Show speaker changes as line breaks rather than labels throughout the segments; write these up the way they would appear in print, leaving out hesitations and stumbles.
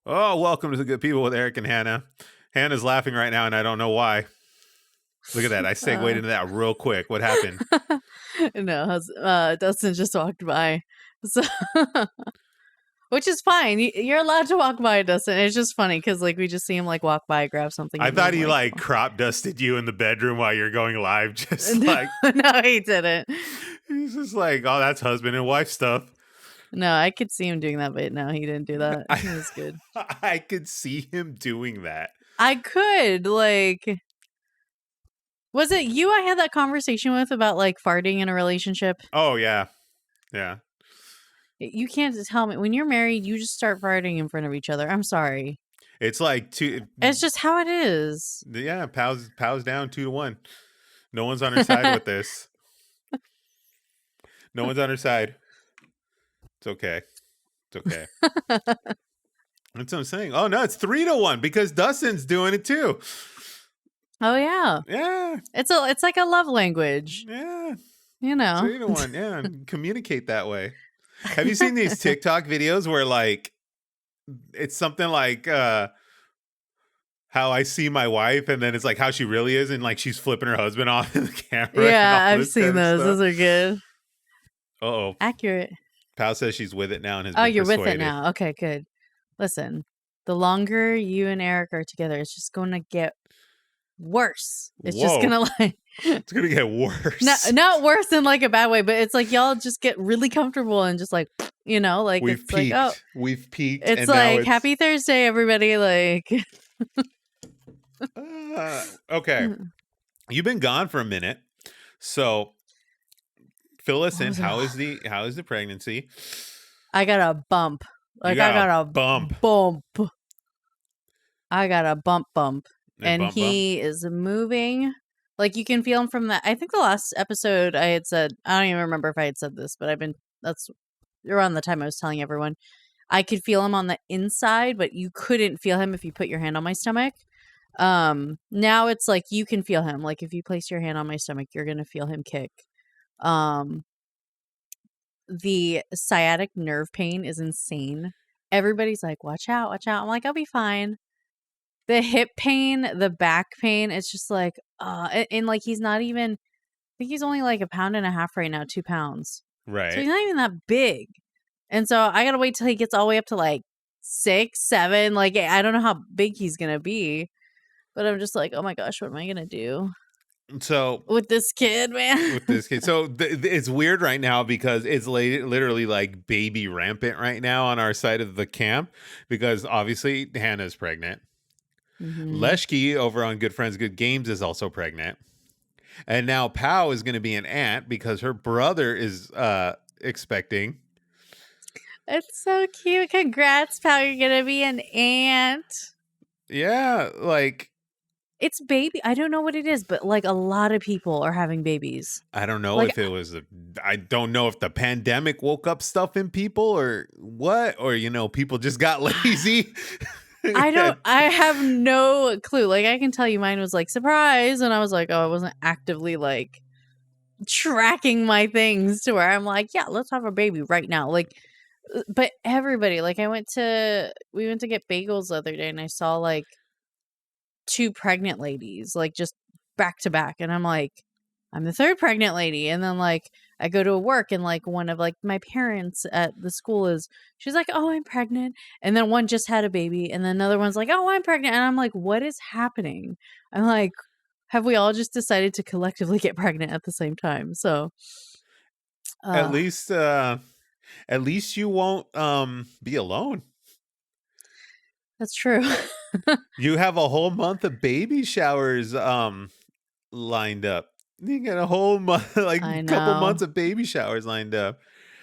Oh, welcome to the Good People with Erik and Hannah. Hannah's laughing right now, and I don't know why. Look at that. I segued into that real quick. What happened?
No, Dustin just walked by. So, which is fine. You're allowed to walk by, Dustin. It's just funny because like we just see him like walk by, grab something.
I
and
thought
then,
he
like
crop dusted you in the bedroom while you're going live. Just
no,
like,
no, he didn't.
he's just like, oh, that's husband and wife stuff.
No, I could see him doing that, but no, he didn't do that. He was good.
I could see him doing that.
I could, like, was it you I had that conversation with about like farting in a relationship?
Oh, yeah. Yeah.
You can't just tell me when you're married, you just start farting in front of each other. I'm sorry.
It's like
It's just how it is.
Yeah, pals down 2-1. No one's on her side with this. No one's on her side. It's okay. It's okay. That's what I'm saying. Oh no, it's 3-1 because Dustin's doing it too.
Oh yeah.
Yeah.
It's like a love language.
Yeah.
You know.
3-1. Yeah. Communicate that way. Have you seen these TikTok videos where like it's something like how I see my wife, and then it's like how she really is, and like she's flipping her husband off in the camera.
Yeah, I've seen those. Those are good.
Uh-oh.
Accurate.
Pal says she's with it now and has been
you're
persuaded.
with it now. Okay, good. Listen, the longer you and Erik are together, it's just going to get worse. It's just going to like...
It's going to get worse.
Not worse in like a bad way, but it's like y'all just get really comfortable and just like, you know, like
we've
it's
peaked.
like, oh,
we've peaked.
It's like, happy Thursday, everybody. Like...
okay. You've been gone for a minute. So fill us in. How is the pregnancy?
I got a bump. Like I got a bump. I got a bump. And he is moving. Like you can feel him from that. I think the last episode I had said, I don't even remember if I had said this, but that's around the time I was telling everyone. I could feel him on the inside, but you couldn't feel him if you put your hand on my stomach. Now it's like you can feel him. Like if you place your hand on my stomach, you're gonna feel him kick. The sciatic nerve pain is insane. Everybody's like, watch out. I'm like, I'll be fine. The hip pain, the back pain, it's just like, and like he's not even, I think he's only like 1.5 pounds right now, 2 pounds.
Right.
So he's not even that big. And so I gotta wait till he gets all the way up to like 6, 7. Like, I don't know how big he's gonna be. But I'm just like, oh my gosh, what am I going to do?
So
with this kid, man.
So it's weird right now because it's literally like baby rampant right now on our side of the camp because obviously Hannah's pregnant.
Mm-hmm.
Leshki over on Good Friends, Good Games is also pregnant. And now Pow is going to be an aunt because her brother is expecting.
It's so cute. Congrats, Pow. You're going to be an aunt.
Yeah, like...
It's baby. I don't know what it is, but like a lot of people are having babies.
I don't know if it was I don't know if the pandemic woke up stuff in people or what, or people just got lazy.
I have no clue. Like I can tell you mine was like surprise, and I was like, oh, I wasn't actively like tracking my things to where I'm like, yeah, let's have a baby right now. Like, but everybody, like we went to get bagels the other day, and I saw like 2 pregnant ladies, like just back to back. And I'm like, I'm the 3rd pregnant lady. And then like I go to work and like one of like my parents at the school she's like, oh, I'm pregnant. And then one just had a baby. And then another one's like, oh, I'm pregnant. And I'm like, what is happening? I'm like, have we all just decided to collectively get pregnant at the same time? So
at least you won't be alone.
That's true.
You have a whole month of baby showers lined up. You get a whole month, like a couple months of baby showers lined up.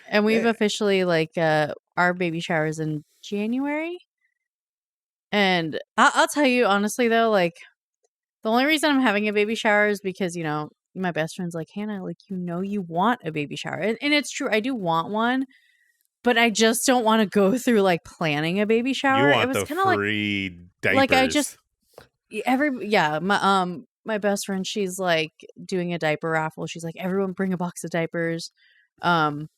And we've officially like our baby showers in January. And I'll tell you honestly though, like the only reason I'm having a baby shower is because, my best friend's like, Hannah, like, you want a baby shower. And it's true. I do want one. But I just don't want to go through like planning a baby shower.
You want the free diapers.
Like I just my best friend, she's like doing a diaper raffle. She's like, everyone bring a box of diapers. One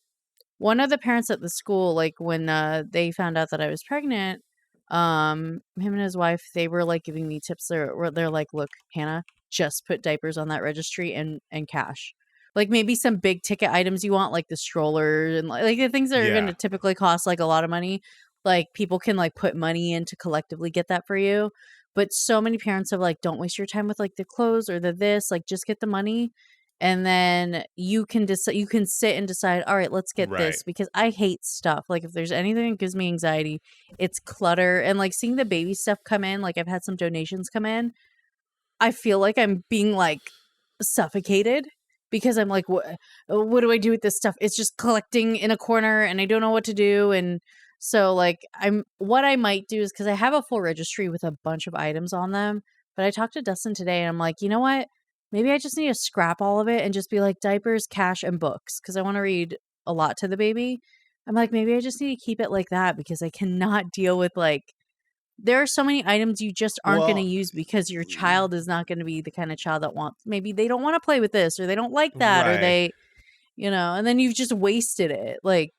of the parents at the school, like when they found out that I was pregnant, Him and his wife, they were like giving me tips. They're like, look, Hannah, just put diapers on that registry and cash. Like maybe some big ticket items you want, like the stroller and like the things that are going
Yeah.
to typically cost like a lot of money. Like people can like put money in to collectively get that for you. But so many parents have like, don't waste your time with like the clothes or the this. Like just get the money, and then you can decide. You can sit and decide. All right, let's get
Right.
this, because I hate stuff. Like if there's anything that gives me anxiety, it's clutter, and like seeing the baby stuff come in. Like I've had some donations come in. I feel like I'm being like suffocated because I'm like, what do I do with this stuff? It's just collecting in a corner and I don't know what to do. And so like what I might do is, because I have a full registry with a bunch of items on them, but I talked to Dustin today and I'm like, you know what? Maybe I just need to scrap all of it and just be like diapers, cash, and books, because I want to read a lot to the baby. I'm like, maybe I just need to keep it like that, because I cannot deal with like, there are so many items you just aren't going to
Well,
use because your child is not going to be the kind of child that wants, maybe they don't want to play with this, or they don't like that, or
right.
they, and then you've just wasted it. Like,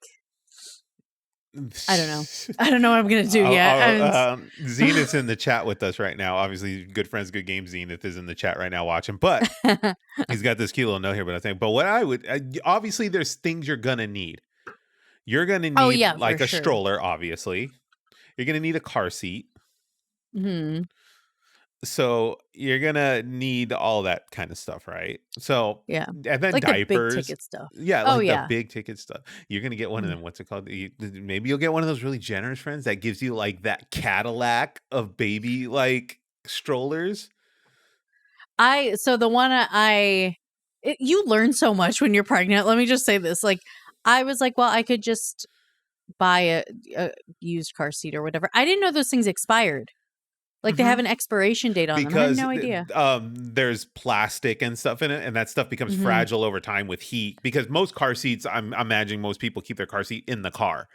I don't know. I don't know what I'm going to do yet.
Zenith's in the chat with us right now. Obviously, good friends, good game. Zenith is in the chat right now watching, but he's got this cute little note here. But I think, but what I would, obviously, there's things you're going to need. You're going to
Oh,
need
yeah,
like
for
a
sure.
stroller, obviously. You're going to need a car seat.
Hmm.
So you're gonna need all that kind of stuff, right? So
Yeah.
and then
Like the big
diapers.
ticket stuff.
Yeah,
Oh,
like the
yeah.
big ticket stuff. You're gonna get one of
Mhm.
them. What's it called? Maybe you'll get one of those really generous friends that gives you like that Cadillac of baby like strollers.
So the one you learn so much when you're pregnant. Let me just say this. Like, I was like, well, I could just buy a used car seat or whatever. I didn't know those things expired. Like they have an expiration date on them. I had
Because
no idea.
there's plastic and stuff in it, and that stuff becomes
Mhm.
fragile over time with heat. Because most car seats, I'm imagining most people keep their car seat in the car.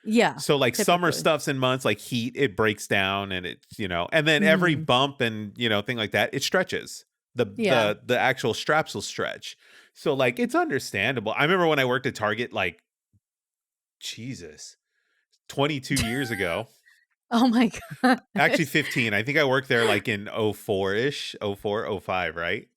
Yeah,
So like summer
typically.
stuffs and months, like heat, it breaks down and it's, and then every
Mhm.
bump and, thing like that, it stretches. The
Yeah.
the the actual straps will stretch. So like it's understandable. I remember when I worked at Target, like Jesus, 22 years ago.
Oh my god.
Actually 15. I think I worked there like in 04-ish, 04, 05, right?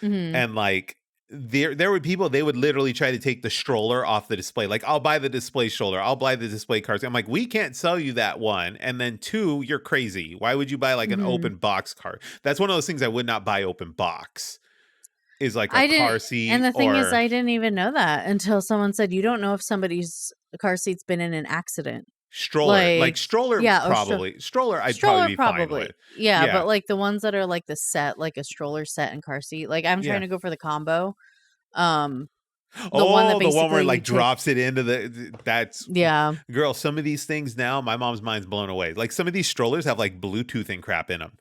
Mhm.
And like there were people, they would literally try to take the stroller off the display. Like, I'll buy the display stroller, I'll buy the display cars. I'm like, we can't sell you that one. And then two, you're crazy. Why would you buy like an
Mhm.
open box car? That's one of those things I would not buy open box. Is like a
I
car
didn't And
seat
the thing is,
or
I didn't even know that until someone said, "You don't know if somebody's car seat's been in an accident."
stroller. Like
Like,
stroller,
yeah, or
probably. Stroller, I'd probably
stroller
be fine
probably.
with.
Yeah,
Yeah.
but like the ones that are like the set, like a stroller set and car seat, like I'm trying
Yeah.
to go for the combo. Um, the one that
Oh, the one where it
basically you
like
take.
drops it into that's
Yeah.
girl, some of these things now, my mom's mind's blown away. Like some of these strollers have like Bluetooth and crap in them.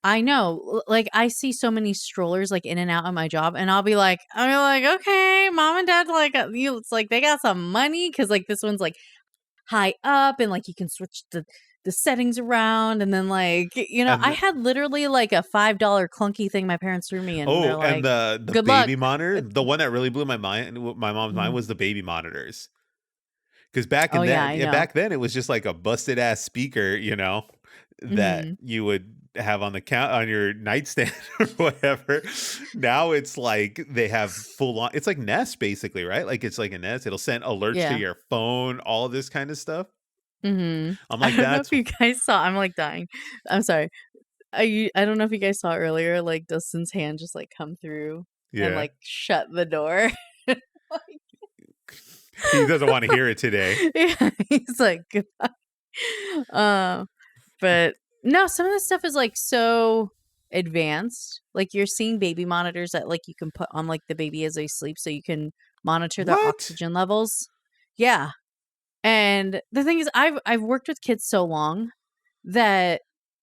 I know. Like I see so many strollers like in and out of my job, and I'm like, okay, mom and dad, like you. It's like they got some money, because like this one's like high up, and like you can switch the settings around, and then like I
And
had literally like a $5 clunky thing my parents threw me, and they're
oh, and
like,
the
good luck.
baby monitor, the one that really blew my mom's mind
Mhm.
was the baby monitors. Because
Oh yeah, I know.
back then it was just like a busted ass speaker, that
Hmm.
you would have on the count on your nightstand or whatever. Now it's like they have full on. It's like Nest basically, right? Like it's like a Nest. It'll send alerts to
Yeah.
your phone, all of this kind of stuff.
Hmm.
I'm
I
like,
don't know if
that's
you guys saw. I'm like dying. I'm sorry. I don't know if you guys saw earlier, like Dustin's hand just like come through and
yeah.
like shut the door.
He doesn't want to hear it today.
Yeah, he's like, goodbye. Uh, but no, some of this stuff is like so advanced. Like you're seeing baby monitors that like you can put on like the baby as they sleep, so you can monitor their
What?
oxygen levels. Yeah. And the thing is, I've worked with kids so long that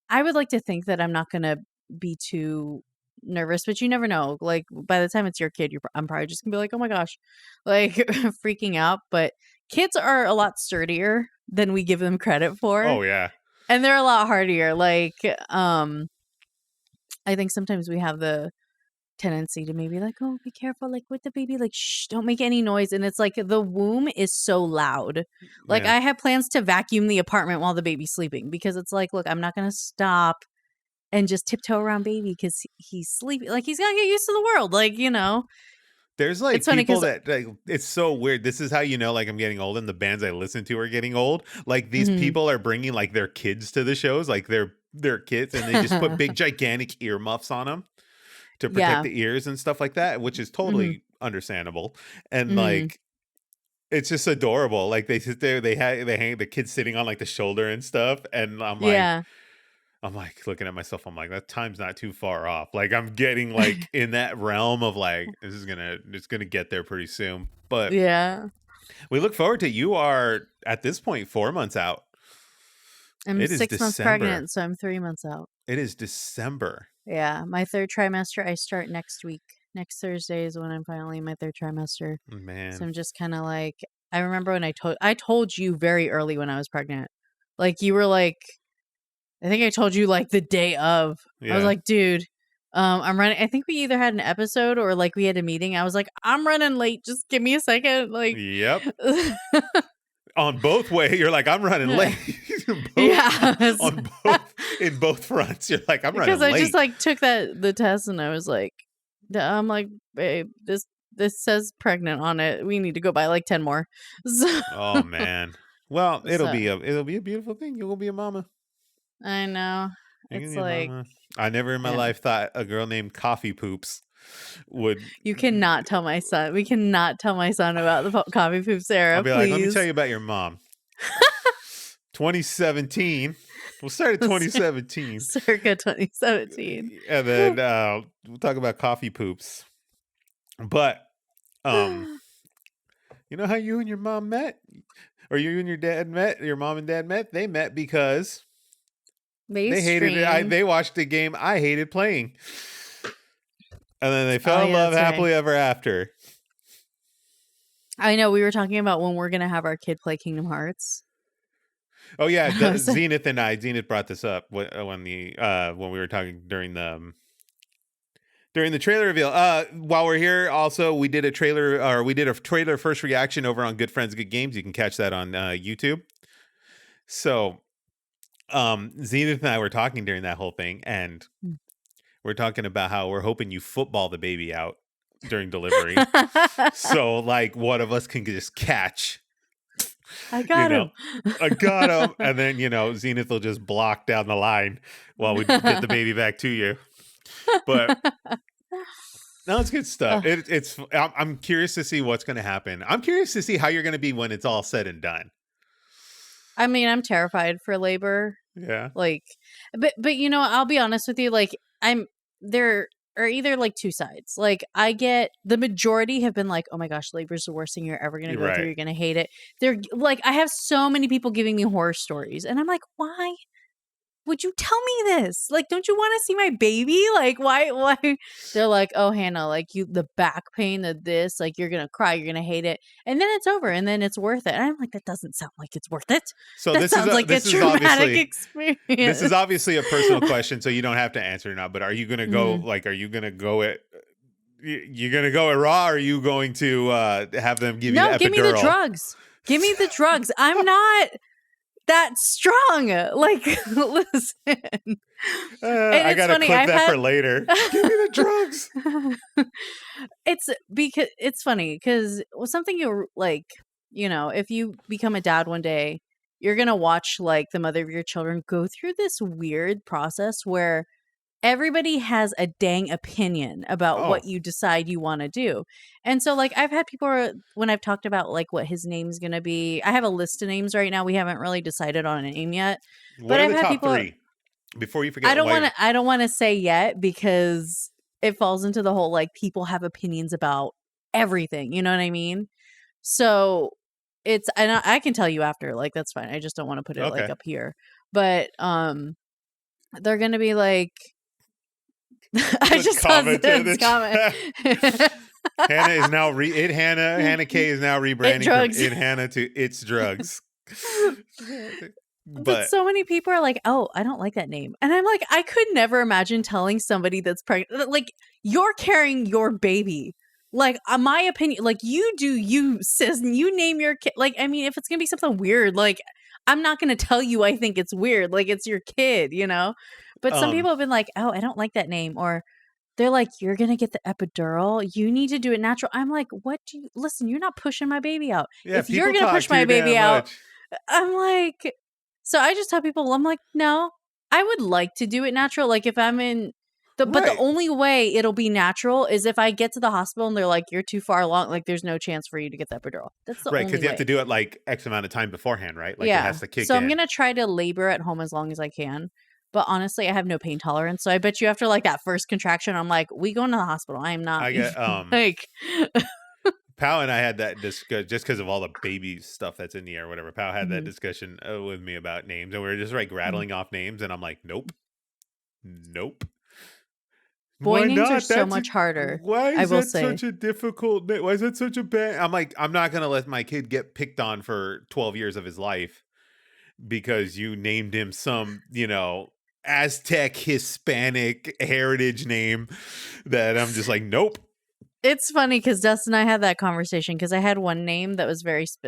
I would like to think that I'm not gonna be too nervous, but you never know. Like by the time it's your kid, I'm probably just gonna be like, oh my gosh, like freaking out. But kids are a lot sturdier than we give them credit for,
Oh yeah.
and they're a lot hardier. Like, I think sometimes we have tendency to maybe like, oh, be careful, like with the baby, like shh, don't make any noise. And it's like the womb is so loud. Like
Yeah.
I have plans to vacuum the apartment while the baby's sleeping because it's like, look, I'm not gonna stop and just tiptoe around baby because he's sleeping. Like he's gotta get used to the world. Like,
There's like
it's funny
people
because
that like, it's so weird. This is how you know like I'm getting old and the bands I listen to are getting old. Like these people are bringing like their kids to the shows, like their kids, and they just put big gigantic earmuffs on them to protect
yeah.
the ears and stuff like that, which is
hmm
totally understandable. And
hmm
like it's just adorable. Like they sit there, they hang the kids sitting on like the shoulder and stuff, and
Yeah.
I'm like looking at myself. I'm like, that time's not too far off. Like I'm getting like in that realm of like it's gonna get there pretty soon. But
Yeah.
we look forward to you are at this point 4 months out.
I'm
It is
6 months
December.
pregnant, so I'm 3 months out.
It is December.
Yeah. My third trimester, I start next week. Next Thursday is when I'm finally in my third trimester. So
Man.
I'm just kind of like, I remember when I told you very early when I was pregnant. Like you were like, I think I told you like the day of. I was
Yeah.
like, dude, I'm running. I think we either had an episode or like we had a meeting. I was like, I'm running late. Just give me a second. Like,
Yep. On both way, you're like, I'm running late.
yeah,
On both in both fronts. You're like, I'm running
because I
late.
just like took the test and I was like, I'm like, babe, this says pregnant on it. We need to go buy like 10 more. So,
Oh man. Well, it'll
so
be a beautiful thing. You will be a mama.
I know.
You can
It's
be a
like,
mama. I never in my
yeah.
life thought a girl named Coffee Poops would.
You cannot tell my son. We cannot tell my son about the coffee poop
I'll
Sarah,
be like, let me tell
please.
you about your mom. 2017. We'll start at 2017.
Circa 2017.
And then we'll talk about Coffee Poops. But you know how you and your mom met? Or you and your dad met? Your mom and dad met? They met because they hated it. They watched the game I hated playing. And then they fell in love happily ever after.
I know. We were talking about when we're going to have our kid play Kingdom Hearts.
Oh yeah, Zenith and I. Zenith brought this up when we were talking during the trailer reveal. While we're here, also we did a trailer first reaction over on Good Friends Good Games. You can catch that on YouTube. So, Zenith and I were talking during that whole thing, and we're talking about how we're hoping you football the baby out during delivery. So, like, one of us can just catch.
I got him.
I got him. And then, Zenith will just block down the line while we get the baby back to you. But no, it's good stuff. I'm curious to see what's going to happen. I'm curious to see how you're going to be when it's all said and done.
I mean, I'm terrified for labor.
Yeah.
Like, but I'll be honest with you. Like, there are either like two sides. Like, I get the majority have been like, oh my gosh, labor is the worst thing you're ever going to go through. You're going to hate it. They're like, I have so many people giving me horror stories, and I'm like, why would you tell me this? Like, don't you want to see my baby? Like, why? They're like, oh, Hannah, like the back pain of this, like you're going to cry, you're going to hate it. And then it's over and then it's worth it. And I'm like, that doesn't sound like it's worth it.
So
that sounds like a traumatic experience.
This is obviously a personal question, so you don't have to answer it now, but are you going to go, are you going to go it? You're going to go it raw, or are you going to have them give you the epidural? No,
give me the drugs. Give me the drugs. I'm not that strong. Like, listen.
I gotta clip that for later. Give me the drugs.
It's funny because something you're like, if you become a dad one day, you're gonna watch like the mother of your children go through this weird process where everybody has a dang opinion about what you decide you want to do. And so like I've had people when I've talked about like what his name's going to be, I have a list of names right now. We haven't really decided on a name yet.
What are the top three? Before you forget.
I don't want to say yet because it falls into the whole like people have opinions about everything. You know what I mean? So and I can tell you after, like that's fine. I just don't want to put it like up here. But they're going to be like I just saw this comment.
Hannah is now Hannah K is now rebranding from It Hannah to It's Drugs.
But
But
so many people are like, "Oh, I don't like that name." And I'm like, I could never imagine telling somebody that's pregnant, like, you're carrying your baby. Like, my opinion, like, you do you, sis, and you name your kid. Like, I mean, if it's gonna be something weird, like, I'm not gonna tell you I think it's weird. Like, it's your kid, you know? But some
um
people have been like, "Oh, I don't like that name," or they're like, "You're gonna get the epidural. You need to do it natural." I'm like, "What do you listen? You're not pushing my baby out.
yeah,
If you're
people
gonna
talk
push my
too
baby
damn
out."
much.
I'm like, so I just tell people, I'm like, no, I would like to do it natural. Like if I'm in but the
Right.
only way it'll be natural is if I get to the hospital and they're like, you're too far along. Like there's no chance for you to get the epidural. That's the
Right,
only
because you have
way.
to do it like X amount of time beforehand, right? Like it
Yeah.
has to kick
So I'm
in.
going to try to labor at home as long as I can. But honestly, I have no pain tolerance. So I bet you after like that first contraction, I'm like, we going to the hospital. I am not
I get
like,
Pal and I had that discussion just because of all the baby stuff that's in the air, or whatever. Pal had that
Mhm,
discussion with me about names, and we were just like
mhm.
rattling off names, and I'm like, nope, nope.
Boy
Why
names are
not?
so
That's
much harder.
why
I
is
will
that
say.
such a difficult name? Why is that such a bad? I'm like, I'm not gonna let my kid get picked on for 12 years of his life because you named him some, Aztec Hispanic heritage name that I'm just like, nope.
It's funny because Dustin and I had that conversation because I had one name that was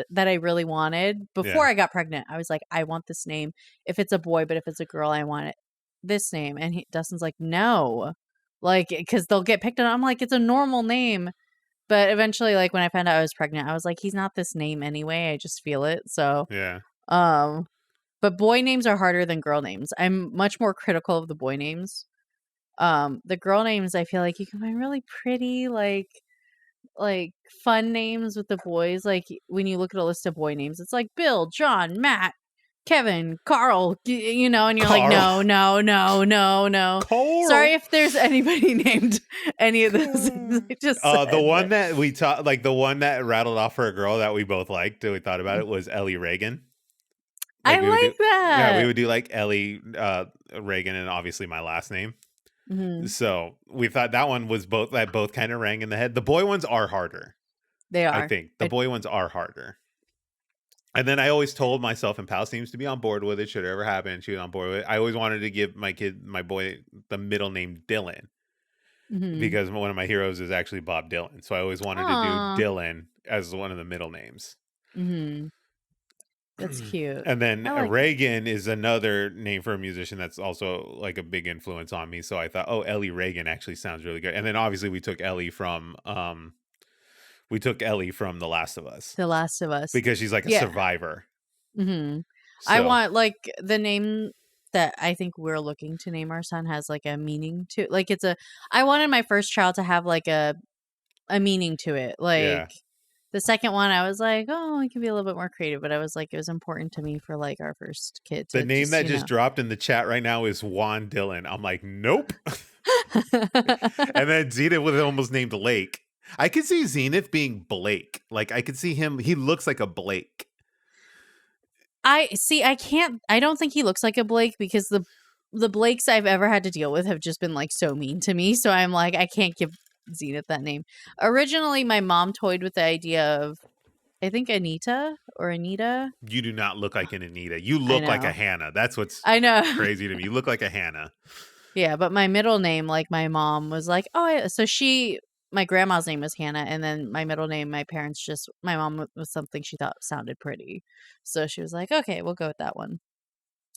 that I really wanted before
Yeah.
I got pregnant. I was like, I want this name. If it's a boy, but if it's a girl, I want it this name. And Dustin's like, no, like because they'll get picked on. I'm like, it's a normal name. But eventually, like when I found out I was pregnant, I was like, he's not this name anyway. I just feel it. So,
Yeah.
um, but boy names are harder than girl names. I'm much more critical of the boy names. The girl names, I feel like you can find really pretty, like fun names with the boys. Like when you look at a list of boy names, it's like Bill, John, Matt, Kevin, Carl, and you're like,
Carl.
no, no, no, no, no.
Carl.
Sorry if there's anybody named any of those things I just
The
said,
one
but
that we taught, like the one that rattled off for a girl that we both liked, that we thought about it was Ellie Reagan.
I
Like we would do,
like
yeah, we
that.
would do like Ellie Reagan, and obviously my last name.
Mhm.
So we thought that one was both kind of rang in the head. The boy ones are harder,
They
I
are.
think. The boy ones are harder. And then I always told myself, and Pal seems to be on board with it. Should it ever happen, she was on board with it. I always wanted to give my boy, the middle name Dylan,
Mhm.
because one of my heroes is actually Bob Dylan. So I always wanted to do
Aw.
Dylan as one of the middle names.
Mhm. That's cute.
And then
I like that.
Reagan is another name for a musician that's also like a big influence on me. So I thought, oh, Ellie Reagan actually sounds really good. And then obviously we took Ellie from The Last of Us
The Last of Us.
because she's like a
Yeah.
survivor.
Mhm. I
So
want like the name that I think we're looking to name our son has like a meaning to, like I wanted my first child to have like a meaning to it. Like
yeah.
the second one I was like, oh, it can be a little bit more creative, but I was like it was important to me for like our first kid
The
to
name
just,
that just dropped in the chat right now is Juan Dylan. I'm like, nope. And then Zenith was almost named Lake. I could see Zenith being Blake. Like I could see him. He looks like a Blake.
I don't think he looks like a Blake because the Blakes I've ever had to deal with have just been like so mean to me. So I'm like, I can't give Zenith that name. Originally, my mom toyed with the idea of, I think, Anita or Anita.
You do not look like an Anita. You
I
look like a
know.
Hannah. That's what's
I know.
crazy to me. You look like a Hannah.
Yeah, but my middle name, like my mom was like, oh, so my grandma's name was Hannah, and then my middle name, my mom was something she thought sounded pretty. So she was like, okay, we'll go with that one.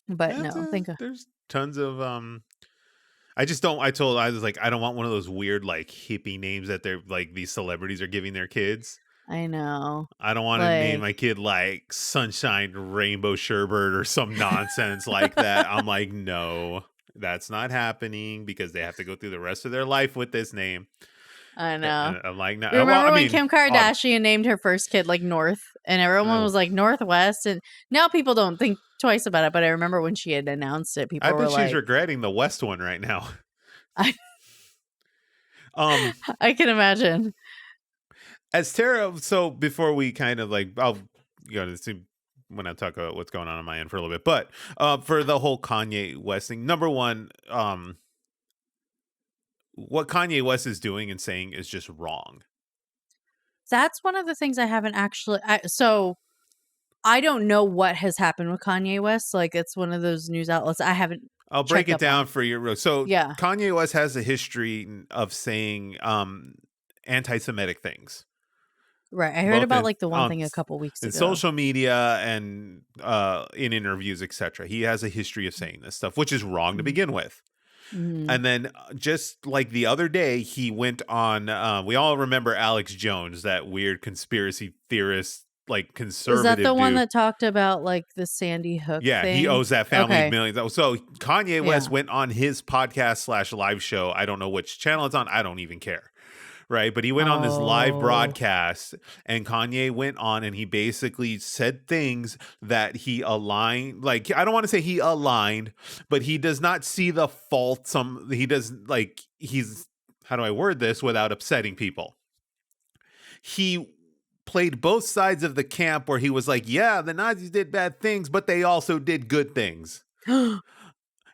But no,
There's tons of I just don't. I was like, I don't want one of those weird like hippie names that they're like these celebrities are giving their kids.
I know.
I don't want to name
Like,
my kid like Sunshine Rainbow Sherbert or some nonsense like that. I'm like, no, that's not happening because they have to go through the rest of their life with this name.
I know.
And I'm like, no. Well, I
Remember when
mean,
Kim Kardashian named her first kid like North and everyone was like Northwest, and now people don't think twice about it, but I remember when she had announced it,
I
people were
bet she's
like
regretting the West one right now.
I
Um,
I can imagine.
as Tara, so before we kind of like, I'll see when I talk about what's going on my end for a little bit, but for the whole Kanye West thing, number one, what Kanye West is doing and saying is just wrong.
That's one of the things I haven't actually so I don't know what has happened with Kanye West. Like, it's one of those news outlets I haven't
I'll break
checked
it
up on.
down for you. So
Yeah.
Kanye West has a history of saying anti-Semitic things,
Right. I heard
both
about like the one thing a couple weeks
in
ago.
social media and in interviews, etc. He has a history of saying this stuff, which is wrong to begin with.
Mm-hmm.
And then just like the other day, he went on, we all remember Alex Jones, that weird conspiracy theorist, like
Is that
conservative
the one
dude.
that talked about like the Sandy Hook
Yeah, he
thing?
owes that family
Okay.
millions. So Kanye West
Yeah.
went on his podcast / live show. I don't know which channel it's on. I don't even care. Right. But he went on this live
Oh.
broadcast, and Kanye went on and he basically said things that he aligned. Like, I don't want to say he aligned, but he does not see the fault. He does, like, how do I word this without upsetting people? He played both sides of the camp where he was like, yeah, the Nazis did bad things, but they also did good things. And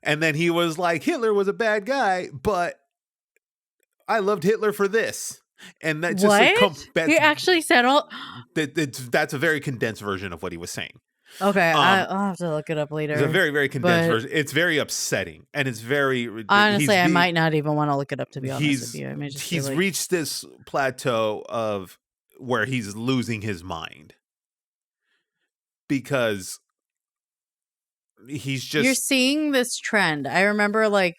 then he was like, Hitler was a bad guy, but I loved Hitler for this. And that's just
What? He actually said all.
That's a very condensed version of what he was saying.
Okay, I'll have to look it up later.
It's a very, very condensed
but
version. It's very upsetting, and it's very
honestly, I might not even want to look it up, to be honest with you. I may just
he's
like,
reached this plateau of where he's losing his mind because he's just
you're seeing this trend. I remember like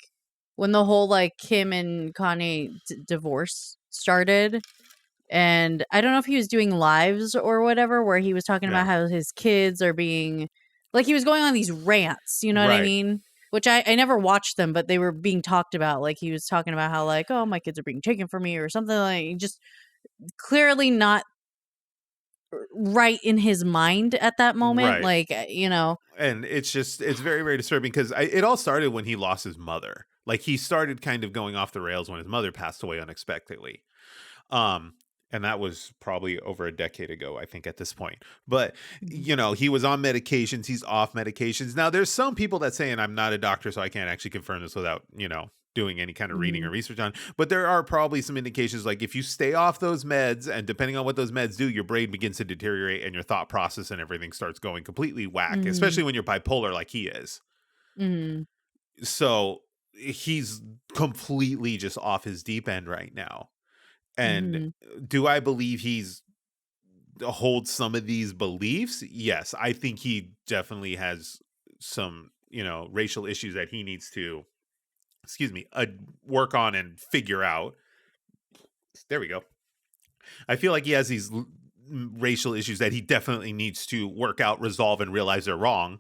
when the whole like Kim and Kanye divorce started. And I don't know if he was doing lives or whatever, where he was talking about how his kids are being like, he was going on these rants, you know what I mean? Which I never watched them, but they were being talked about. Like, he was talking about how like, oh, my kids are being taken from me or something, like, just clearly not right in his mind at that moment.
Right.
Like, you know.
And it's very, very disturbing because it all started when he lost his mother. Like, he started kind of going off the rails when his mother passed away unexpectedly. And that was probably over a decade ago, I think, at this point. But, you know, he was on medications. He's off medications. Now, there's some people that say, and I'm not a doctor, so I can't actually confirm this without, you know, doing any kind of reading or research on. But there are probably some indications, like if you stay off those meds, and depending on what those meds do, your brain begins to deteriorate and your thought process and everything starts going completely whack, especially when you're bipolar like he is. So he's completely just off his deep end right now. And do I believe he's holds some of these beliefs? Yes, I think he definitely has some, you know, racial issues that he needs to, work on and figure out. There we go. I feel like he has these racial issues that he definitely needs to work out, resolve, and realize they're wrong.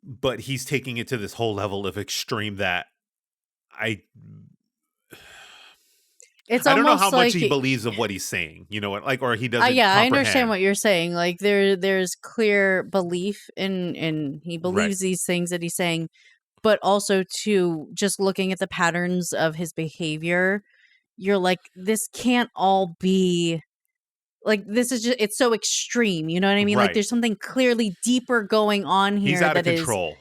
But he's taking it to this whole level of extreme that I don't know how much he believes of what he's saying, you know, like, or he doesn't.
Yeah, I understand what you're saying. Like, there's clear belief in he believes these things that he's saying, but also to just looking at the patterns of his behavior, you're like, this can't all be like, this is just, it's so extreme, you know what I mean? Like, there's something clearly deeper going on here.
He's out of control.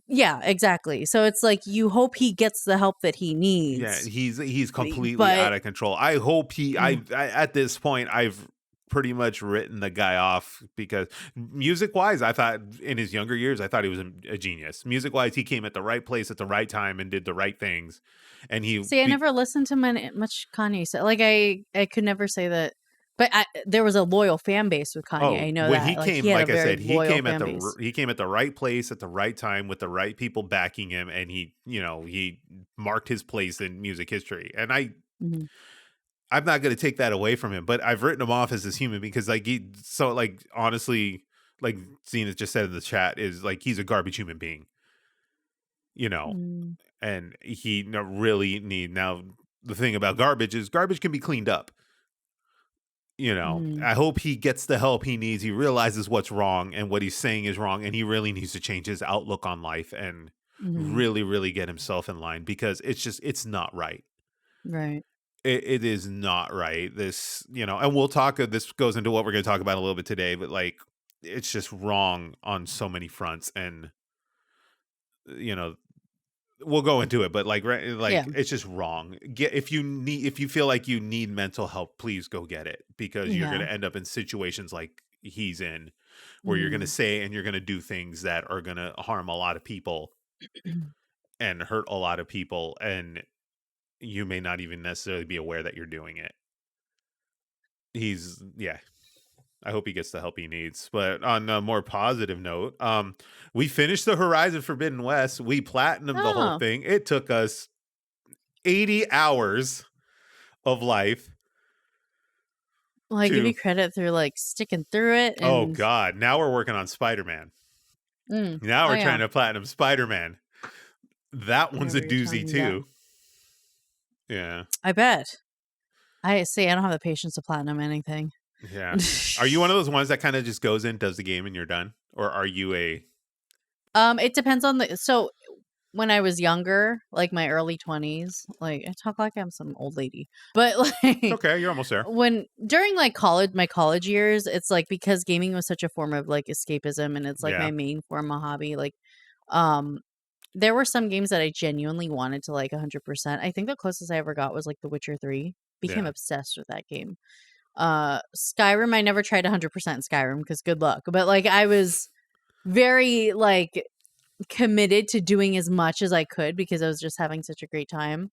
Yeah, exactly. So it's like, you hope he gets the help that he needs.
Yeah, he's completely out of control. I hope I at this point, I've pretty much written the guy off, because music wise, I thought in his younger years, I thought he was a genius. Music wise, he came at the right place at the right time and did the right things. And
I never listened to much Kanye. So like, I could never say that. But there was a loyal fan base with Kanye. I know
when
that.
he came, like I said, he came at the right place at the right time with the right people backing him, and he marked his place in music history. And I'm not going to take that away from him, but I've written him off as this human because, like, honestly, like Zenith just said in the chat, is like, he's a garbage human being, you know, and he really now. The thing about garbage is garbage can be cleaned up. You know, I hope he gets the help he needs. He realizes what's wrong and what he's saying is wrong. And he really needs to change his outlook on life and really, really get himself in line, because it's not right.
Right.
It is not right. This, you know, and we'll talk, this goes into what we're going to talk about a little bit today, but like, it's just wrong on so many fronts. And, you know, we'll go into it, but it's just wrong. If you feel like you need mental help, please go get it, because you're going to end up in situations like he's in, where you're going to
Mm.
say and you're going to do things that are going to harm a lot of people and hurt a lot of people, and you may not even necessarily be aware that you're doing it. Yeah, I hope he gets the help he needs. But on a more positive note, we finished the Horizon Forbidden West. We platinumed the whole
Oh,
thing. It took us 80 hours of life
well, I give
to,
you credit through like sticking through it
oh
and
God, now we're working on Spider-Man. Now
oh
we're
yeah,
trying to platinum Spider-Man. That one's a
whenever you're
doozy
talking about.
too. Yeah.
I bet. I see. I don't have the patience to platinum anything.
Yeah. Are you one of those ones that kind of just goes in, does the game, and you're done? Or are you a
It depends on the so when I was younger, like my early 20s, like I talk like I'm some old lady. But
it's
like
okay, you're almost there.
when during like college, my college years, it's like because gaming was such a form of like escapism and it's like
Yeah.
my main form of hobby, like um there were some games that I genuinely wanted to like 100%. I think the closest I ever got was like The Witcher 3. Became
Yeah.
obsessed with that game. Skyrim, I never tried 100% Skyrim because good luck. But like I was very like committed to doing as much as I could because I was just having such a great time.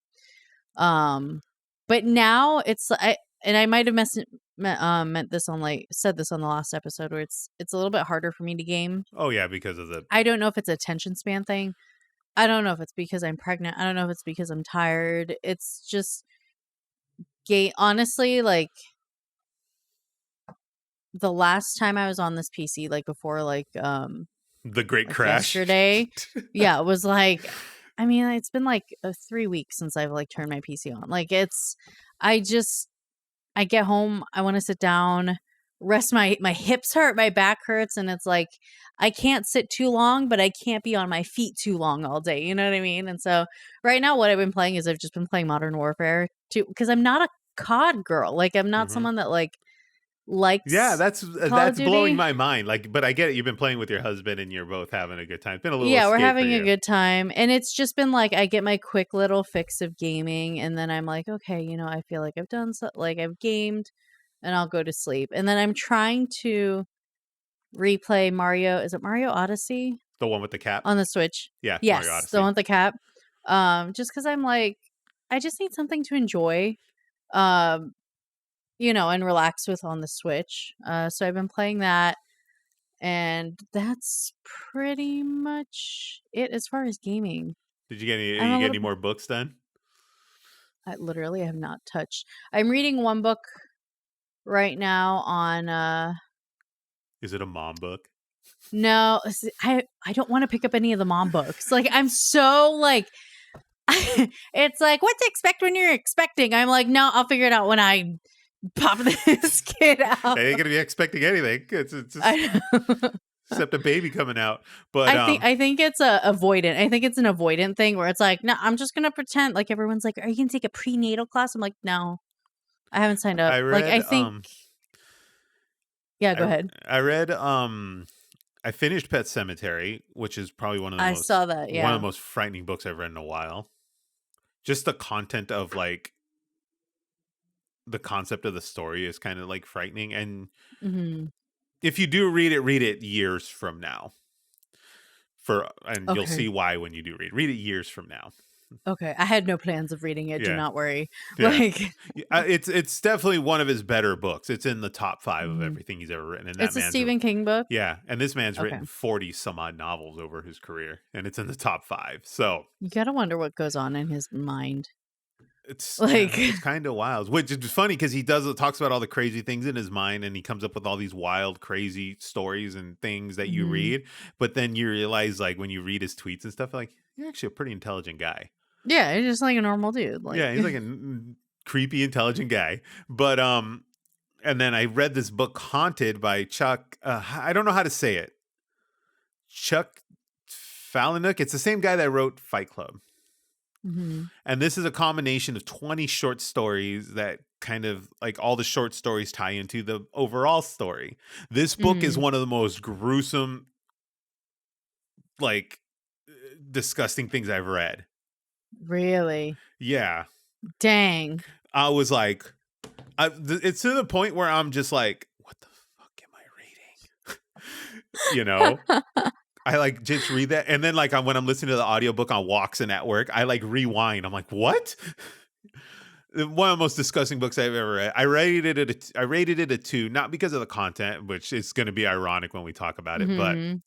Um, but now it's and I might have meant this on like said this on the last episode where it's a little bit harder for me to game.
Oh yeah, because of the
I don't know if it's a attention span thing. I don't know if it's because I'm pregnant. I don't know if it's because I'm tired. It's just gay. Honestly, like the last time I was on this PC, like before,
great
like
crash.
yesterday, yeah, it was like, I mean, it's been like 3 weeks since I've like turned my PC on. Like I just, I get home, I want to sit down, rest my hips hurt, my back hurts, and it's like I can't sit too long, but I can't be on my feet too long all day. You know what I mean? And so right now, what I've been playing is I've just been playing Modern Warfare too, because I'm not a COD girl. Like I'm not
hmm
someone that like
Yeah,
likes Call of
that's blowing
Duty.
my mind. Like, but I get it. You've been playing with your husband, and you're both having a good time. It's been a little
Yeah, we're
escape for
having a
you.
good time. And it's just been like I get my quick little fix of gaming and then I'm like, okay, I feel like I've done so like I've gamed and I'll go to sleep. And then I'm trying to replay Mario, is it Mario Odyssey
The one with the cap.
on the Switch?
Yeah, Mario
Yes, the
Odyssey.
one with the cap. Just cuz I'm like I just need something to enjoy. Um, and relax with on the Switch. So I've been playing that. And that's pretty much it as far as gaming.
Did you get
I'm
you
a
get
little
any more books done?
I literally have not touched. I'm reading one book right now on
Is it a mom book?
no, I don't want to pick up any of the mom books. Like I'm so like it's like what to expect when you're expecting. I'm like, no, I'll figure it out when I pop this kid out.
They ain't gonna be expecting anything. It's just
I know.
except a baby coming out. But
I think it's a avoidant. I think it's an avoidant thing where it's like, no, I'm just gonna pretend. Like everyone's like, are you gonna take a prenatal class? I'm like, no, I haven't signed up.
I
Like
read
I think, yeah, go ahead.
I read I finished Pet Cemetery, which is probably
I saw that.
one of
Yeah.
the most frightening books I've read in a while. Just the content of like the concept of the story is kind of like frightening, and
Hmm.
if you do read it years from now. And you'll
Okay.
see why when you do read it years from now.
Okay. I had no plans of reading it. Do
Yeah.
not worry.
Yeah.
Like,
It's definitely one of his better books. It's in the top 5 of
mhm.
everything he's ever written, and that
It's a
man's
Stephen King book.
yeah, and this man's
Okay.
written 40 some odd novels over his career, and it's in the top 5. So,
You gotta wonder what goes on in his mind.
it's
Like,
it's kind of wild, which is funny because he talks about all the crazy things in his mind, and he comes up with all these wild, crazy stories and things that you
mhm.
read. But then you realize, like when you read his tweets and stuff, like you're actually a pretty intelligent guy.
Yeah, he's just like a normal dude. Like,
Yeah, he's like a creepy, intelligent guy. But and then I read this book, Haunted by Chuck. I don't know how to say it. Chuck Palahniuk. It's the same guy that wrote Fight Club.
mhm.
And this is a combination of 20 short stories that kind of like all the short stories tie into the overall story. This book is
Mhm.
one of the most gruesome, like disgusting things I've read.
Really?
Yeah.
Dang.
I was like, it's to the point where I'm just like, what the fuck am I reading? you know? I like just read that. And then like when I'm listening to the audiobook on walks and at work, I like rewind. I'm like, what? One of the most disgusting books I've ever read. I rated it a 2, not because of the content, which is going to be ironic when we talk about it, but
Mhm.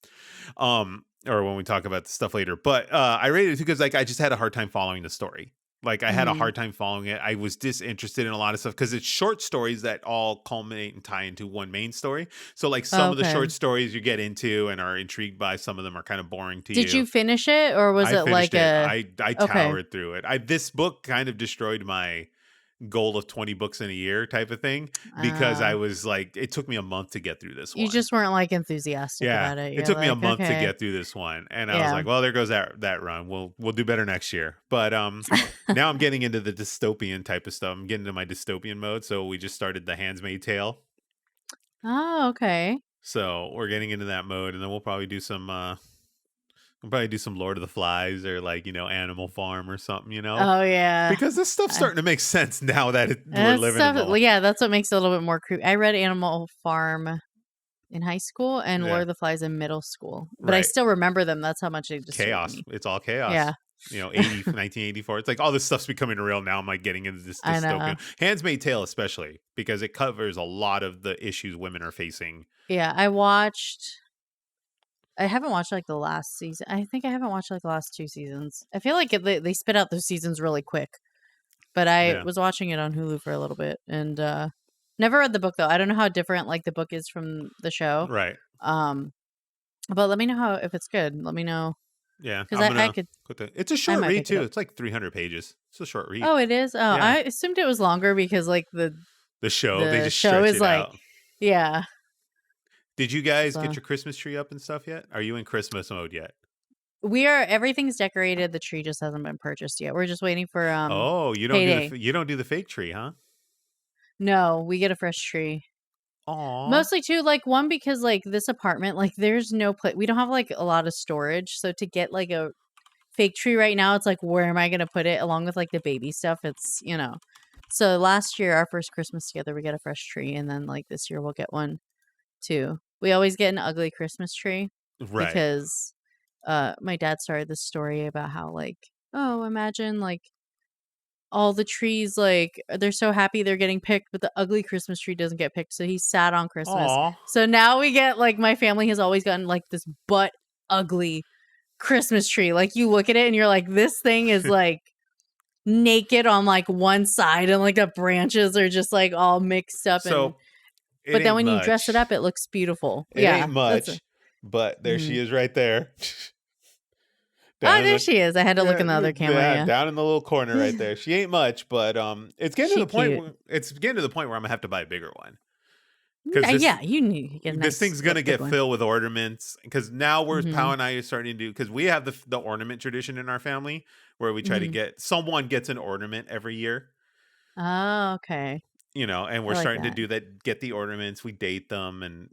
or when we talk about the stuff later. But I rated it because like I just had a hard time following the story. Like I had a
Mhm.
hard time following it. I was disinterested in a lot of stuff because it's short stories that all culminate and tie into one main story. So like some of the
Okay.
short stories you get into and are intrigued by, some of them are kind of boring to
Did
you.
you finish it or was
I
it like
finished it.
a
I
okay.
towered through it. I This book kind of destroyed my goal of 20 books in a year type of thing because I
Uh,
was like, it took me a month to get through this
you
one.
just weren't like enthusiastic
Yeah,
about it.
it
You're
took me a
like,
month to
okay.
get through this one, and I was
Yeah.
like, well, there goes that run. We'll do better next year. But now I'm getting into the dystopian type of stuff. I'm getting into my dystopian mode. So we just started The Handmaid's Tale.
Oh, okay.
So we're getting into that mode, and then we'll probably do some Lord of the Flies or like, Animal Farm or something,
Oh yeah.
because this stuff's
I,
starting to make sense now that we're
that's
living in
stuff.
the
Yeah, that's what makes it a little bit more creepy. I read Animal Farm in high school and Lord
yeah,
of the Flies in middle school, but I
right.
still remember them. That's how much they disturbed
Chaos.
me.
It's all
Yeah,
chaos. 1984. It's like all this stuff's becoming real now. I'm like getting into this
I know.
dystopian. Handmaid's Tale, especially because it covers a lot of the issues women are facing.
Yeah, I haven't watched like the last season. I think I haven't watched like the last 2 seasons. I feel like they spit out those seasons really quick. But I
Yeah.
was watching it on Hulu for a little bit and never read the book though. I don't know how different like the book is from the show.
Right.
Um, but let me know how if it's good. Let me know
Yeah.
because I could
It's a
I
short
might
read
pick it
too.
up.
It's like 300 pages. It's a short read.
Oh, it is. Oh,
Yeah.
I assumed it was longer because like
The show, they
the
just
show
stretch
is
it
like
out.
yeah.
Did you guys get
So
your Christmas tree up and stuff yet? Are you in Christmas mode yet?
everything's decorated. The tree just hasn't been purchased yet. We're just waiting for
Oh,
payday.
you don't do the fake tree, huh?
No, we get a fresh tree.
Aw.
Mostly too, like one because like this apartment, like there's no place. We don't have like a lot of storage, so to get like a fake tree right now, it's like where am I gonna put it? Along with like the baby stuff, it's. So last year, our first Christmas together, we got a fresh tree, and then like this year we'll get one too. We always get an ugly Christmas tree
Right.
because my dad started this story about how like oh imagine like all the trees like they're so happy they're getting picked but the ugly Christmas tree doesn't get picked so he's sad on Christmas
Aw.
so now we get like my family has always gotten like this butt ugly Christmas tree like you look at it and you're like this thing is like naked on like one side and like the branches are just like all mixed up and
So it
but then
ain't
when you dress it
much.
up it looks beautiful
It ain't
yeah that's a
much, but there she
mhm.
is right there.
Oh
Down in
there
the
she is I had to look in the other camera
yeah,
yeah
down in the little corner right there. She ain't much, but
she cute
it's getting to the point where I'm gonna have to buy a bigger one because
yeah you need to get a
this
nice
thing's gonna
big
get
one
filled with ornaments. Because now
hmm
Pal and I are starting to do because we have the ornament tradition in our family where we try to
hmm
get someone gets an ornament every year.
Oh, okay.
And
I
we're
like
starting to
that.
do that. Get the ornaments, we date them, and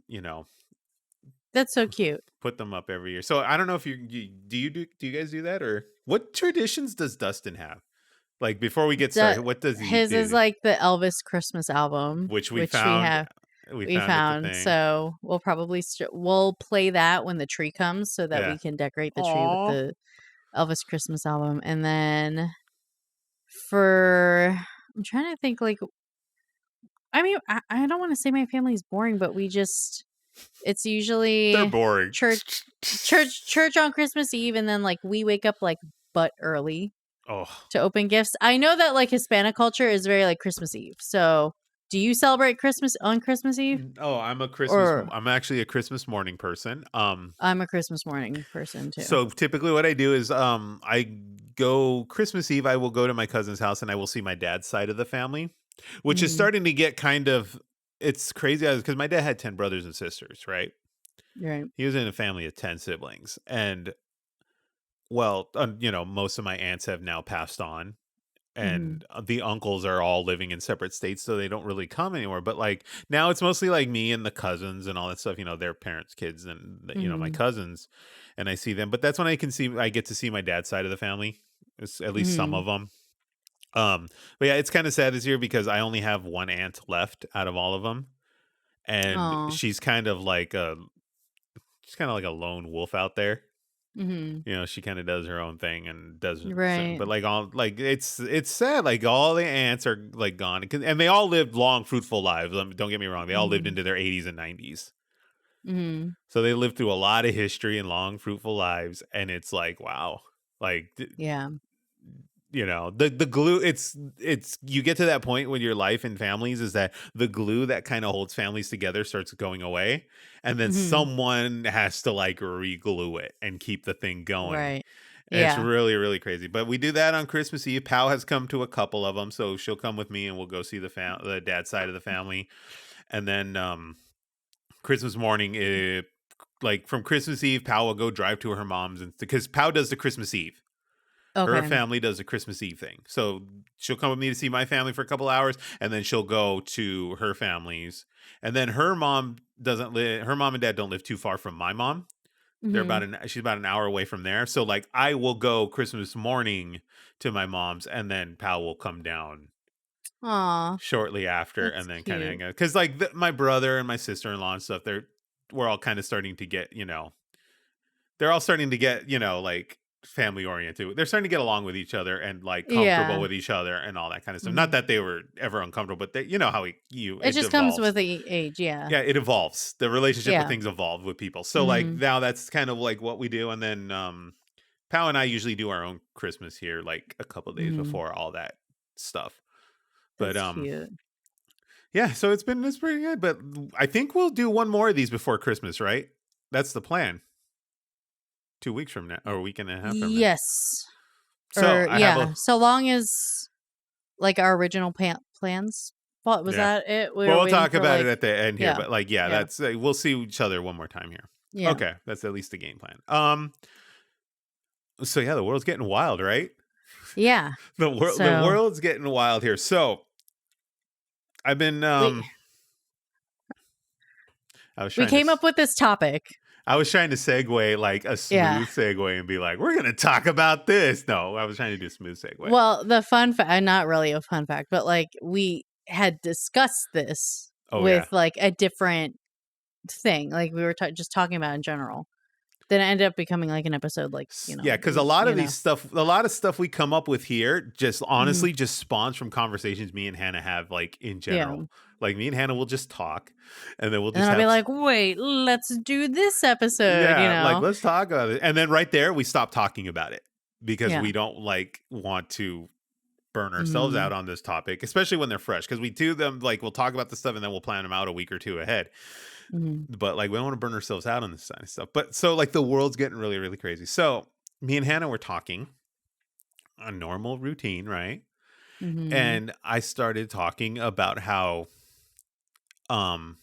That's so cute.
put them up every year. So I don't know if do you guys do that, or what traditions does Dustin have? Like before we get
The
started, what does he
his is
do?
like the Elvis Christmas album,
Which
which
we
we
found at the
found.
thing.
So we'll probably we'll play that when the tree comes, so that
Yeah.
we can decorate the tree with
Aw.
the Elvis Christmas album. And then for I'm trying to think like I mean I don't want to say my family's boring, but it's
They're
usually
boring.
church church on Christmas Eve, and then like we wake up like butt early
Oh.
to open gifts. I know that like Hispanic culture is very like Christmas Eve. So, do you celebrate Christmas on Christmas Eve?
Oh,
Or
I'm actually a Christmas morning person.
I'm a Christmas morning person too.
So typically what I do is I go Christmas Eve, I will go to my cousin's house and I will see my dad's side of the family, which is
Mhm.
starting to get kind of it's crazy because my dad had 10 brothers and sisters, right?
Right.
He was in a family of 10 siblings. And well, most of my aunts have now passed on,
Mhm.
and the uncles are all living in separate states, so they don't really come anymore. But like now it's mostly like me and the cousins and all that stuff, their parents kids and my
Mhm.
cousins, and I see them. But that's when I get to see my dad's side of the family. It's at least some
Mhm.
of them. But yeah, it's kind of sad this year because I only have one aunt left out of all of them, and
Oh.
she's kind of like she's kind of like a lone wolf out there.
Mm-hmm.
You know, she kind of does her own thing and doesn't.
Right.
But like all like it's sad. Like all the aunts are like gone, and they all lived long, fruitful lives. Don't get me wrong; they all lived
Mm-hmm.
into their 80s and 90s.
Mm-hmm.
So they lived through a lot of history and long, fruitful lives. And it's like, wow, like
Yeah.
you know, the glue. It's you get to that point when your life and families is that the glue that kind of holds families together starts going away, and then
Mm-hmm.
someone has to like re-glue it and keep the thing going.
Right.
And it's
Yeah.
really, really crazy. But we do that on Christmas Eve. Pal has come to a couple of them, so she'll come with me, and we'll go see the dad side of the family. And then Christmas morning, like from Christmas Eve, Pal will go drive to her mom's, and because Pal does the Christmas Eve. Her
Okay.
family does a Christmas Eve thing. So she'll come with me to see my family for a couple hours, and then she'll go to her family's. And then her mom doesn't live. Her mom and dad don't live too far from my mom.
Mm-hmm.
She's about an hour away from there. So like I will go Christmas morning to my mom's, and then Pal will come down
Aw,
shortly after,
that's
and then kind of
cute.
hang out. Because like my brother and my sister-in-law and stuff, we're all kind of starting to get, they're all starting to get, like family oriented. They're starting to get along with each other and like comfortable
Yeah.
with each other and all that kind of stuff. Not
Mm-hmm.
that they were ever uncomfortable, but you know how
It
it
just comes
evolves.
with the age. Yeah.
Yeah, it evolves. The relationship with
Yeah.
things evolve with people. So like
Mm-hmm.
now that's kind of like what we do. And then Pal and I usually do our own Christmas here like a couple days
Mm-hmm.
before all that stuff. But
That's cute.
yeah, so it's pretty good. But I think we'll do one more of these before Christmas, right? That's the plan. 2 weeks from now, or a week and a half from now.
Yes.
So
Or
I have
yeah.
a
So long as like our original plans. What was
yeah.
that? It. We
Well,
were
we'll
waiting
talk
for
about it
like.
at the end here,
Yeah.
but like, yeah,
Yeah.
that's we'll see each other one more time here.
Yeah.
Okay, that's at least the game plan. So yeah, the world's getting wild, right?
Yeah.
The
So
world's getting wild here. So I've been
we
I was
we
trying to
came up with this topic.
I was trying to segue like a
Yeah.
smooth segue and be like, we're gonna talk about this. No, I was trying to do a smooth segue.
Well, the fun fact, not really a fun fact, but like we had discussed this
Oh
with
yeah.
like a different thing. Like we were just talking about in general. Then it ended up becoming like an episode, like,
Yeah, because a lot
you
of
know.
a lot of stuff we come up with here just
Mhm.
honestly just spawns from conversations me and Hannah have like in
Yeah.
general. Like me and Hannah will just talk, and then we'll
And then
just
I'll be
have
like, wait, let's do this episode,
yeah, like let's talk about it, and then right there we stop talking about it because
Yeah.
we don't like want to burn ourselves
Mhm.
out on this topic, especially when they're fresh. Because we do them like we'll talk about the stuff and then we'll plan them out a week or two ahead.
Mhm.
But like we don't want to burn ourselves out on this kind of stuff. But so like the world's getting really, really crazy. So me and Hannah were talking a normal routine, right?
Mhm.
And I started talking about how um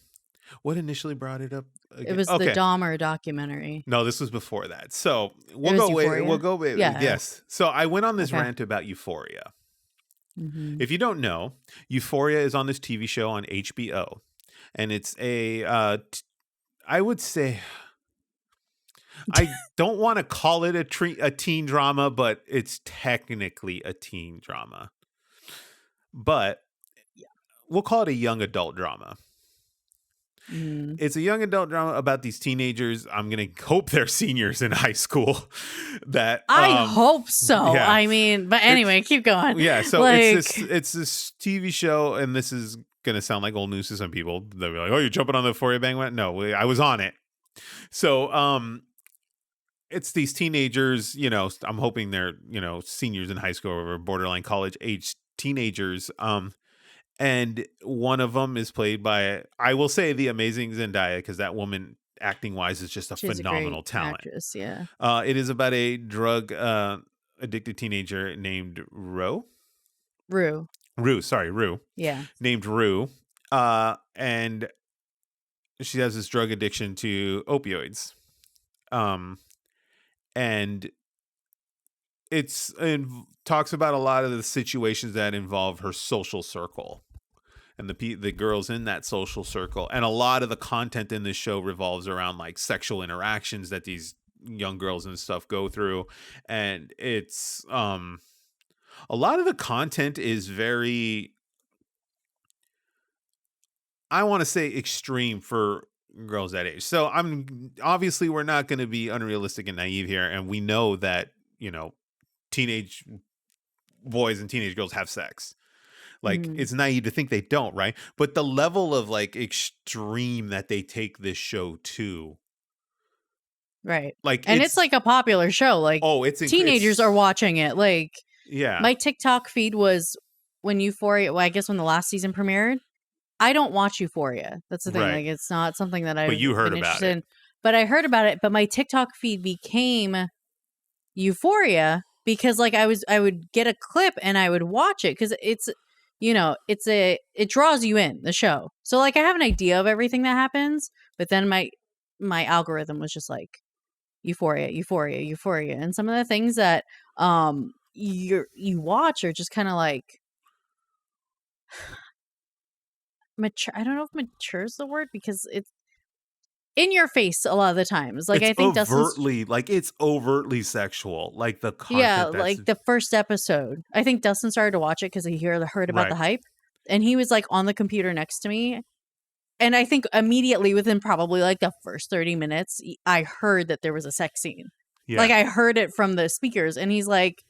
what initially brought it up
It
again?
was the
Okay.
Dahmer documentary.
No, this was before that. So
It was Euphoria?
we'll go wait.
Yeah.
Yes. So I went on this
Okay.
rant about Euphoria.
Mhm.
If you don't know, Euphoria is on this TV show on HBO. And it's I would say I don't want to call it a teen drama, but it's technically a teen drama. But we'll call it a young adult drama.
Mhm.
It's a young adult drama about these teenagers. I'm going to hope they're seniors in high school. That
I hope so.
yeah.
I mean, but anyway, keep going.
Yeah, so
like,
it's this TV show, and this is going to sound like old news to some people. They'll be like, "Oh, you're jumping on the Euphoria bandwagon?" No, I was on it. So it's these teenagers, I'm hoping they're, seniors in high school or borderline college age teenagers. And one of them is played by, I will say, the amazing Zendaya, because that woman acting wise is just a
she's a great
phenomenal talent.
actress. Yeah.
It is about a drug addicted teenager named Rue.
Rue.
Yeah. Named Rue. And she has this drug addiction to opioids. And talks about a lot of the situations that involve her social circle and the girls in that social circle, and a lot of the content in this show revolves around like sexual interactions that these young girls and stuff go through. And it's a lot of the content is very, I want to say, extreme for girls that age. So I'm obviously we're not going to be unrealistic and naive here, and we know that teenage boys and teenage girls have sex. Like,
Mhm.
it's naive to think they don't, right? But the level of like extreme that they take this show to,
Right.
like,
And it's like a popular show. Like teenagers are watching it. Like
yeah,
my TikTok feed was when Euphoria, well, I guess when the last season premiered. I don't watch Euphoria. That's the thing.
right.
Like it's not something that
But
I've
you heard
been
about
interested
it.
in. But I heard about it, but my TikTok feed became Euphoria because like I would get a clip and I would watch it because it draws you in the show. So like I have an idea of everything that happens, but then my algorithm was just like Euphoria, Euphoria, Euphoria. And some of the things that you watch are just kind of like mature. I don't know if mature is the word because it's in your face a lot of the times. Like
It's
I think Dustin's
overtly sexual. Like the
yeah,
content that's
like the first episode. I think Dustin started to watch it because he heard about the
right.
hype, and he was like on the computer next to me. And I think immediately within probably like the first 30 minutes, I heard that there was a sex scene.
Yeah.
Like I heard it from the speakers, and he's like,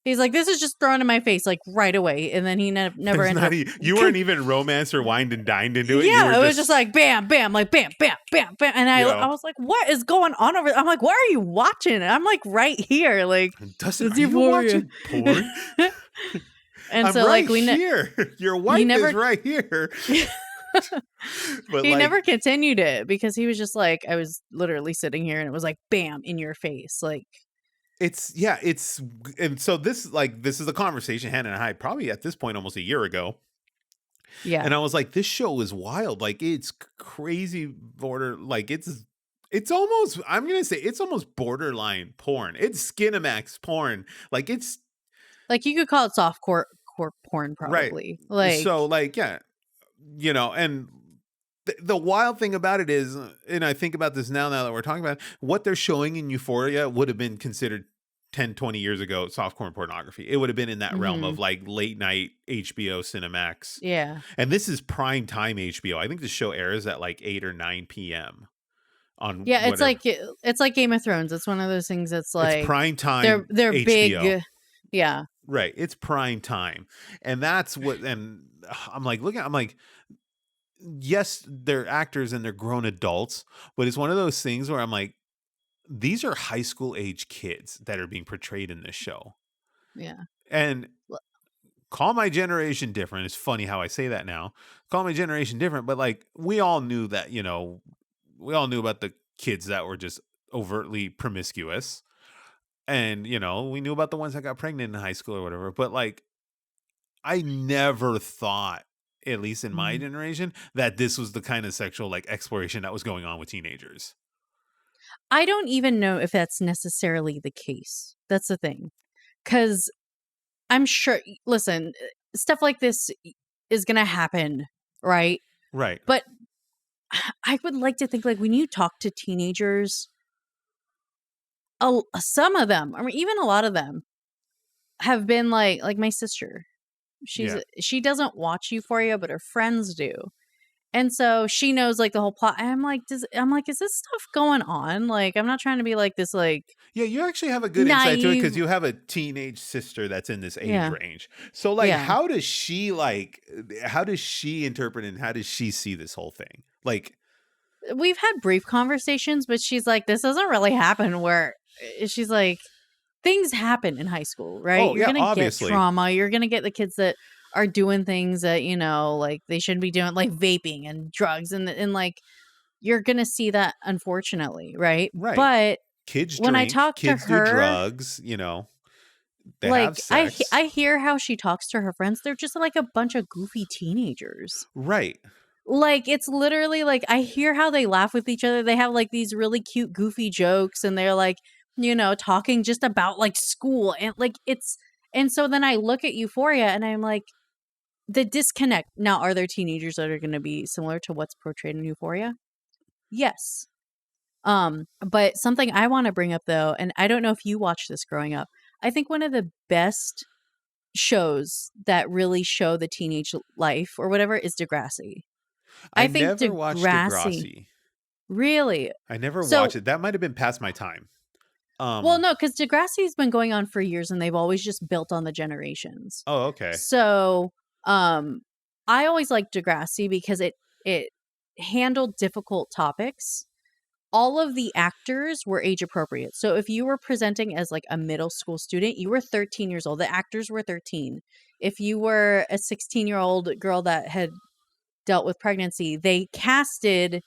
this is just thrown in my face like right away, and then he never
It's
ended
not
up.
you weren't even romanced or wined and dined into it. You
Yeah,
were
it was just like bam, bam, like bam, bam, bam, bam, and
you
I
know,
was like, what is going on over there? I'm like, why are you watching? And I'm like right here, like
Dustin,
it's
are you
Euphoria.
watching porn?
And
I'm
so
right
like
here. Your
he
wife
never
is right here. But
he
like
never continued it because he was just like, I was literally sitting here and it was like bam in your face, like
it's and so this is a conversation Hannah and I had probably at this point almost a year ago.
yeah.
And I was like, this show is wild. Like it's crazy border. Like it's almost, I'm going to say it's almost borderline porn. It's Skinamax porn. Like it's
Like you could call it soft core porn
right.
probably. Like
So like, yeah, and the wild thing about it is, and I think about this now that we're talking about it, what they're showing in Euphoria would have been considered 10, 20 years ago softcore pornography. It would have been in that realm
mhm,
of like late night HBO Cinemax.
yeah.
And this is prime time HBO. I think the show airs at like 8 or 9 p.m. on
Yeah,
whatever.
it's like Game of Thrones. It's one of those things that's
It's
like
prime time
they're
HBO.
big. Yeah.
Right. It's prime time. And that's what, and I'm like, I'm like, yes, they're actors and they're grown adults, but it's one of those things where I'm like, these are high school age kids that are being portrayed in this show.
Yeah.
And
L-
call my generation different. It's funny how I say that now. Call my generation different, but like we all knew that, we all knew about the kids that were just overtly promiscuous. And, we knew about the ones that got pregnant in high school or whatever. But like, I never thought, at least in my
mhm.
generation, that this was the kind of sexual like exploration that was going on with teenagers.
I don't even know if that's necessarily the case. That's the thing. Cuz I'm sure listen, stuff like this is going to happen, right?
Right.
But I would like to think like when you talk to teenagers, some of them, or even a lot of them have been like my sister.
Yeah.
She doesn't watch Euphoria, but her friends do. And so she knows like the whole plot. And I'm like, is this stuff going on? Like, I'm not trying to be like this, like
Yeah, you actually have a good insight to it
naive.
because you have a teenage sister that's in this age
Yeah.
range. So like
Yeah.
how does she interpret and how does she see this whole thing? Like
We've had brief conversations, but she's like, this doesn't really happen where she's like, things happen in high school, right?
oh
You're
yeah,
going to get
obviously.
trauma. You're going to get the kids that are doing things that, like they shouldn't be doing, like vaping and drugs. And like, you're going to see that, unfortunately, right?
Right.
But
Kids
when I
drink,
talk to
kids do
her,
drugs, they have
like
sex.
I hear how she talks to her friends. They're just like a bunch of goofy teenagers.
Right.
Like it's literally like I hear how they laugh with each other. They have like these really cute goofy jokes and they're like, talking just about like school and like it's and so then I look at Euphoria and I'm like the disconnect. Now are there teenagers that are going to be similar to what's portrayed in Euphoria? Yes. But something I want to bring up though, and I don't know if you watched this growing up. I think one of the best shows that really show the teenage life or whatever is Degrassi.
I
I think
never watched
Degrassi
Degrassi.
Really?
I never
So,
watched it. That might have been past my time.
well, no, because Degrassi's been going on for years, and they've always just built on the generations.
Oh, okay.
So, I always liked Degrassi because it handled difficult topics. All of the actors were age appropriate. So if you were presenting as like a middle school student, you were 13 years old. The actors were 13. If you were a 16-year-old girl that had dealt with pregnancy, they casted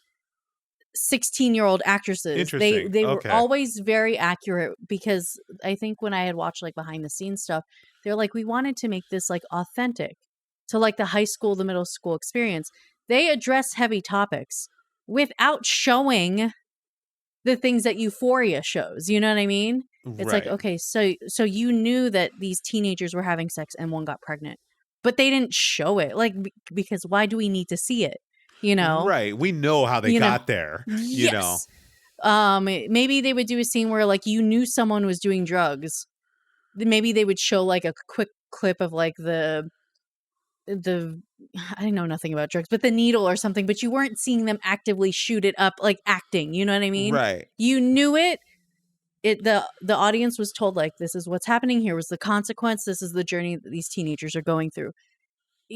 16-year-old actresses. They
Interesting.
they were
Okay.
always very accurate because I think when I had watched like behind the scenes stuff, they're like, we wanted to make this like authentic to like the high school, the middle school experience. They address heavy topics without showing the things that Euphoria shows. You know what I mean? It's like,
Right.
okay, so you knew that these teenagers were having sex and one got pregnant, but they didn't show it. Like because why do we need to see it? You know?
Right. We know how they
You know?
got there, you know.
Yes. Maybe they would do a scene where like you knew someone was doing drugs. Maybe they would show like a quick clip of like the I know nothing about drugs, but the needle or something, but you weren't seeing them actively shoot it up like acting, you know what I mean?
Right.
You knew it. The audience was told like this is what's happening, here was the consequence, this is the journey that these teenagers are going through.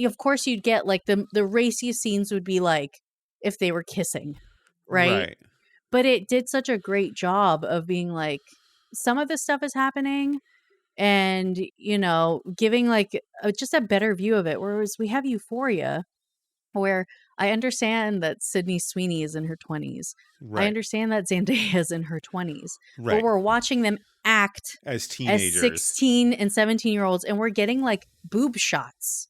Of course you'd get like the raciest scenes would be like if they were kissing, right?
Right.
But it did such a great job of being like some of this stuff is happening and giving like just a better view of it, whereas we have Euphoria where I understand that Sydney Sweeney is in her 20s. I
Right.
understand that Zendaya is in her 20s. But
Right.
we're watching them act
As
as
teenagers.
16 and 17-year-olds and we're getting like boob shots.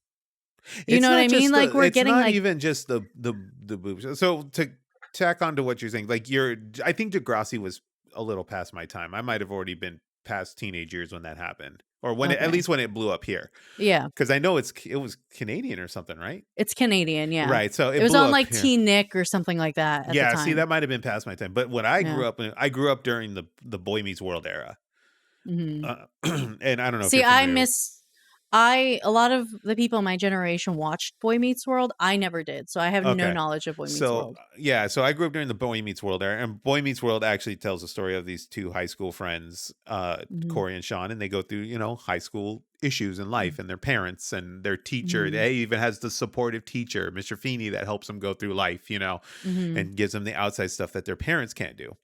You
It's
know what I
not
mean?
just
Like
the
we're
it's
getting
not
like
even just the boobs. So to tack on to what you're saying, like I think Degrassi was a little past my time. I might have already been past teenage years when that happened. Or at
okay.
least when it blew up here.
Yeah.
Because I know it was Canadian or something, right?
It's Canadian, yeah.
Right. So
It
it
was
blew
on
up
like
here.
Teen Nick or something like that at the
Yeah, see,
time.
that might have been past my time. But when I
Yeah.
grew up during the Boy Meets World era.
Mhm.
And I don't know if
See,
you're familiar.
a lot of the people in my generation watched Boy Meets World. I never did. So I have no
Okay.
knowledge of Boy Meets
So,
World.
yeah, so I grew up during the Boy Meets World era, and Boy Meets World actually tells the story of these two high school friends,
Mhm.
Corey and Sean, and they go through, high school issues in life and their parents and their teacher.
Mhm.
They even has the supportive teacher, Mr. Feeney, that helps them go through life,
Mhm.
and gives them the outside stuff that their parents can't do.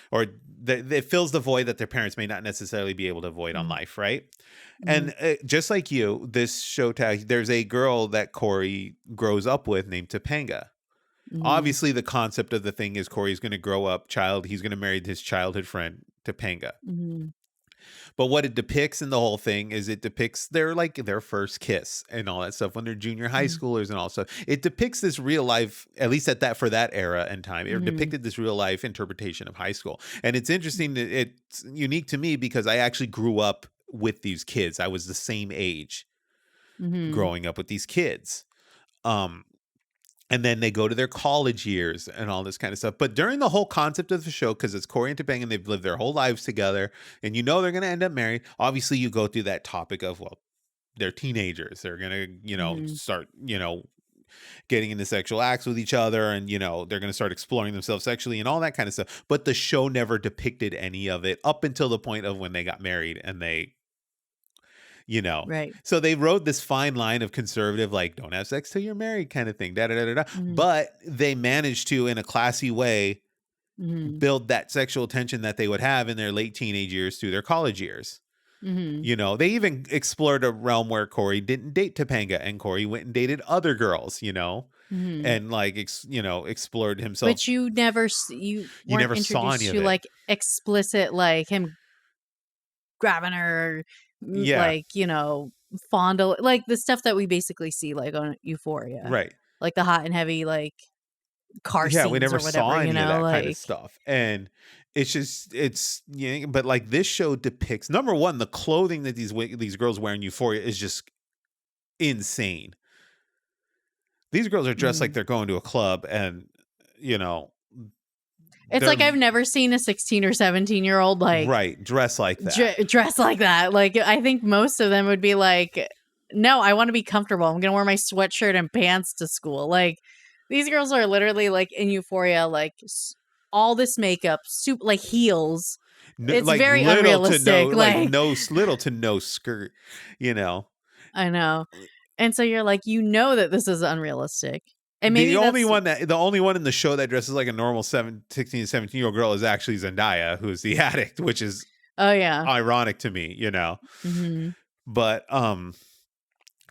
Or it fills the void that their parents may not necessarily be able to avoid on
Mhm.
life, right?
Mhm.
And just like you, this show there's a girl that Corey grows up with named Topanga.
Mhm.
Obviously, the concept of the thing is Corey's going to grow up, he's going to marry his childhood friend, Topanga.
Mhm.
But what it depicts in the whole thing is it depicts their first kiss and all that stuff when they're junior high
Mhm.
schoolers and all stuff. It depicts this real life, at least for that era and time. It
Mhm.
depicted this real life interpretation of high school. And it's interesting. It's unique to me because I actually grew up with these kids. I was the same age
Mhm.
growing up with these kids. Um, and then they go to their college years and all this kind of stuff. But during the whole concept of the show, because it's Corey and Topanga and they've lived their whole lives together, and they're going to end up married. Obviously, you go through that topic of, well, they're teenagers. They're going to,
Mhm.
start, getting into sexual acts with each other, and they're going to start exploring themselves sexually and all that kind of stuff. But the show never depicted any of it up until the point of when they got married and they
Right.
so they wrote this fine line of conservative, like, don't have sex till you're married kind of thing, da da da da da.
Mhm.
But they managed to, in a classy way,
Mhm.
build that sexual tension that they would have in their late teenage years through their college years.
Mhm.
They even explored a realm where Corey didn't date Topanga and Corey went and dated other girls,
Mhm.
and like, explored himself.
But you
You
weren't
never saw
introduced
any of
to
it.
like explicit like him grabbing her,
Yeah,
like, fondle like the stuff that we basically see like on Euphoria.
right.
Like the hot and heavy like car
Yeah, we
scenes
never
or whatever,
saw any of that kind of
like
stuff. And but like this show depicts, number one, the clothing that these girls wear in Euphoria is just insane. These girls are dressed like
mhm.
they're going to a club, and you know,
It's
they're
like I've never seen a 16 or 17-year-old like
right, dressed like that.
dress like that. Like I think most of them would be like, "No, I want to be comfortable. I'm going to wear my sweatshirt and pants to school." Like these girls are literally like in Euphoria like all this makeup, like heels. It's
like
very
little to no,
unrealistic.
like no little to no skirt, you know.
I know. And so you're like, that this is unrealistic. And maybe
The only one in the show that dresses like a normal 16 to 17-year-old girl is actually Zendaya, who's the addict, which is ironic to me, you know.
Mm-hmm.
But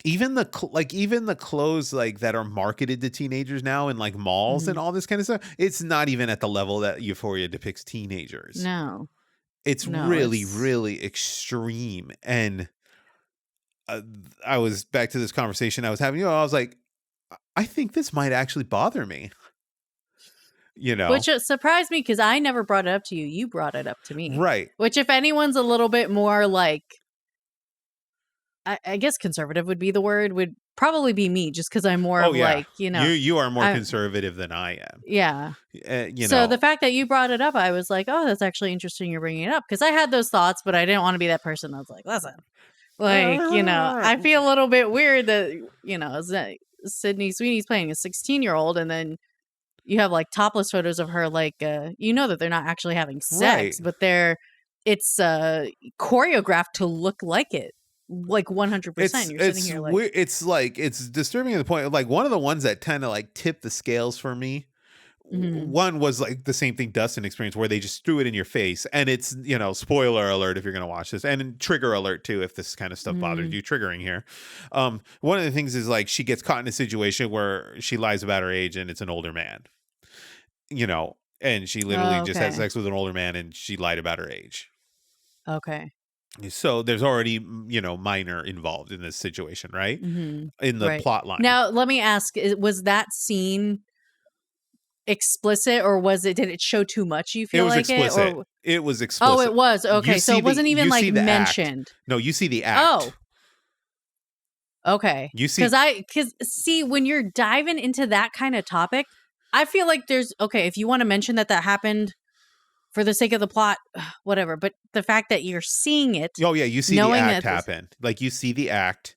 even the clothes like that are marketed to teenagers now in like malls and all this kind of stuff, it's not even at the level that Euphoria depicts teenagers.
No.
It's really extreme. And I was back to this conversation I was having, I was like, I think this might actually bother me. You know,
which surprised me because I never brought it up to you. You brought it up to me.
Right.
Which, if anyone's a little bit more like, I guess conservative would be the word, would probably be me, just because I'm more like,
you are more conservative than I am.
Yeah.
So
the fact that you brought it up, I was like, oh, that's actually interesting you're bringing it up, because I had those thoughts, but I didn't want to be that person that was like, listen, like, I feel a little bit weird that, Sydney Sweeney's playing a 16-year-old, and then you have like topless photos of her, like, that they're not actually having sex, but it's choreographed to look like it. Like 100%. You're sitting here like,
it's disturbing to the point of like one of the ones that kind of like tipped the scales for me. One was like the same thing Dustin experienced, where they just threw it in your face, and it's, spoiler alert if you're gonna watch this, and trigger alert too if this kind of stuff bothers you. Triggering here. One of the things is like she gets caught in a situation where she lies about her age and it's an older man, and she literally just had sex with an older man and she lied about her age.
Okay.
So there's already, minor involved in this situation, right? In the plot line.
Now, let me ask, was that scene explicit, or did it show too much? You feel like
explicit. It was explicit.
Oh, it was. Okay. So it wasn't even like mentioned.
Act. No, you see the act.
Oh. Okay.
You see,
because when you're diving into that kind of topic, I feel like if you want to mention that happened for the sake of the plot, whatever. But the fact that you're seeing it.
Oh, yeah. You see the act happen. Like, you see the act.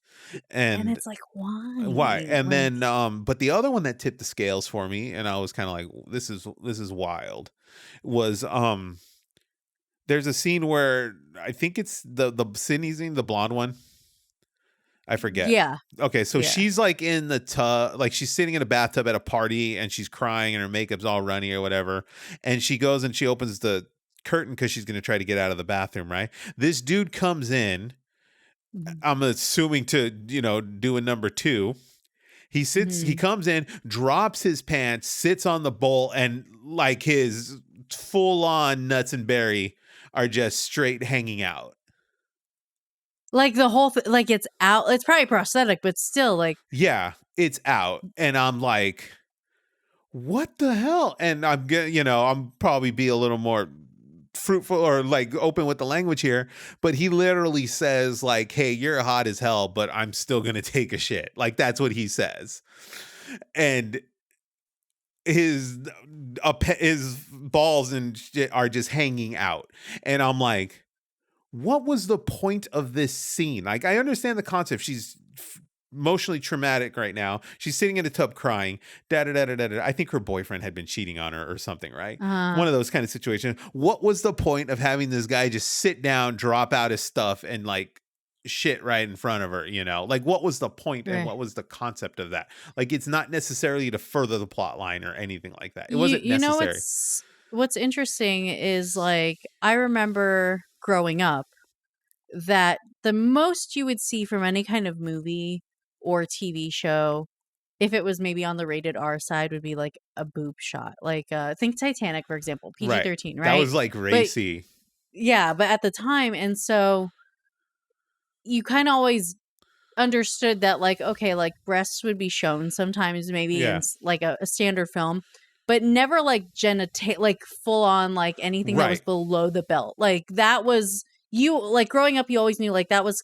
And
it's like, why?
Why? And then, but the other one that tipped the scales for me, and I was kind of like, this is wild, was, there's a scene where I think it's the Sydney scene, the blonde one. I forget.
Yeah.
Okay, so she's like in the tub, like she's sitting in a bathtub at a party and she's crying and her makeup's all runny or whatever. And she goes and she opens the curtain because she's going to try to get out of the bathroom, right? This dude comes in, I'm assuming to, do a number two. He sits, he comes in, drops his pants, sits on the bowl, and like his full on nuts and berry are just straight hanging out.
Like the whole thing, like it's out. It's probably prosthetic, but still, like,
yeah, it's out, and I'm like, what the hell? And I'm getting, I'm probably be a little more fruitful or like open with the language here, but he literally says like, "Hey, you're hot as hell, but I'm still gonna take a shit." Like that's what he says, and his balls and shit are just hanging out, and I'm like, what was the point of this scene? Like, I understand the concept. She's emotionally traumatic right now. She's sitting in a tub crying. I think her boyfriend had been cheating on her or something, right? One of those kind of situations. What was the point of having this guy just sit down, drop out his stuff, and like shit right in front of her? Like, what was the point and what was the concept of that? Like, it's not necessarily to further the plot line or anything like that. It wasn't necessary.
What's interesting is, like, I remember growing up that the most you would see from any kind of movie or TV show, if it was maybe on the rated R side, would be like a boob shot. Like, think Titanic, for example, PG-13, right?
That was like racy.
But at the time, and so you kind of always understood that, like, okay, like breasts would be shown sometimes, maybe in like a standard film, but never like like full on, like anything that was below the belt. Like that was, like growing up, you always knew like that was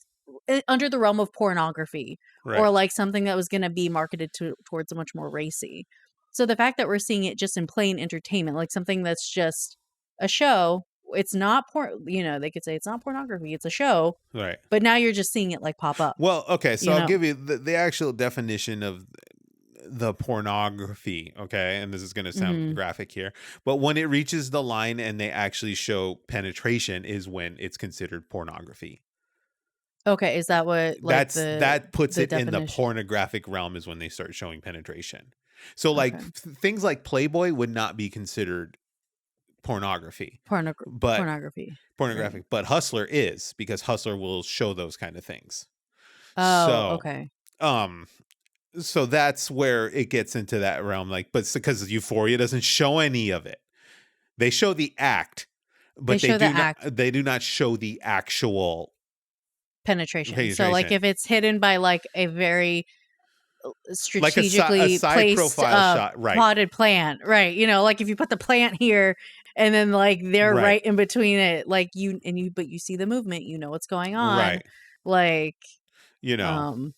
under the realm of pornography, or like something that was going to be marketed towards a much more racy. So the fact that we're seeing it just in plain entertainment, like something that's just a show, it's not porn, they could say it's not pornography, it's a show.
Right.
But now you're just seeing it like pop up.
Well, okay, so I'll give you the actual definition of the pornography, okay? And this is going to sound
Mhm.
graphic here, but when it reaches the line and they actually show penetration is when it's considered pornography.
Okay, is that what, like,
That puts
the
it in the
definition?
pornographic realm is when they start showing penetration. So like
Okay.
things like Playboy would not be considered pornography, but
Pornography. Right.
pornographic, but Hustler is, because Hustler will show those kind of things.
Oh,
So,
okay.
um so that's where it gets into that realm, like, but because Euphoria doesn't show any of it. They show the act,
They
but
show the act
they do not show the actual
penetration. So, like,
penetration.
if it's hidden by, like, a very
Like a
strategically
side
placed,
profile shot, right.
potted plant, right? You know, like, if you put the plant here and then, like, they're
Right.
right in between it, like, but you see the movement, you know what's going on,
Right.
like,
You know.
um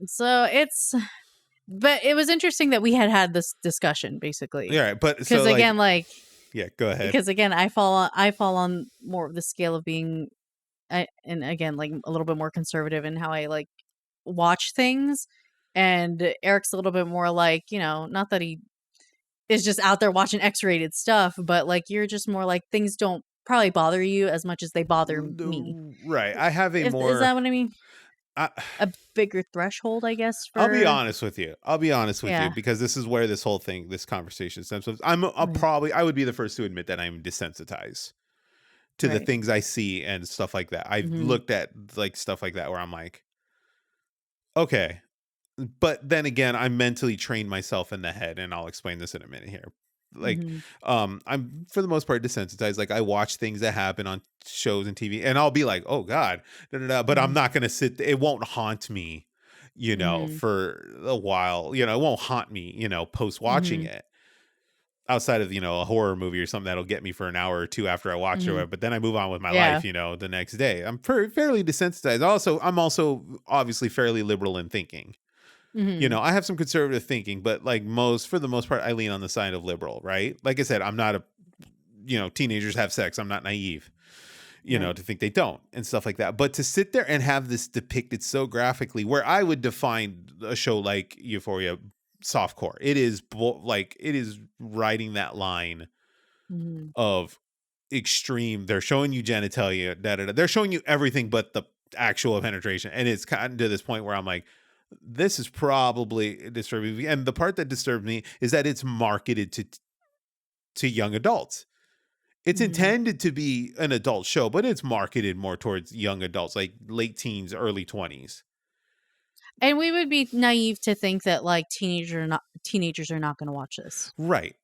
so it's but it was interesting that we had this discussion, basically,
Yeah, but
because
so like
again, like,
yeah, go ahead.
because again, I fall on more of the scale of being, and again, like, a little bit more conservative in how I, like, watch things, and Eric's a little bit more like, not that he is just out there watching X-rated stuff, but, like, you're just more like things don't probably bother you as much as they bother me.
Right. I have a
If Is
more
that what I mean?
I,
A bigger threshold, I guess,
I'll be
for
honest with you. I'll be honest with you,
yeah,
because this is where this conversation stems from.
right,
I would be the first to admit that I'm desensitized to the
right,
things I see and stuff like that. I've
mhm,
looked at like stuff like that where I'm like, okay, but then again, I mentally trained myself in the head, and I'll explain this in a minute here. Like,
mhm,
I'm for the most part desensitized. Like, I watch things that happen on shows and TV, and I'll be like, "Oh God," da, da, da, but I'm
mhm,
not gonna it won't haunt me,
mhm,
for a while. It won't haunt me, post watching
mhm,
it. Outside of a horror movie or something that'll get me for an hour or two after I watch it,
mhm,
but then I move on with my
yeah,
life, the next day. I'm fairly desensitized. I'm also obviously fairly liberal in thinking.
mhm,
I have some conservative thinking, but like for the most part, I lean on the side of liberal, right? Like I said, I'm not teenagers have sex. I'm not naive,
right,
to think they don't and stuff like that. But to sit there and have this depicted so graphically, where I would define a show like Euphoria softcore, it is like it is riding that line
mhm,
of extreme. They're showing you genitalia, da, da, da. They're showing you everything but the actual penetration, and it's kind of to this point where I'm like, this is probably disturbing me. And the part that disturbed me is that it's marketed to young adults. It's
mhm.
intended to be an adult show, but it's marketed more towards young adults, like late teens, early 20s.
And we would be naive to think that, like, teenagers are not gonna watch this.
Right.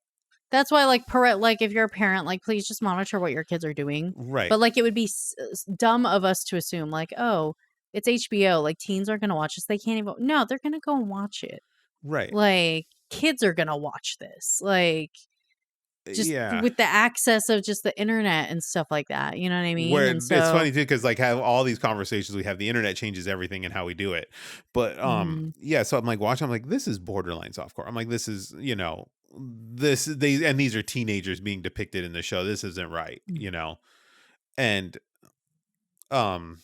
That's why, like, if you're a parent, like, please just monitor what your kids are doing.
Right.
But, like, it would be dumb of us to assume, like, oh, it's HBO, like, teens are gonna watch this. They can't even. No, they're gonna go and watch it.
Right.
Like, kids are gonna watch this. Like, just
Yeah.
with the access of just the internet and stuff like that. You know what I mean?
Where
And
it's
so,
funny too, because like have all these conversations we have, the internet changes everything and how we do it. But
mhm,
yeah, so I'm like watching, I'm like, this is borderline softcore. I'm like, this is, these are teenagers being depicted in the show. This isn't right,
mm,
And um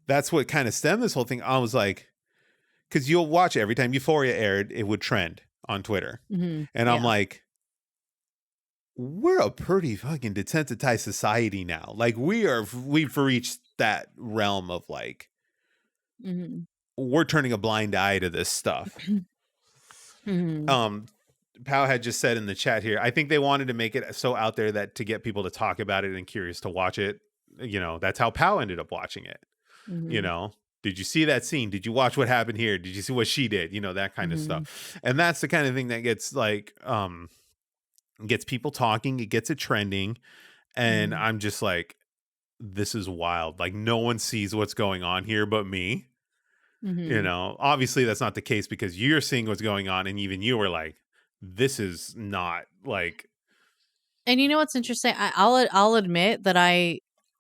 that's what kind of stemmed this whole thing. I was like, because you'll watch every time Euphoria aired, it would trend on Twitter.
mhm,
And I'm
yeah,
like, we're a pretty fucking desensitized society now. Like we've reached that realm of like,
mhm,
we're turning a blind eye to this stuff.
mhm,
Um, Pow had just said in the chat here, I think they wanted to make it so out there that to get people to talk about it and curious to watch it. That's how Pow ended up watching it. You
mhm,
know, did you see that scene? Did you watch what happened here? Did you see what she did? That kind of
mhm,
stuff. And that's the kind of thing that gets like, gets people talking. It gets it trending. And
mhm,
I'm just like, this is wild. Like no one sees what's going on here but me.
mhm.
Obviously that's not the case because you're seeing what's going on, and even you were like, this is not like,
And you know what's interesting? I'll admit that I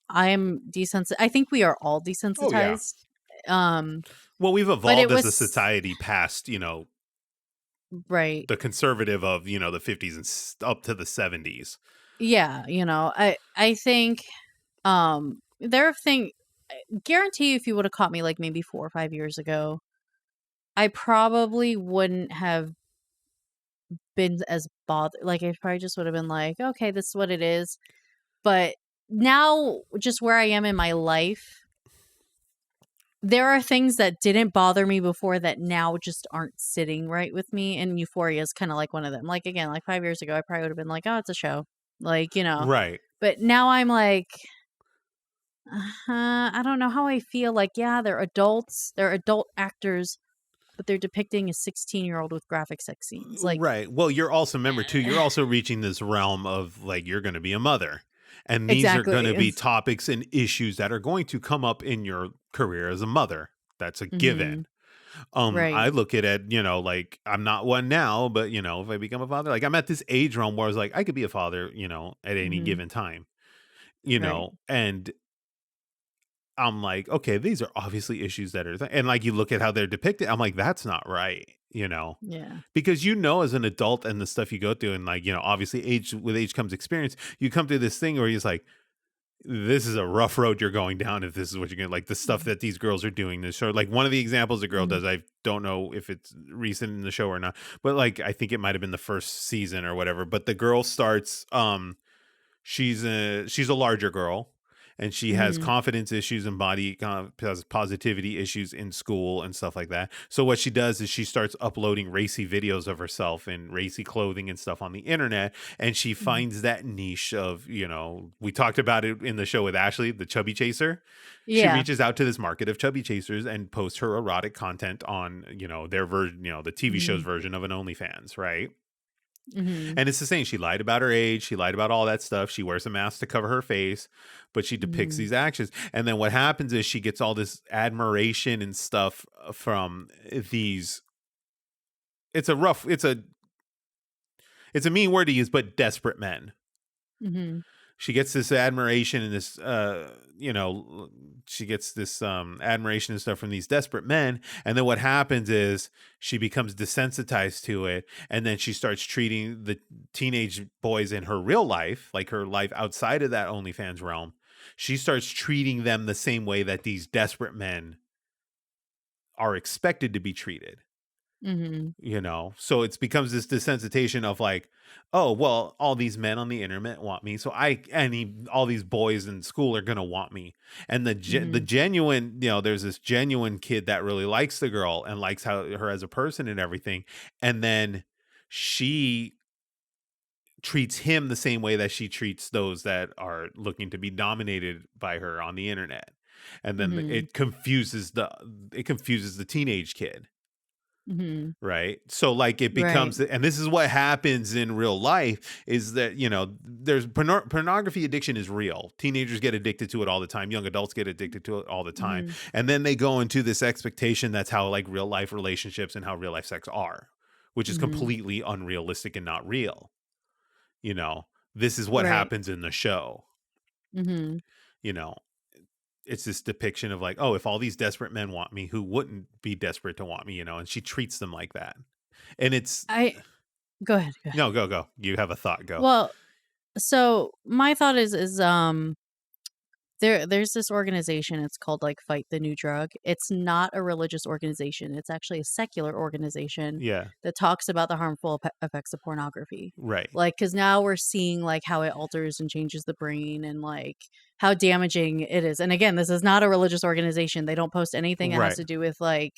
am desensitized. I think we are all
oh yeah.
desensitized. Um,
Well, we've
but it
evolved as a
was
society past,
right.
the conservative of, the 50s and up to the 70s.
Yeah, I think there are things guarantee you if you would have caught me like maybe 4 or 5 years ago, I probably wouldn't have been as bothered. Like, I probably just would have been like, okay, this is what it is. But now, just where I am in my life, there are things that didn't bother me before that now just aren't sitting right with me. And Euphoria is kind of like one of them. Like, again, like 5 years ago, I probably would have been like, oh, it's a show. Like,
Right.
But now I'm like, I don't know how I feel. Like, yeah, they're adults, they're adult actors, but they're depicting a 16-year-old with graphic sex scenes. Like,
Right. Well, you're also, remember too, you're also reaching this realm of like, you're going to be a mother. And these are going
exactly.
to be topics and issues that are going to come up in your career as a mother. That's a
Hmm.
given.
Right.
I look at it, like I'm not one now, but if I become a father, like I'm at this age realm where I was like, I could be a father, at any
Hmm.
given time,
Right.
and I'm like, okay, these are obviously issues that are, and like you look at how they're depicted, I'm like, that's not right,
Yeah.
because as an adult and the stuff you go through, and like obviously with age comes experience. You come through this thing where you're like, this is a rough road you're going down if this is what you're gonna like. The stuff that these girls are doing this show, like one of the examples a girl
Hmm.
does, I don't know if it's recent in the show or not, but like I think it might have been the first season or whatever. But the girl starts she's a larger girl, and she has
Hmm.
confidence issues and has positivity issues in school and stuff like that. So what she does is she starts uploading racy videos of herself in racy clothing and stuff on the internet, and she
Hmm.
finds that niche of, we talked about it in the show with Ashley, the chubby chaser. She
Yeah.
reaches out to this market of chubby chasers and posts her erotic content on, their version, the TV show's
Hmm.
version of an OnlyFans, right?
Hmm.
And it's the same. She lied about her age. She lied about all that stuff. She wears a mask to cover her face, but she depicts
Hmm.
these actions. And then what happens is she gets all this admiration and stuff from these. It's a rough, it's a mean word to use, but desperate men.
Hmm.
She gets this admiration and this she gets this admiration and stuff from these desperate men, and then what happens is she becomes desensitized to it, and then she starts treating the teenage boys in her real life, like her life outside of that OnlyFans realm. She starts treating them the same way that these desperate men are expected to be treated.
Hmm.
So it becomes this desensitization of like, oh well, all these men on the internet want me, so all these boys in school are gonna want me. And the
Hmm.
genuine, there's this genuine kid that really likes the girl and likes her as a person and everything, and then she treats him the same way that she treats those that are looking to be dominated by her on the internet. And then
Hmm.
it confuses the teenage kid.
Hmm.
Right. So like it
Right.
becomes, and this is what happens in real life is that, there's pornography addiction is real. Teenagers get addicted to it all the time. Young adults get addicted to it all the time.
Hmm.
And then they go into this expectation that's how like real life relationships and how real life sex are, which is
Hmm.
completely unrealistic and not real. You know, this is what
Right.
happens in the show.
Hmm.
You know, it's this depiction of like, oh, if all these desperate men want me, who wouldn't be desperate to want me, and she treats them like that. And it's
I Go ahead. Go ahead.
no, go. You have a thought, go.
Well, so my thought is there's this organization, it's called like Fight the New Drug. It's not a religious organization. It's actually a secular organization
Yeah,
that talks about the harmful effects of pornography.
right,
Like, cuz now we're seeing like how it alters and changes the brain and like how damaging it is. And again, this is not a religious organization. They don't post anything that has
right,
to do with like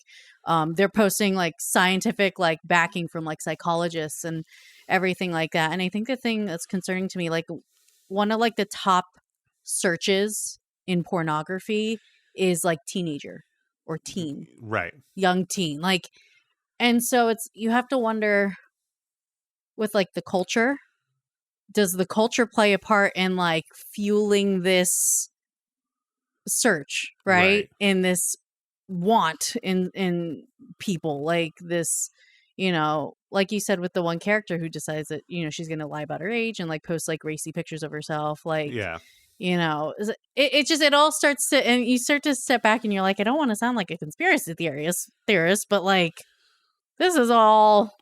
they're posting like scientific like backing from like psychologists and everything like that. And I think the thing that's concerning to me, like one of like the top searches in pornography is like teenager or teen,
right,
young teen. Like, and so it's, you have to wonder with like the culture, does the culture play a part in like fueling this search, right?
right.
In this want in people, like this, like you said with the one character who decides that, she's going to lie about her age and like post like racy pictures of herself, like,
Yeah.
it just, it all starts to, and you start to step back and you're like, I don't want to sound like a conspiracy theorist, but like this is all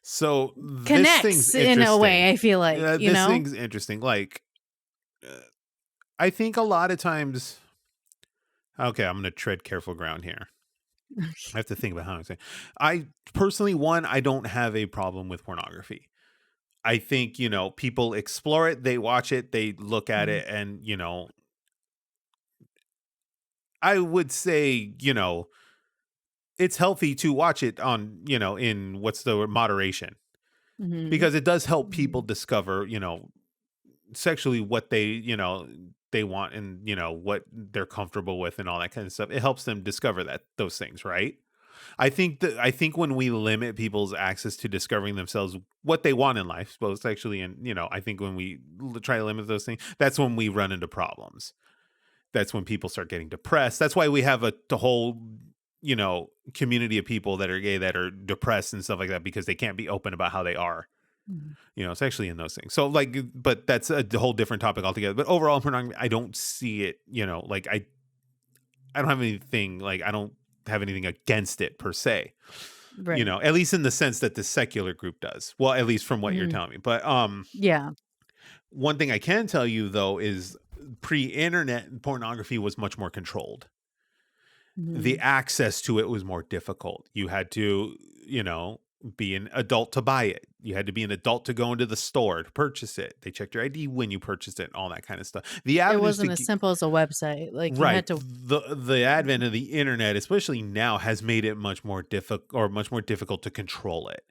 So this thing's
connects in a way,
interesting.
I feel like,
Yeah, this thing's interesting. Like, uh, I think a lot of times. Okay, I'm going to tread careful ground here. I have to think about how I'm saying. I personally, one, I don't have a problem with pornography. I think, people explore it, they watch it, they look at
Mhm,
it, and, I would say, it's healthy to watch it on, in what's the word, moderation,
mhm,
because it does help people
mhm,
discover, sexually what they want, and, what they're comfortable with and all that kind of stuff. It helps them discover those things, right? I think when we limit people's access to discovering themselves what they want in life, both sexually and, I think when we try to limit those things, that's when we run into problems. That's when people start getting depressed. That's why we have the whole, community of people that are gay that are depressed and stuff like that, because they can't be open about how they are,
mhm.
sexually in those things. So like, but that's a whole different topic altogether. But overall, pornography, I don't see it, like I don't have anything, like I don't have anything against it per se,
Right.
at least in the sense that the secular group does. Well, at least from what you're
Mhm.
telling me. But
Yeah.
one thing I can tell you though is pre-internet pornography was much more controlled. The
Mhm.
access to it was more difficult. You had to, be an adult to buy it. You had to be an adult to go into the store to purchase it. They checked your ID when you purchased it and all that kind of stuff. The
It
avenues
wasn't as simple as a website, like, you
right.
had to.
The advent of the internet, especially now, has made it much more difficult to control it.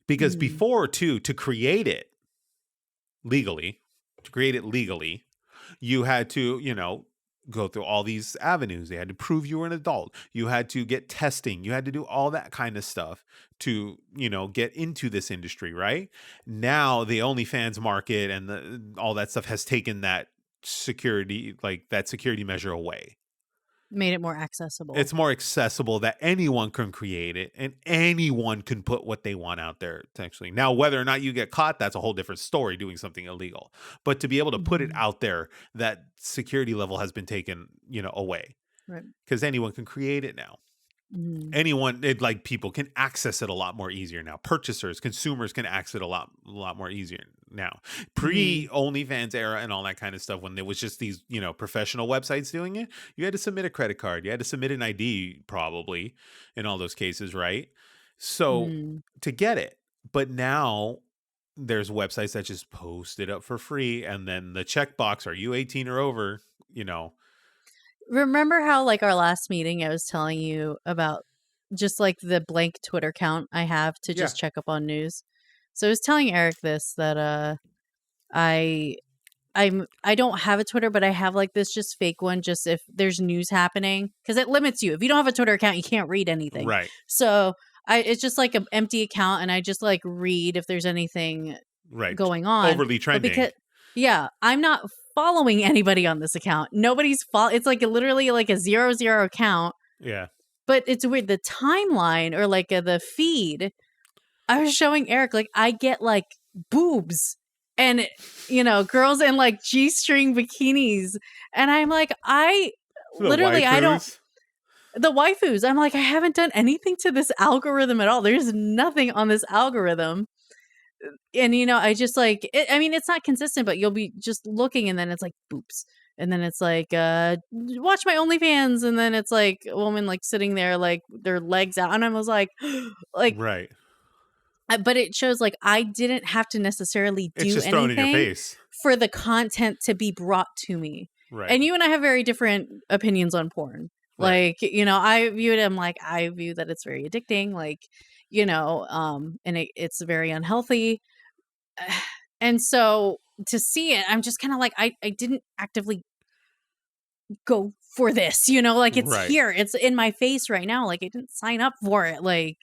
Because
Mhm.
before, too, legally, to create it legally, you had to, go through all these avenues. They had to prove you were an adult. You had to get testing. You had to do all that kind of stuff to, get into this industry, right? Now the OnlyFans market and all that stuff has taken that security measure away.
Made it more accessible.
It's more accessible that anyone can create it and anyone can put what they want out there, essentially. Now, whether or not you get caught, that's a whole different story, doing something illegal. But to be able to put it
Mhm.
out there, that security level has been taken, away,
Right.
because anyone can create it now.
Mhm.
Anyone, like, people can access it a lot more easier now. Purchasers, consumers can access it a lot more easier now. Pre
Mhm.
OnlyFans era and all that kind of stuff, when there was just these, professional websites doing it, you had to submit a credit card, you had to submit an ID, probably, in all those cases, right? So
Mhm.
to get it, but now there's websites that just post it up for free, and then the checkbox, are you 18 or over? You know,
Remember how, like, our last meeting, I was telling you about just, like, the blank Twitter account I have to
yeah,
just check up on news? So I was telling Eric this, that, I I don't have a Twitter, but I have, like, this just fake one just if there's news happening, because it limits you. If you don't have a Twitter account, you can't read anything.
right,
So, it's just like an empty account, and I just, like, read if there's anything
right,
going on.
overly
But
trending.
because, yeah, I'm not following anybody on this account. Nobody's it's like literally like a 0 account,
Yeah.
but it's weird. The timeline, or like, the feed, I was showing Eric, like, I get, like, boobs and, girls in, like, G-string bikinis, and I'm like, I
The
literally, I don't,
waifus.
the waifus, I'm like, I haven't done anything to this algorithm at all. There's nothing on this algorithm. And, I just, like I mean, it's not consistent, but you'll be just looking, and then it's like boobs. And then it's like, watch my OnlyFans, and then it's like a woman, like, sitting there, like, their legs out, and I was like, like,
Right.
but it shows, like, I didn't have to necessarily
It's
do
just thrown in your
anything
face.
for the content to be brought to me.
Right.
And you and I have very different opinions on porn.
Right.
Like, I view it, I'm like, I view that it's very addicting, like, and it's very unhealthy. And so to see it, I'm just kind of like, I didn't actively go for this, like, it's
Right.
here, it's in my face right now. Like, I didn't sign up for it. Like,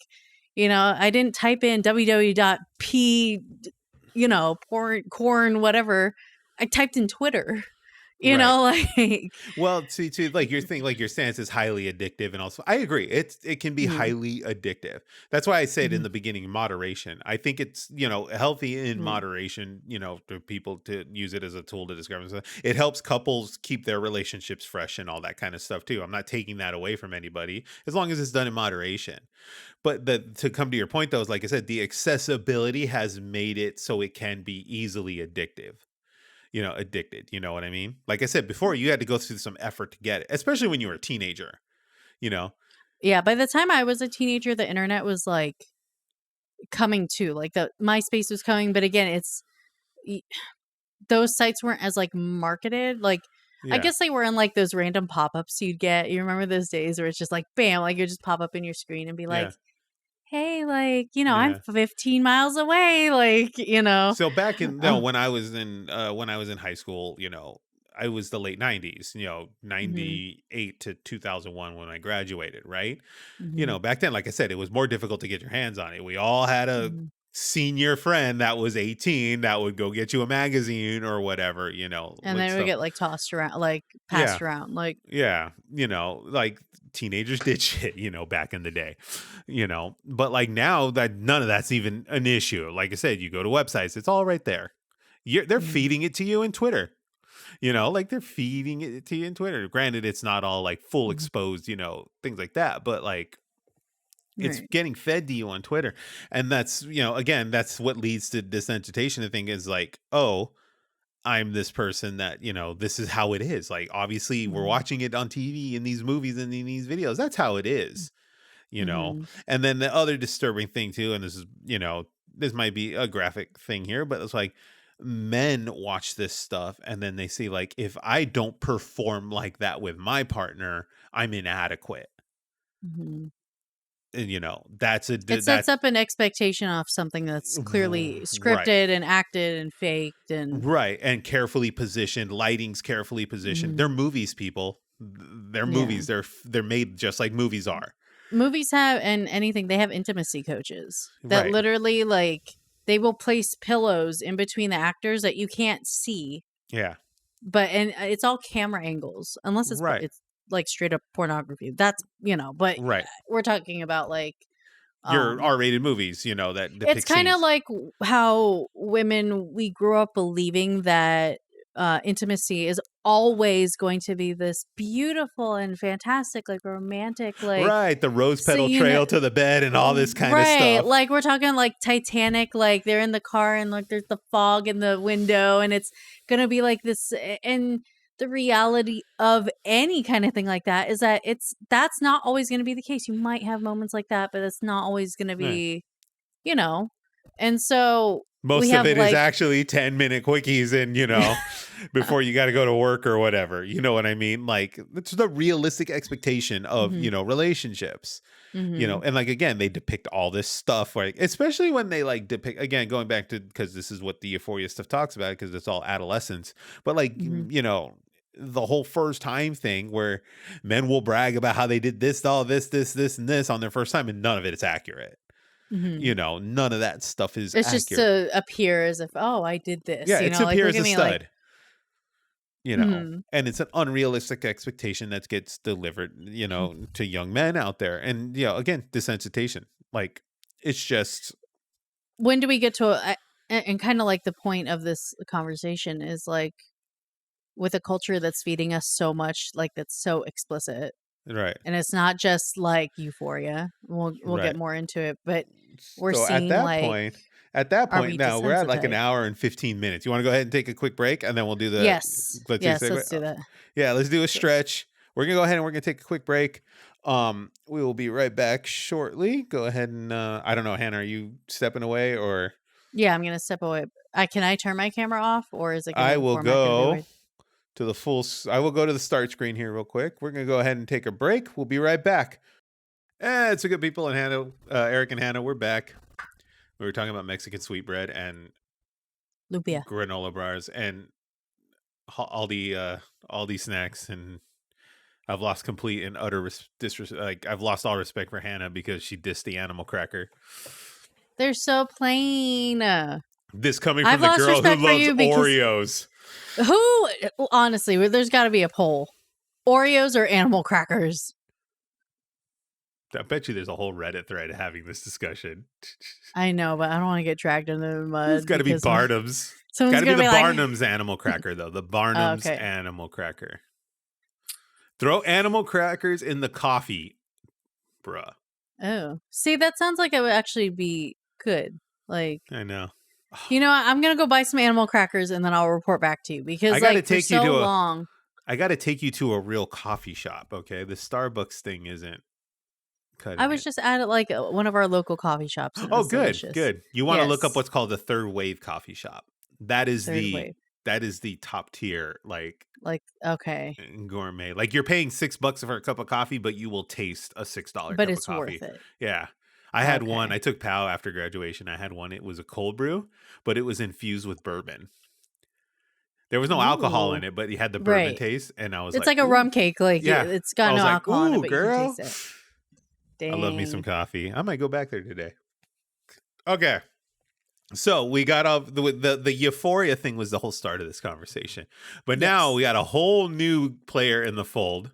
I didn't type in www.p, porn, corn, whatever. I typed in Twitter,
Right.
like,
Well, to like your thing, like your stance is highly addictive, and also I agree. It can be
mm,
highly addictive. That's why I said in
mhm,
the beginning, moderation. I think it's, healthy in
mm,
moderation. For people to use it as a tool to discover stuff. It helps couples keep their relationships fresh and all that kind of stuff too. I'm not taking that away from anybody as long as it's done in moderation. But to come to your point though, is like I said, the accessibility has made it so it can be easily addictive. Addicted. You know what I mean? Like I said before, you had to go through some effort to get it, especially when you were a teenager, you know?
Yeah, by the time I was a teenager, the internet was like coming too. Like the MySpace was coming, but again, those sites weren't as like marketed. Like I
Yeah.
guess they were in like those random pop-ups you'd get. You remember those days where it's just like bam, like you just pop up in your screen and be like,
Yeah.
"Hey, like, I'm
Yeah.
15 miles away." Like,
So back in no,
Oh.
when I was in high school, I was the late 90s,
Mhm.
98 to 2001 when I graduated, right?
Mhm.
Back then, like I said, it was more difficult to get your hands on it. We all had a
Mhm.
senior friend that was 18 that would go get you a magazine or whatever,
And
with
then it would
stuff.
get like tossed around, like
Yeah.
passed around. Like,
Yeah, like teenagers did shit, back in the day, but like now that none of that's even an issue. Like I said, you go to websites, it's all right there. They're
mhm.
feeding it to you in Twitter, like they're feeding it to you in Twitter. Granted, it's not all like full
Mhm.
exposed, things like that, but like it's
Right.
getting fed to you on Twitter. And that's, again, that's what leads to desensitization. The thing is like, oh, I'm this person that, this is how it is. Like, obviously, we're
Mhm.
watching it on TV in these movies and in these videos. That's how it is, you know?
Mhm.
And then the other disturbing thing, too, and this is, this might be a graphic thing here, but it's like men watch this stuff and then they see, like, if I don't perform like that with my partner, I'm inadequate.
Mhm.
And,
It sets up an expectation off something that's clearly
right.
scripted and acted and faked and
Right, and carefully positioned, lighting's carefully positioned. They're
mhm.
movies, people. They're
Yeah.
movies. They're made just like movies are.
Movies have and anything, they have intimacy coaches that
Right.
literally like they will place pillows in between the actors that you can't see,
Yeah.
but it's all camera angles unless
Right.
it's like straight up pornography. That's, but
Right.
we're talking about like
Your
um
R-rated movies, that
it's
depict
kind of
scenes.
like how women we grew up believing that intimacy is always going to be this beautiful and fantastic, like romantic, like
Right, the rose
so
petal trail to the bed and all this kind of
right,
stuff.
like we're talking like Titanic, like they're in the car and like there's the fog in the window and it's gonna be like this, and the reality of any kind of thing like that is that that's not always gonna be the case. You might have moments like that, but it's not always gonna
Yeah.
be, you know. And so we
Most of
have
it is
like
actually 10-minute quickies and, before you got to go to work or whatever. You know what I mean? Like, it's the realistic expectation of,
mhm,
relationships.
mhm,
And like again, they depict all this stuff, like especially when they like depict again, going back to because this is what the Euphoria stuff talks about, because it's all adolescence, but like
mhm,
the whole first time thing where men will brag about how they did this, all this, and this on their first time, and none of it is accurate.
mhm.
None of that stuff is
It's just
accurate.
to appear as if, oh, I did this,
Yeah, it's
like
appear
look
as
at
a
me, like
stud,
mhm,
and it's an unrealistic expectation that gets delivered, to young men out there. And, again, desensitization. Like, it's just
when do we get to and kind of like the point of this conversation is like with a culture that's feeding us so much, like that's so explicit,
right.
and it's not just like Euphoria. We'll get
Right.
more into it, but we're
So
seeing like,
at that
are
point
we
now we're at like an
desensitized?
hour and 15 minutes. You want to go ahead and take a quick break and then we'll do
Yes,
let's do a
yes,
segue.
let's do that.
Yeah, let's do a
So,
stretch. We're going to go ahead and we're going to take a quick break. We will be right back shortly. Go ahead and, I don't know, Hannah, are you stepping away or
yeah, I'm gonna step away. Can I turn my camera off, or is it
I
gonna the
will
format gonna be
go
weird?
to the I will go to the start screen here real quick. We're going to go ahead and take a break. We'll be right back. It's a good people and Hannah, Eric and Hannah, we're back. We were talking about Mexican sweetbread and
Lupia.
granola bars and all the snacks, and I've lost complete and utter like I've lost all respect for Hannah because she dissed the animal cracker.
They're so plain.
This coming
I've
from the
lost
girl who
respect for
loves
you because
Oreos.
who honestly, there's got to be a poll. Oreos or animal crackers?
I bet you there's a whole Reddit thread having this discussion.
I know, but I don't want to get dragged into the
It's
mud
got to be
because
Barnum's. It's got
someone's
to be
gonna
the
be like,
Barnum's animal cracker though. The
oh,
Barnum's
okay.
animal cracker. Throw animal crackers in the coffee, bruh.
Oh, see, that sounds like it would actually be good. Like,
I know.
I'm gonna go buy some animal crackers and then I'll report back to you because,
I got to
like, for
take you
so
to a
long,
I got to take you to a real coffee shop, okay? The Starbucks thing isn't.
I
cutting
was
it.
just at like one of our local coffee shops, and it
Oh,
was
good,
delicious.
good. You want to look up
Yes,
what's called the Third Wave Coffee Shop. That is
third
the
wave.
top tier, like
Like, okay,
gourmet. Like you're paying $6 for a cup of coffee, but you will taste a $6
but
cup of
it's worth
coffee.
it.
Yeah. I had one.
Okay.
I took POW after graduation. I had one. It was a cold brew, but it was infused with bourbon. There was no alcohol in
Ooh,
it, but you had the bourbon
right.
taste. And I was
It's
like,
like a
ooh,
rum cake. Like
yeah.
it's got
I
no
was like,
alcohol in it,
ooh,
but you can
girl.
taste it.
I love me some
Dang.
coffee. I might go back there today. Okay. So we got off the Euphoria thing was the whole start of this conversation. But now
Yes.
we got a whole new player in the fold.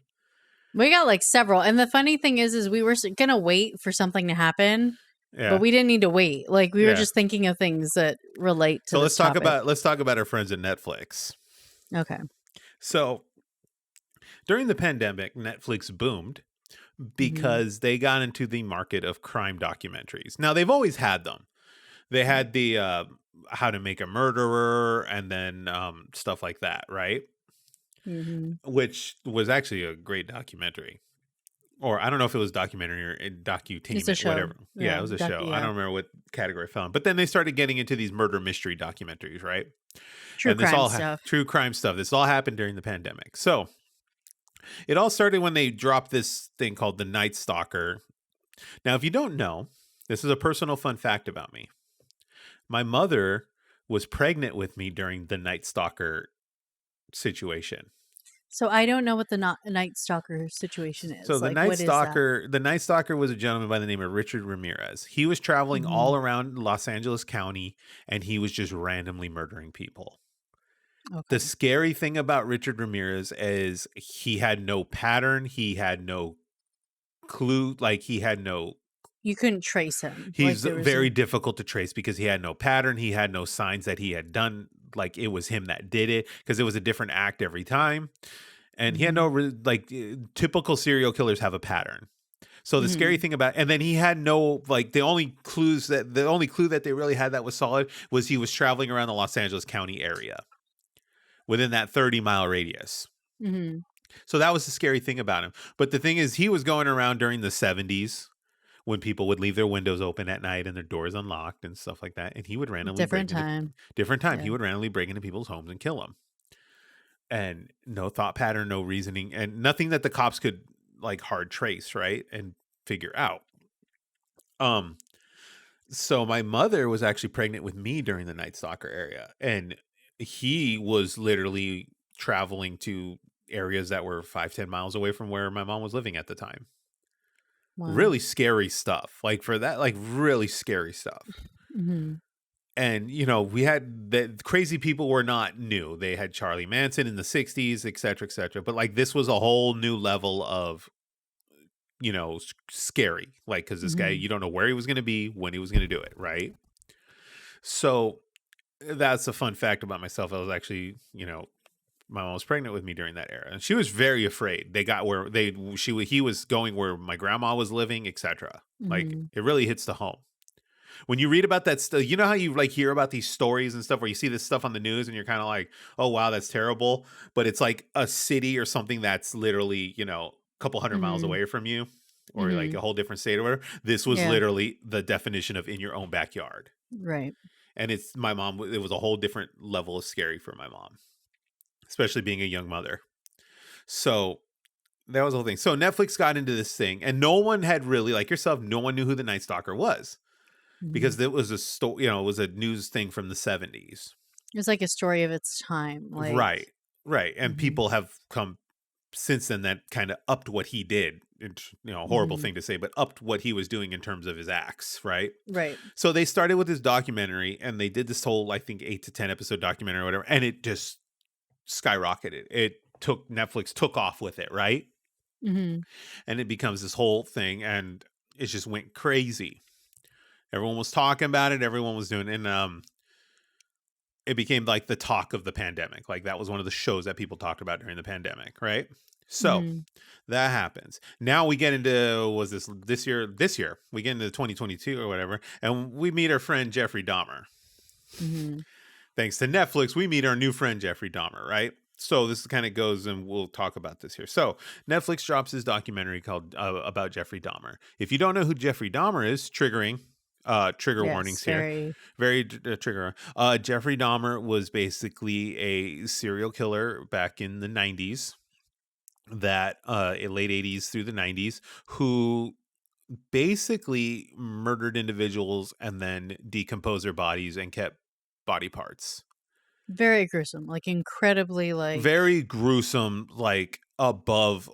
We got like several. And the funny thing is we were gonna wait for something to happen, but
Yeah.
we didn't need to wait. Like we were
Yeah.
just thinking of things that relate to
So
this topic.
let's talk about our friends at Netflix.
Okay.
So during the pandemic, Netflix boomed
Hmm.
because they got into the market of crime documentaries. Now they've always had them. They had the How to Make a Murderer and then stuff like that, right?
Hmm.
Which was actually a great documentary. Or I don't know if it was documentary or
It's a
docutainment,
show.
whatever. Yeah, it
Yeah.
was a show. I don't remember what category it fell in. But then they started getting into these murder mystery documentaries, right?
True
And this
crime
all
stuff.
true crime stuff. This all happened during the pandemic. So it all started when they dropped this thing called The Night Stalker. Now, if you don't know, this is a personal fun fact about me. My mother was pregnant with me during the Night Stalker situation.
So I don't know what the Night Stalker situation
So
is. Like, what is that?
The Night Stalker was a gentleman by the name of Richard Ramirez. He was traveling
Hmm.
all around Los Angeles County and he was just randomly murdering people. The
Okay.
scary thing about Richard Ramirez is he had no pattern, he had no clue, like he had no
You couldn't trace him. Like
he's
there was
very difficult to trace because he had no pattern, he had no signs that he had done like it was him that did it because it was a different act every time. And he had no typical serial killers have a pattern. So the scary
Hmm.
thing about, and then he had no, like the only clue that they really had that was solid was he was traveling around the Los Angeles County area within that 30-mile radius.
Hmm.
So that was the scary thing about him. But the thing is, he was going around during the 70s when people would leave their windows open at night and their doors unlocked and stuff like that. And he would randomly
Different time.
different time.
Yeah.
He would randomly break into people's homes and kill them. And no thought pattern, no reasoning, and nothing that the cops could like hard trace, right? And figure out. So my mother was actually pregnant with me during the Night Stalker area, and he was literally traveling to areas that were 5-10 miles away from where my mom was living at the time.
Wow.
Really scary stuff. Like for that, like really scary stuff.
Hmm.
And you know, we had the crazy people were not new. They had Charlie Manson in the 60s, et cetera, et cetera. But like this was a whole new level of, you know, scary. Like, because this guy,
Hmm.
you don't know where he was going to be, when he was going to do it, right? So that's a fun fact about myself. I was actually, you know, my mom was pregnant with me during that era, and she was very afraid. They got where he was going where my grandma was living, etc. Like
Hmm.
it really hits the home. When you read about that stuff, you know how you like hear about these stories and stuff where you see this stuff on the news and you're kind of like, oh wow, that's terrible. But it's like a city or something that's literally, you know, a couple hundred miles
Hmm.
away from you or like
Hmm.
a whole different state or whatever. This was
Yeah.
literally the definition of in your own backyard.
Right.
And it's my mom, it was a whole different level of scary for my mom, especially being a young mother. So that was the whole thing. So Netflix got into this thing and no one had really, like yourself, no one knew who the Night Stalker was.
Hmm.
Because it was a story, you know, it was a news thing from the 70s.
It's like a story of its time. Like,
Right. Right. And
hmm,
people have come since then that kind of upped what he did. It's, you know, a horrible
hmm,
thing to say, but upped what he was doing in terms of his acts. Right.
right.
So they started with this documentary and they did this whole, I think, 8 to 10 episode documentary or whatever. And it just skyrocketed. Netflix took off with it. Right.
Hmm.
And it becomes this whole thing and it just went crazy. Everyone was talking about it. Everyone was doing it. And it became like the talk of the pandemic. Like that was one of the shows that people talked about during the pandemic, right? So
Hmm.
that happens. Now we get into this year we get into 2022 or whatever, and we meet our friend Jeffrey Dahmer.
Hmm.
Thanks to Netflix, we meet our new friend Jeffrey Dahmer, right? So this kind of goes, and we'll talk about this here. So Netflix drops his documentary called about Jeffrey Dahmer. If you don't know who Jeffrey Dahmer is, trigger
Yes,
warnings here.
very.
Very trigger. Jeffrey Dahmer was basically a serial killer back in the 90s, that in late 80s through the 90s, who basically murdered individuals and then decomposed their bodies and kept body parts.
Very gruesome, like incredibly like
Very gruesome, like above.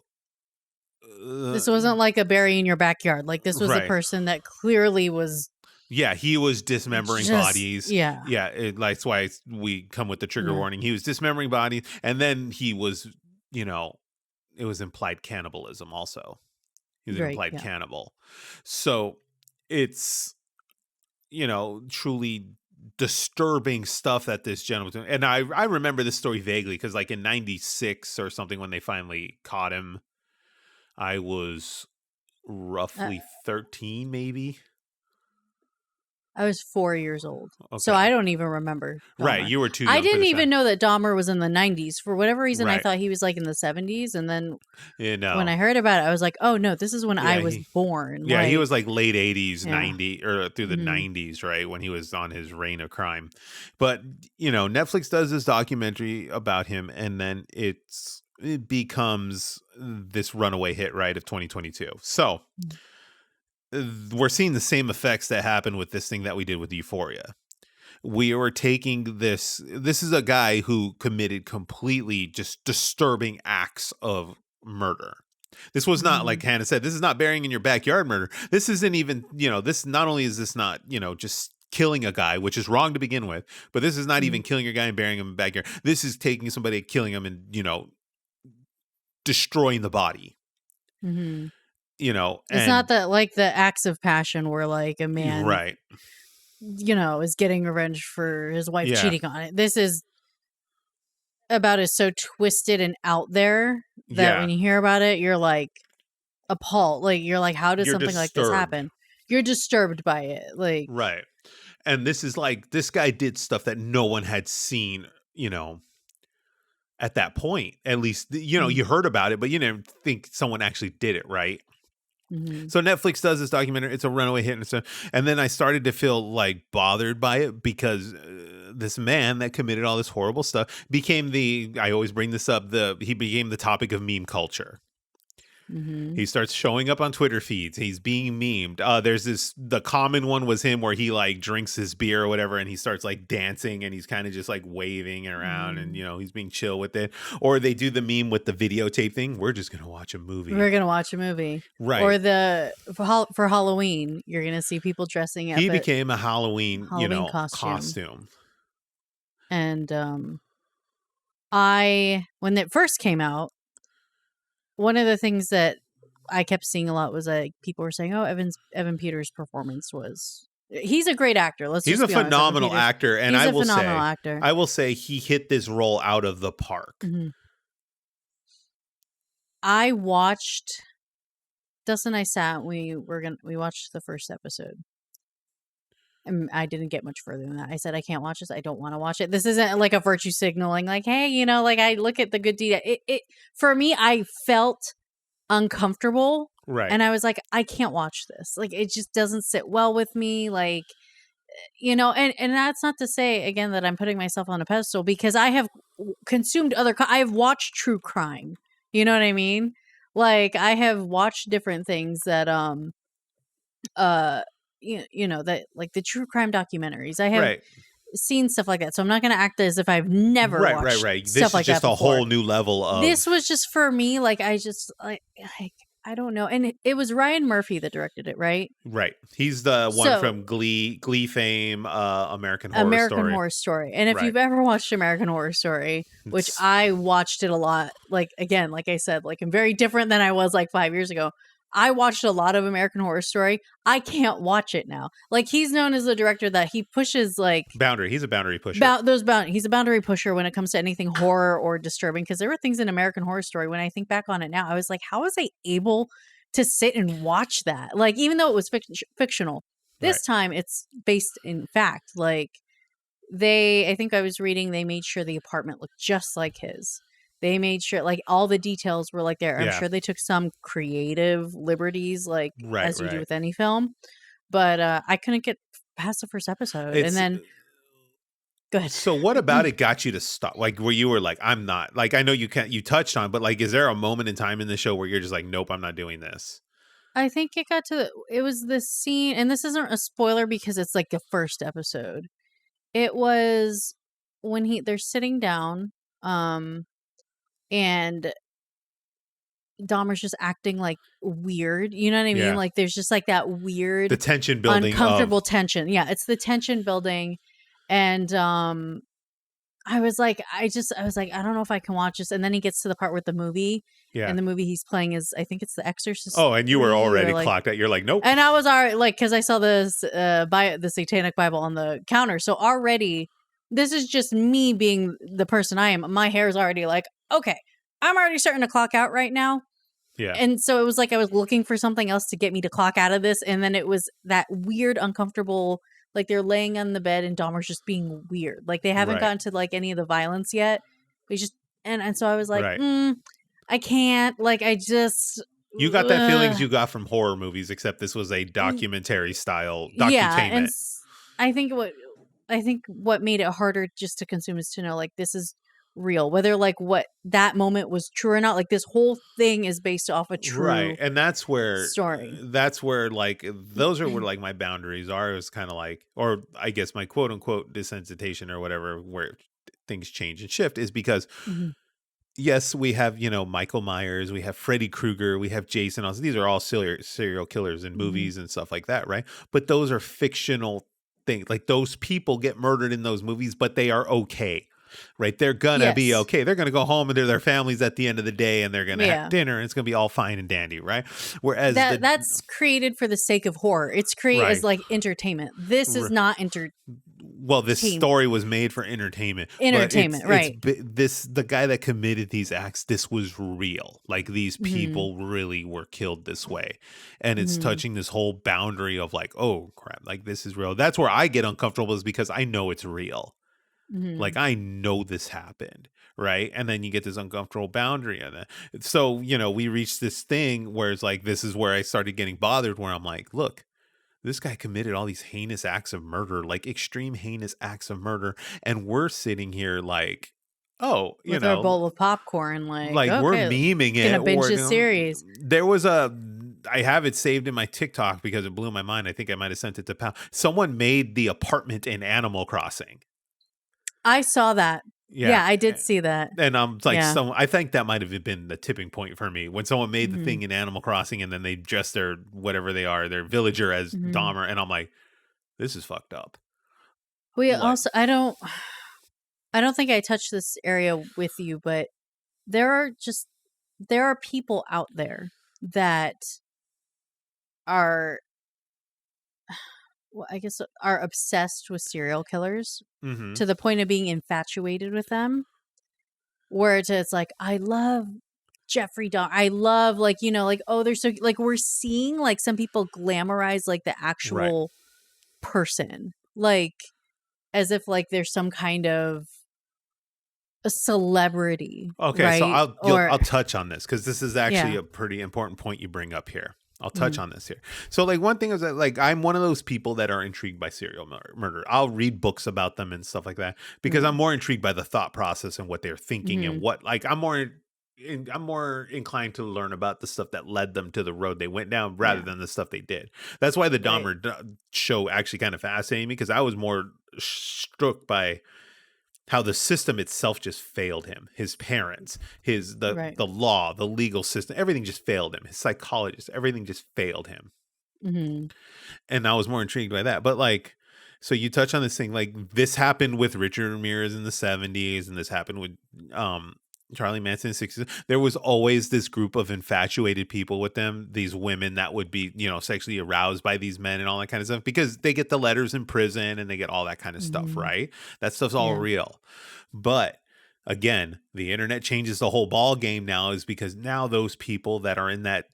this wasn't like a bury in your backyard. Like this was a
Right.
person that clearly was
Yeah, he was dismembering
just
bodies.
yeah.
Yeah, that's why we come with the trigger
Yeah.
warning. He was dismembering bodies, and then he was, it was implied cannibalism also. He was an
Right,
implied
yeah.
cannibal. So it's, truly disturbing stuff that this gentleman was doing. And I remember this story vaguely because, like, in 96 or something, when they finally caught him, I was
Uh,
roughly 13, maybe.
I was 4 years old. So
Okay.
I don't even remember
Right,
Dahmer.
you were too
I
young for
didn't
this
even
time.
know that Dahmer was in the 90s. For whatever reason, I
Right.
thought he was like in the 70s. And then
You know.
when I heard about it, I was like, oh no, this is when I
Yeah,
was born.
Yeah, he
Like,
was like late 80s,
yeah.
90, or through the
Mhm.
90s, right? When he was on his reign of crime. But, Netflix does this documentary about him, and then it becomes this runaway hit, right, of 2022. So we're seeing the same effects that happened with this thing that we did with Euphoria. We were taking this is a guy who committed completely just disturbing acts of murder. This was not, like
Mhm.
Hannah said, this is not burying in your backyard murder. This isn't even, this not only is this not, just killing a guy, which is wrong to begin with, but this is not
Mhm.
even killing a guy and burying him in the backyard. This is taking somebody, killing him, and, destroying the body,
Mhm. It's not
and
that like the acts of passion where like a man,
right.
is getting revenge for his wife
Yeah.
cheating on it. This is about is so twisted and out there that when
Yeah.
you hear about it, you're like appalled. Like you're like, how does
You're
something like this
disturbed.
happen? You're disturbed by it. Like
Right. And this is like, this guy did stuff that no one had seen, at that point. At least, you heard about it, but you didn't think someone actually did it, right?
Mhm.
So Netflix does this documentary. It's a runaway hit, and then I started to feel like bothered by it because this man that committed all this horrible stuff became I always bring this up, he became the topic of meme culture.
Mhm.
He starts showing up on Twitter feeds. He's being memed. There's the common one was him where he like drinks his beer or whatever, and he starts like dancing, and he's kind of just like waving around, and
Mhm.
he's being chill with it. Or they do the meme with the videotape thing. We're just gonna watch a movie,
We're gonna watch a movie,
right?
or for Halloween, you're gonna see people dressing up
He
at
became a Halloween,
Halloween costume.
costume.
And when it first came out, one of the things that I kept seeing a lot was like people were saying, "Oh, Evan Peters' performance was he's a great actor. Let's
He's
just
a
be honest. Evan
phenomenal
Peters,
actor, and
he's a phenomenal actor."
I will say he hit this role out of the park.
Mhm. I watched Dustin and I sat. We watched the first episode. And I didn't get much further than that. I said, I can't watch this. I don't want to watch it. This isn't like a virtue signaling, like, hey, like I look at the good deed. For me, I felt uncomfortable.
Right.
And I was like, I can't watch this. Like, it just doesn't sit well with me. Like, and that's not to say, again, that I'm putting myself on a pedestal because I have consumed I have watched true crime. You know what I mean? Like, I have watched different things that, that like the true crime documentaries. I have
Right.
seen stuff like that. So I'm not going to act as if I've never watched
Right.
stuff
This is
like that
just a
before.
whole new level of.
This was just for me. Like I just like I don't know. And it was Ryan Murphy that directed it, right?
Right. He's the one from Glee fame, American
Horror Story. And if you've ever watched American Horror Story, which I watched it a lot, like again, like I said, like I'm very different than I was like 5 years ago. I watched a lot of American Horror Story. I can't watch it now. Like he's known as the director that he pushes like
boundary. He's a boundary pusher.
He's a boundary pusher when it comes to anything horror or disturbing. Because there were things in American Horror Story when I think back on it now, I was like, how was I able to sit and watch that? Like even though it was fictional, this time it's based in fact. Like I think I was reading, they made sure the apartment looked just like his. They made sure like all the details were like there. I'm
Yeah.
sure they took some creative liberties, like
Right,
as you do
right.
with any film, but I couldn't get past the first episode, and
It's
then go ahead.
so what about it got you to stop? Like where you were like, I'm not like I know you can't you touched on, but like is there a moment in time in the show where you're just like, nope, I'm not doing this?
I think it got to it was this scene, and this isn't a spoiler because it's like the first episode. It was when they're sitting down, and Dahmer's just acting like weird. You know what I mean?
Yeah.
Like there's just like that
The
weird,
tension building of
uncomfortable tension. Yeah, it's the tension building, and I was like, I was like, I don't know if I can watch this. And then he gets to the part with the movie,
yeah.
and the movie he's playing is, I think it's The Exorcist.
Oh, and you were
3 or
already
like,
clocked out. You're like, nope.
and I was already like, because I saw this the Satanic Bible on the counter, so already this is just me being the person I am. My hair is already like, okay, I'm already starting to clock out right now.
Yeah.
And so it was like I was looking for something else to get me to clock out of this, and then it was that weird, uncomfortable. Like they're laying on the bed and Dahmer's just being weird. Like they haven't
Right.
gotten to like any of the violence yet. We just and so I was like,
Right.
I can't. Like I just
You got that feelings you got from horror movies, except this was a documentary style
yeah, and
docutainment.
I think what made it harder just to consume is to know like this is real, whether like what that moment was true or not. Like this whole thing is based off a true
Right. And that's where
story.
like those are where like my boundaries are. Is kind of like, or I guess my quote unquote desensitization or whatever, where things change and shift is because
Mhm.
yes, we have, Michael Myers, we have Freddy Krueger, we have Jason. Also, these are all serial killers in
Mhm.
movies and stuff like that, right? But those are fictional things. Like those people get murdered in those movies, but they are okay, right? They're gonna be
Yes.
okay. They're gonna go home and they're their families at the end of the day, and they're gonna
Yeah.
have dinner, and it's gonna be all fine and dandy, right? Whereas
That's created for the sake of horror. It's created
right.
as like entertainment. This is not
Well, this story was made for entertainment.
Entertainment, right?
The guy that committed these acts, this was real. Like these
Mhm.
people really were killed this way, and it's
Mhm.
touching this whole boundary of like, oh crap, like this is real. That's where I get uncomfortable is because I know it's real. Like
Mhm.
I know this happened, right? And then you get this uncomfortable boundary on that. So we reached this thing where it's like this is where I started getting bothered. Where I'm like, look. This guy committed all these heinous acts of murder, like extreme heinous acts of murder. And we're sitting here like, oh,
With our bowl of popcorn, like
we're
okay,
memeing
gonna
it.
binge
Or,
this series.
there was I have it saved in my TikTok because it blew my mind. I think I might have sent it to Pal. Someone made the apartment in Animal Crossing.
I saw that. Yeah, I did see that.
And I'm like,
Yeah.
I think that might have been the tipping point for me when someone made the
Mhm.
thing in Animal Crossing and then they dressed their whatever they are, their villager as
Mhm.
Dahmer. And I'm like, this is fucked up.
We
Like-
also I don't think I touched this area with you, but there are people out there that are well, I guess are obsessed with serial killers
Mhm.
to the point of being infatuated with them. Where it's like, I love Jeffrey Dahmer. I love like, like, oh, they're so like we're seeing like some people glamorize like the actual person. Like as if like there's some kind of a celebrity.
Okay,
right?
so
Or
I'll touch on this because this is actually
Yeah.
a pretty important point you bring up here. I'll touch
Mhm.
on this here. So, like, one thing is that, like, I'm one of those people that are intrigued by serial murder. I'll read books about them and stuff like that because
Mhm.
I'm more intrigued by the thought process and what they're thinking and
Mhm.
what, like, I'm more inclined to learn about the stuff that led them to the road they went down rather
Yeah.
than the stuff they did. That's why the
Right.
Dahmer show actually kind of fascinated me because I was more struck by how the system itself just failed him. His parents,
Right.
the law, the legal system, everything just failed him. His psychologist, everything just failed him.
Mhm.
And I was more intrigued by that. But like, so you touch on this thing, like this happened with Richard Ramirez in the 70s, and this happened with Charlie Manson in the 60s. There was always this group of infatuated people with them, these women that would be, sexually aroused by these men and all that kind of stuff because they get the letters in prison and they get all that kind of stuff,
Mhm.
right? That stuff's all
Yeah.
real. But again, the internet changes the whole ball game now is because now those people that are in that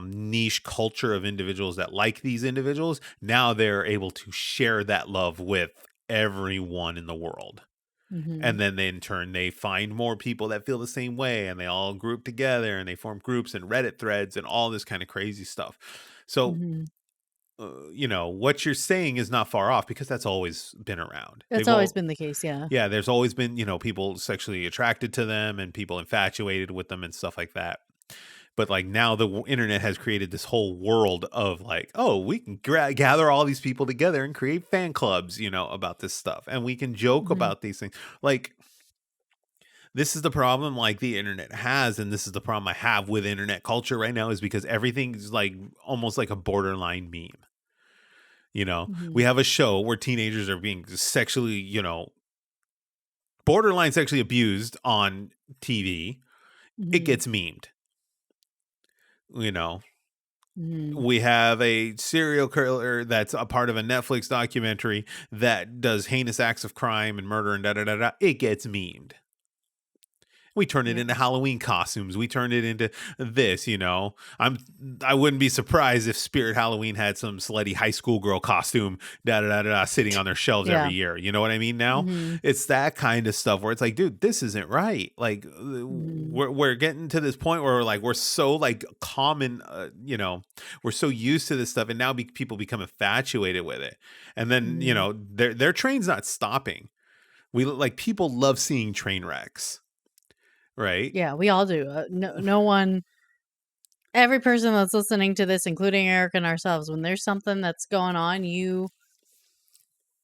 niche culture of individuals that like these individuals, now they're able to share that love with everyone in the world.
Mm-hmm.
And then in turn, they find more people that feel the same way, and they all group together and they form groups and Reddit threads and all this kind of crazy stuff. So,
Mm-hmm.
what you're saying is not far off because that's always been around.
That's always been the case. Yeah.
Yeah, there's always been, people sexually attracted to them and people infatuated with them and stuff like that. But like now the internet has created this whole world of like, oh, we can gather all these people together and create fan clubs, about this stuff. And we can joke
Mm-hmm.
about these things. Like, this is the problem like the internet has, and this is the problem I have with internet culture right now, is because everything's like almost like a borderline meme.
Mm-hmm.
We have a show where teenagers are being sexually, borderline sexually abused on TV. It
Mm-hmm.
gets memed. You know,
Mm-hmm.
we have a serial killer that's a part of a Netflix documentary that does heinous acts of crime and murder and da da da da. It gets memed. We turn it
Yeah.
into Halloween costumes. We turn it into this, I wouldn't be surprised if Spirit Halloween had some slutty high school girl costume sitting on their shelves
Yeah.
every year. You know what I mean? Now
Mm-hmm.
it's that kind of stuff where it's like, dude, this isn't right. Like
Mm-hmm.
we're getting to this point where we're so like common, we're so used to this stuff, and now people become infatuated with it, and then
Mm-hmm.
their train's not stopping. We like people love seeing train wrecks. Right?
Yeah, we all do. No one, every person that's listening to this, including Eric and ourselves, when there's something that's going on, you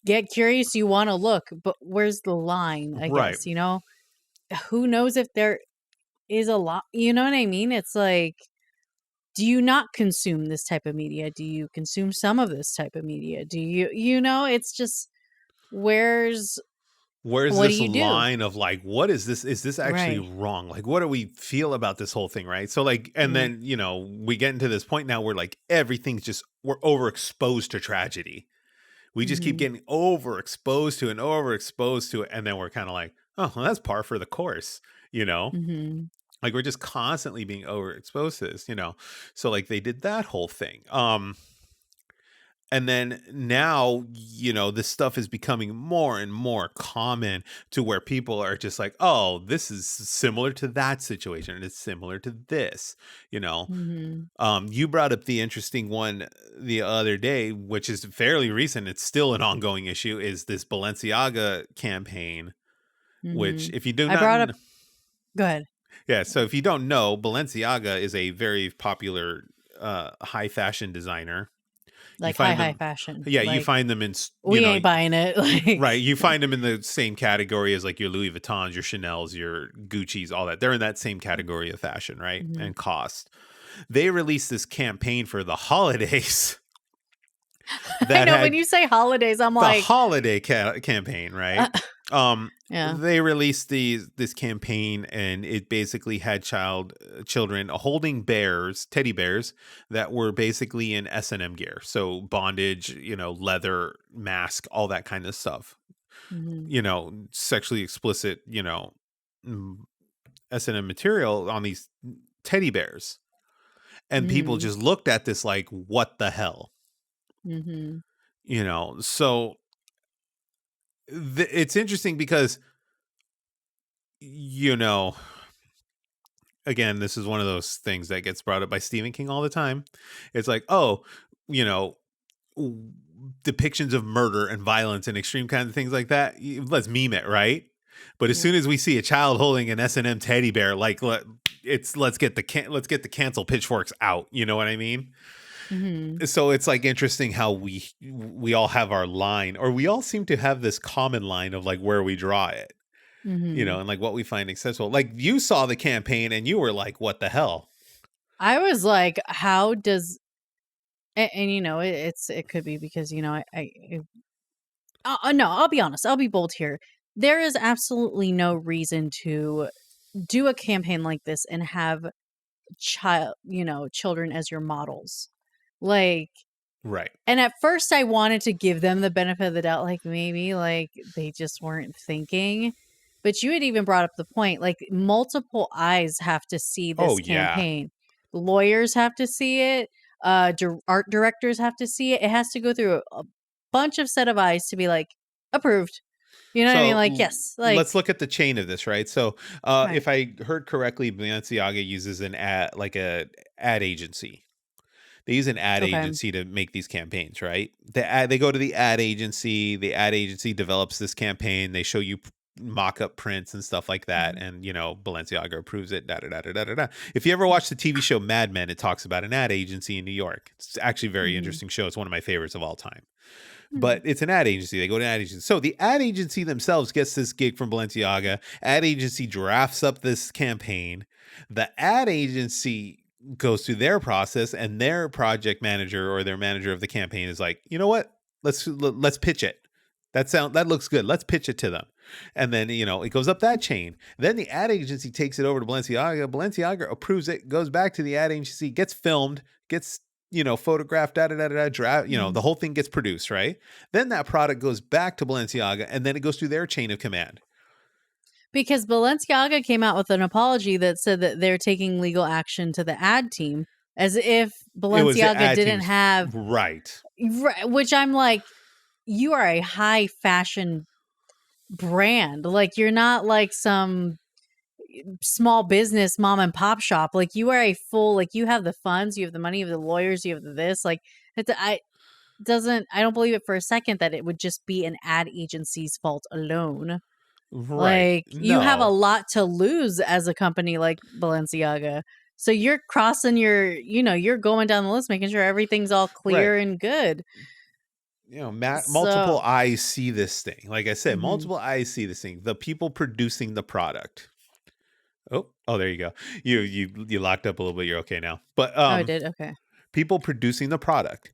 get curious, you want to look, but where's the line? I
Right.
guess, who knows if there is a lot, you know what I mean? It's like, do you not consume this type of media? Do you consume some of this type of media? Do it's just, where's,
Where's
what do
this
you do?
line of like, what is this? Is this actually
Right.
wrong? Like, what do we feel about this whole thing? Right. So, like, and
Yeah.
then, we get into this point now where like we're overexposed to tragedy. We just keep
Mm-hmm.
getting overexposed to it and overexposed to it. And then we're kind of like, oh, well, that's par for the course,
Mm-hmm.
like we're just constantly being overexposed to this. So like they did that whole thing. And then now, this stuff is becoming more and more common to where people are just like, oh, this is similar to that situation. And it's similar to this, you know.
Mm-hmm.
You brought up the interesting one the other day, which is fairly recent. It's still an ongoing issue, is this Balenciaga campaign, which
Mm-hmm.
if you do
I
not,
brought up, go ahead.
yeah. So if you don't know, Balenciaga is a very popular high fashion designer. You
Like
find
high
them,
fashion.
yeah, you
Like,
find them in,
we ain't buying it. Like,
right. You find them in the same category as like your Louis Vuittons, your Chanel's, your Gucci's, all that. They're in that same category of fashion, right?
mhm.
And cost. They released this campaign for the holidays
I
that
know when
had
you say holidays, I'm
the
like,
holiday campaign, right?
yeah.
They released this campaign, and it basically had children holding teddy bears that were basically in S&M gear, so bondage, leather, mask, all that kind of stuff.
Hmm.
Sexually explicit, mm, S&M material on these teddy bears, and people
Hmm.
just looked at this like, what the hell,
Hmm.
So it's interesting because you know again, this is one of those things that gets brought up by Stephen King all the time. It's like, oh, you know, w- depictions of murder and violence and extreme kinds of things like that. Let's meme it, right? But as
Yeah.
soon as we see a child holding an S&M teddy bear, like let's get the cancel pitchforks out. You know what I mean?
Hmm.
So it's like interesting how we all have our line, or we all seem to have this common line of like where we draw it.
Hmm.
And like what we find accessible. Like you saw the campaign and you were like, what the hell?
I was like, how does, and, it could be because, no, I'll be honest. I'll be bold here. There is absolutely no reason to do a campaign like this and have children as your models. Like,
Right.
and at first I wanted to give them the benefit of the doubt, like maybe like they just weren't thinking. But you had even brought up the point, like multiple eyes have to see
Oh
this
yeah.
campaign. Lawyers have to see it. Art directors have to see it. It has to go through a bunch of set of eyes to be like approved. You know what I mean?
So
Like, yes, like
let's look at the chain of this, right? So
right.
if I heard correctly, Balenciaga uses an ad, like a ad agency. They use an ad
Okay.
agency to make these campaigns, right? They go to the ad agency. The ad agency develops this campaign. They show you mock-up prints and stuff like that,
Mhm.
and Balenciaga approves it. Da da da da da da da. If you ever watch the TV show Mad Men, it talks about an ad agency in New York. It's actually a very
Mhm.
interesting show. It's one of my favorites of all time.
Mhm.
But it's an ad agency. They go to an ad agency. So the ad agency themselves gets this gig from Balenciaga. Ad agency drafts up this campaign. The ad agency goes through their process, and their project manager or their manager of the campaign is like, you know what? Let's pitch it. That looks good. Let's pitch it to them. And then, it goes up that chain. Then the ad agency takes it over to Balenciaga. Balenciaga approves it, goes back to the ad agency, gets filmed, gets photographed, da da da da, draft,
Mhm.
the whole thing gets produced, right? Then that product goes back to Balenciaga, and then it goes through their chain of command.
Because Balenciaga came out with an apology that said that they're taking legal action to the ad team, as if
It was the
Balenciaga
ad
didn't
team's
have
right.
which I'm like, you are a high fashion brand. Like, you're not like some small business mom and pop shop. Like, you are a full, like, you have the funds, you have the money, you have the lawyers, you have the this. Like, I don't believe it for a second that it would just be an ad agency's fault alone.
Right.
Like, you have a
No.
lot to lose as a company like Balenciaga. So you're crossing you're going down the list, making sure everything's all
Right.
clear and good.
Multiple
So,
eyes see this thing. Like I said,
mhm.
multiple eyes see this thing. The people producing the product. Oh, there you go. You locked up a little bit. You're okay now. But
Oh, I did? Okay.
people producing the product,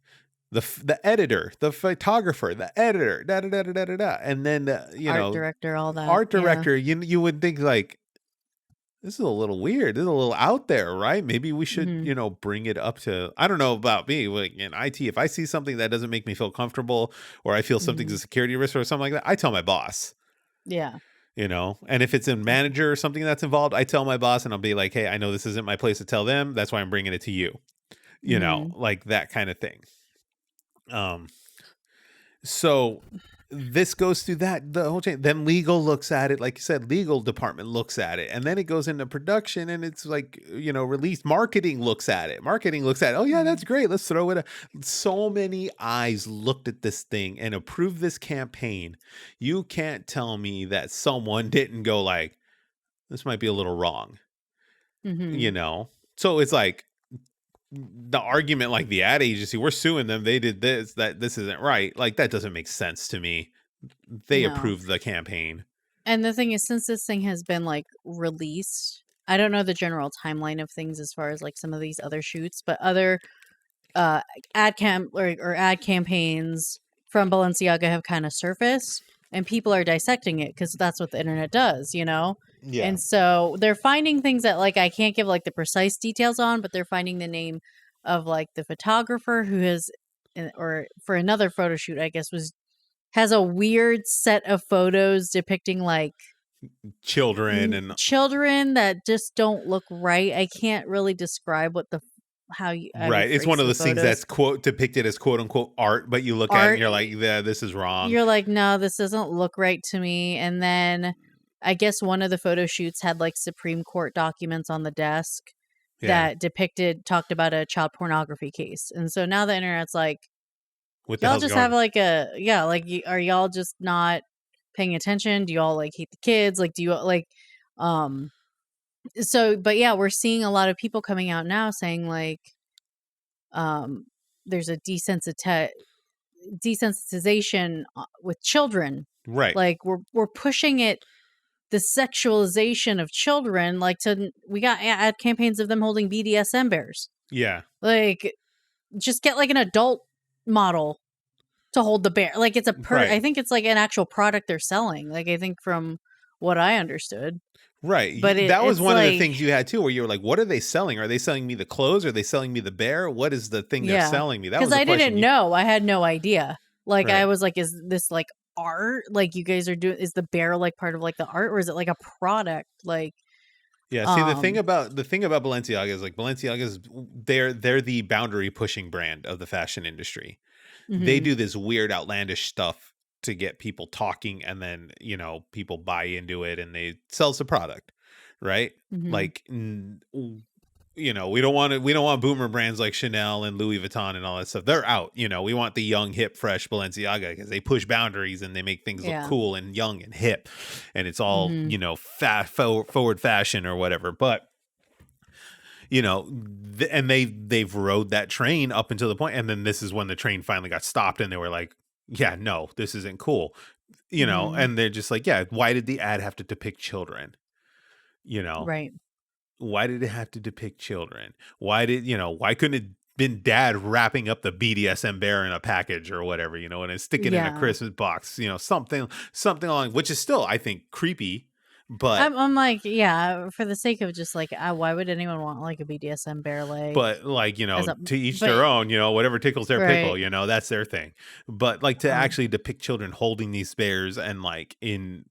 the editor, the photographer, the editor, da da da da da da, da. And then
Art director, all that.
art
Yeah.
director. You would think like, this is a little weird. This is a little out there, right? Maybe we should,
Mhm.
bring it up to, I don't know about me, like in IT, if I see something that doesn't make me feel comfortable, or I feel something's a
Mhm.
security risk or something like that, I tell my boss,
Yeah.
and if it's a manager or something that's involved, I tell my boss and I'll be like, hey, I know this isn't my place to tell them. That's why I'm bringing it to you,
Mhm.
like that kind of thing. Um, So this goes through the whole chain. Then legal looks at it, like you said, legal department looks at it, and then it goes into production, and it's like released. Marketing looks at it. Marketing looks at it. Oh yeah, that's
Mhm.
great. Let's throw it. So many eyes looked at this thing and approved this campaign. You can't tell me that someone didn't go like, this might be a little wrong.
Mhm.
You know. So it's like the argument, like the ad agency, we're suing them. They did this. That this isn't right. Like that doesn't make sense to me. They
No.
approved the campaign.
And the thing is, since this thing has been, like, released, I don't know the general timeline of things as far as, like, some of these other shoots, but other, uh, or ad campaigns from Balenciaga have kinda surfaced, and people are dissecting it because that's what the internet does, you know?
Yeah.
And so they're finding things that, like, I can't give, like, the precise details on, but they're finding the name of, like, the photographer who has or for another photo shoot, I guess, has a weird set of photos depicting, like,
Children and
children that just don't look right. I can't really describe what the I would
right. It's
phrase
one of
the
those things
photos.
that's quote depicted as quote unquote art, but you look at it and
Art,
you're like, yeah, this is wrong.
you're like, "No, this doesn't look right to me." And then I guess one of the photo shoots had, like, Supreme Court documents on the desk
Yeah.
that talked about a child pornography case. And so now the internet's like,
What the
y'all
hell's
just have
going?
like like, are y'all just not paying attention? Do y'all like hate the kids? Like, do you like, um, so, but yeah, we're seeing a lot of people coming out now saying like, um, there's a desensitization with children.
Right.
Like, we're pushing it, the sexualization of children. Like, we got ad campaigns of them holding BDSM bears.
Yeah.
Like, just get like an adult model to hold the bear. Like, it's
Right.
I think it's like an actual product they're selling. Like, I think from what I understood.
Right.
But
That was
it's
one of the
like,
things you had too, where you were like, what are they selling? Are they selling me the clothes? Are they selling me the bear? What is the thing they're
yeah.
selling me? That
Cuz
was the
I
question
didn't
you
know. I had no idea. Like, I
right.
was like, is this like art? Like, you guys are doing, is the bear like part of like the art, or is it like a product? Like,
Yeah, see
um
the thing about Balenciaga is like Balenciaga's they're the boundary pushing brand of the fashion industry. They
mhm.
do this weird outlandish stuff to get people talking, and then, people buy into it and they sells the product, right?
Mhm.
Like, we don't want boomer brands like Chanel and Louis Vuitton and all that stuff. They're out. We want the young, hip, fresh Balenciaga because they push boundaries and they make things look
Yeah.
cool and young and hip, and it's all
Mhm.
forward fashion or whatever. But and they've rode that train up until the point, and then this is when the train finally got stopped, and they were like, "Yeah, no, this isn't cool,"
Mhm.
and they're just like, "Yeah, why did the ad have to depict children?" You know,
Right.
why did it have to depict children? Why couldn't it been dad wrapping up the BDSM bear in a package or whatever, and then stick it in a
Yeah.
Christmas box, something along, which is still, I think, creepy, but
I'm like, yeah, for the sake of just like, why would anyone want like a BDSM bear leg
like,
as a
to each
but
their own, whatever tickles their pickle,
right.
that's their thing. But like to
Um
actually depict children holding these bears and like in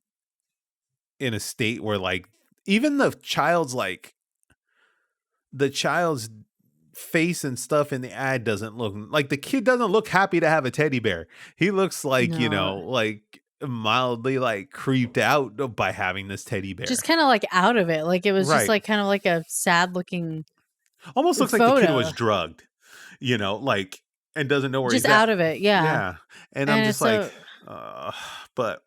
a state where like even the child's face and stuff in the ad doesn't look like the kid doesn't look happy to have a teddy bear. He looks like,
no.
like mildly like creeped out by having this teddy
Just
bear.
kind of like out of it. Like it was just
Right.
like kind of like a sad looking
Almost looks like the kid
photo.
was drugged, like, and doesn't know where
Just
he's at.
out of it. Yeah.
Yeah. And I'm
And
just
it's
like,
so
uh, but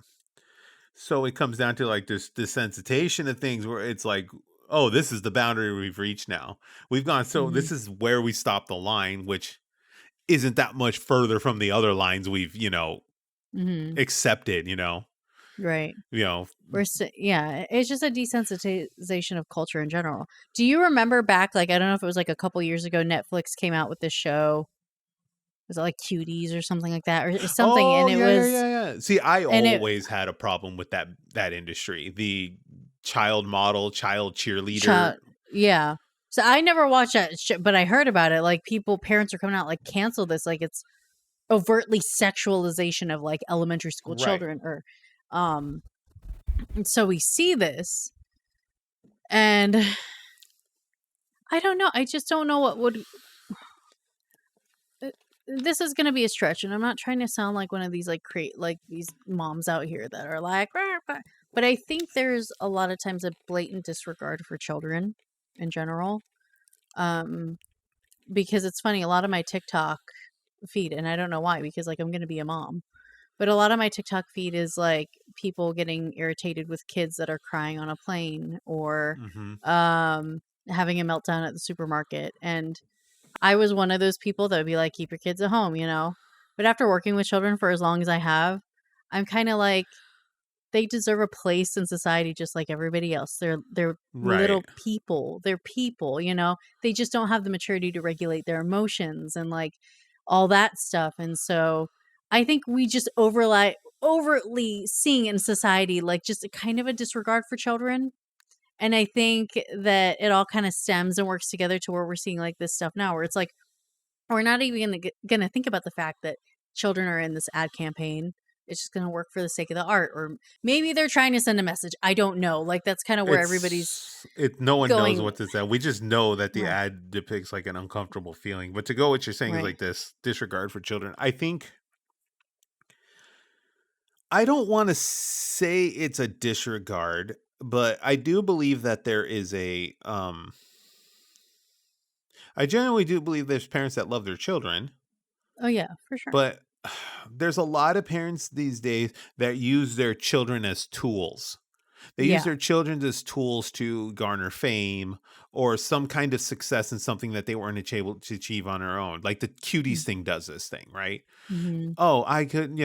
so it comes down to like this desensitization of things where it's like, oh, this is the boundary we've reached now. We've gone, so
mhm.
this is where we stop the line, which isn't that much further from the other lines we've,
Mhm.
accepted,
Right.
you know,
Yeah, it's just a desensitization of culture in general. Do you remember back, like, I don't know if it was like a couple years ago, Netflix came out with this show. Was it like Cuties or something like that, or something?
oh yeah, yeah, yeah, yeah. See, I
And it
always had a problem with that industry. The child model, child cheerleader.
child, yeah. So I never watched that, but I heard about it. Like parents are coming out like cancel this, like it's overtly sexualization of like elementary school
Right.
children, or um. And so we see this, and I don't know. I just don't know what would. This is gonna be a stretch, and I'm not trying to sound like one of these like create like these moms out here that are like, "Rah, rah," but I think there's a lot of times a blatant disregard for children in general. Um, because it's funny, a lot of my TikTok feed, and I don't know why, because like I'm gonna be a mom, but a lot of my TikTok feed is like people getting irritated with kids that are crying on a plane, or
Mhm.
having a meltdown at the supermarket. And I was one of those people that would be like, keep your kids at home, you know? But after working with children for as long as I have, I'm kind of like, they deserve a place in society just like everybody else. They're
Right.
little people. They're people, you know? They just don't have the maturity to regulate their emotions and like all that stuff. And so I think we just overtly seeing in society like just a kind of a disregard for children. And I think that it all kind of stems and works together to where we're seeing like this stuff now, where it's like we're not even gonna think about the fact that children are in this ad campaign. It's just gonna work for the sake of the art, or maybe they're trying to send a message. I don't know. Like that's kind of where everybody's
No one knows
going.
what to say. We just know that the
Right.
ad depicts like an uncomfortable feeling. But to go what you're saying is
Right.
like this disregard for children. I don't want to say it's a disregard, but I do believe that there is I genuinely do believe there's parents that love their children,
Oh yeah, for sure.
but there's a lot of parents these days that use their children as tools. They use
Yeah.
their children as tools to garner fame or some kind of success in something that they weren't able to achieve on their own. Like the cuties thing does this thing, right?
Mm-hmm.
Oh, I couldn't,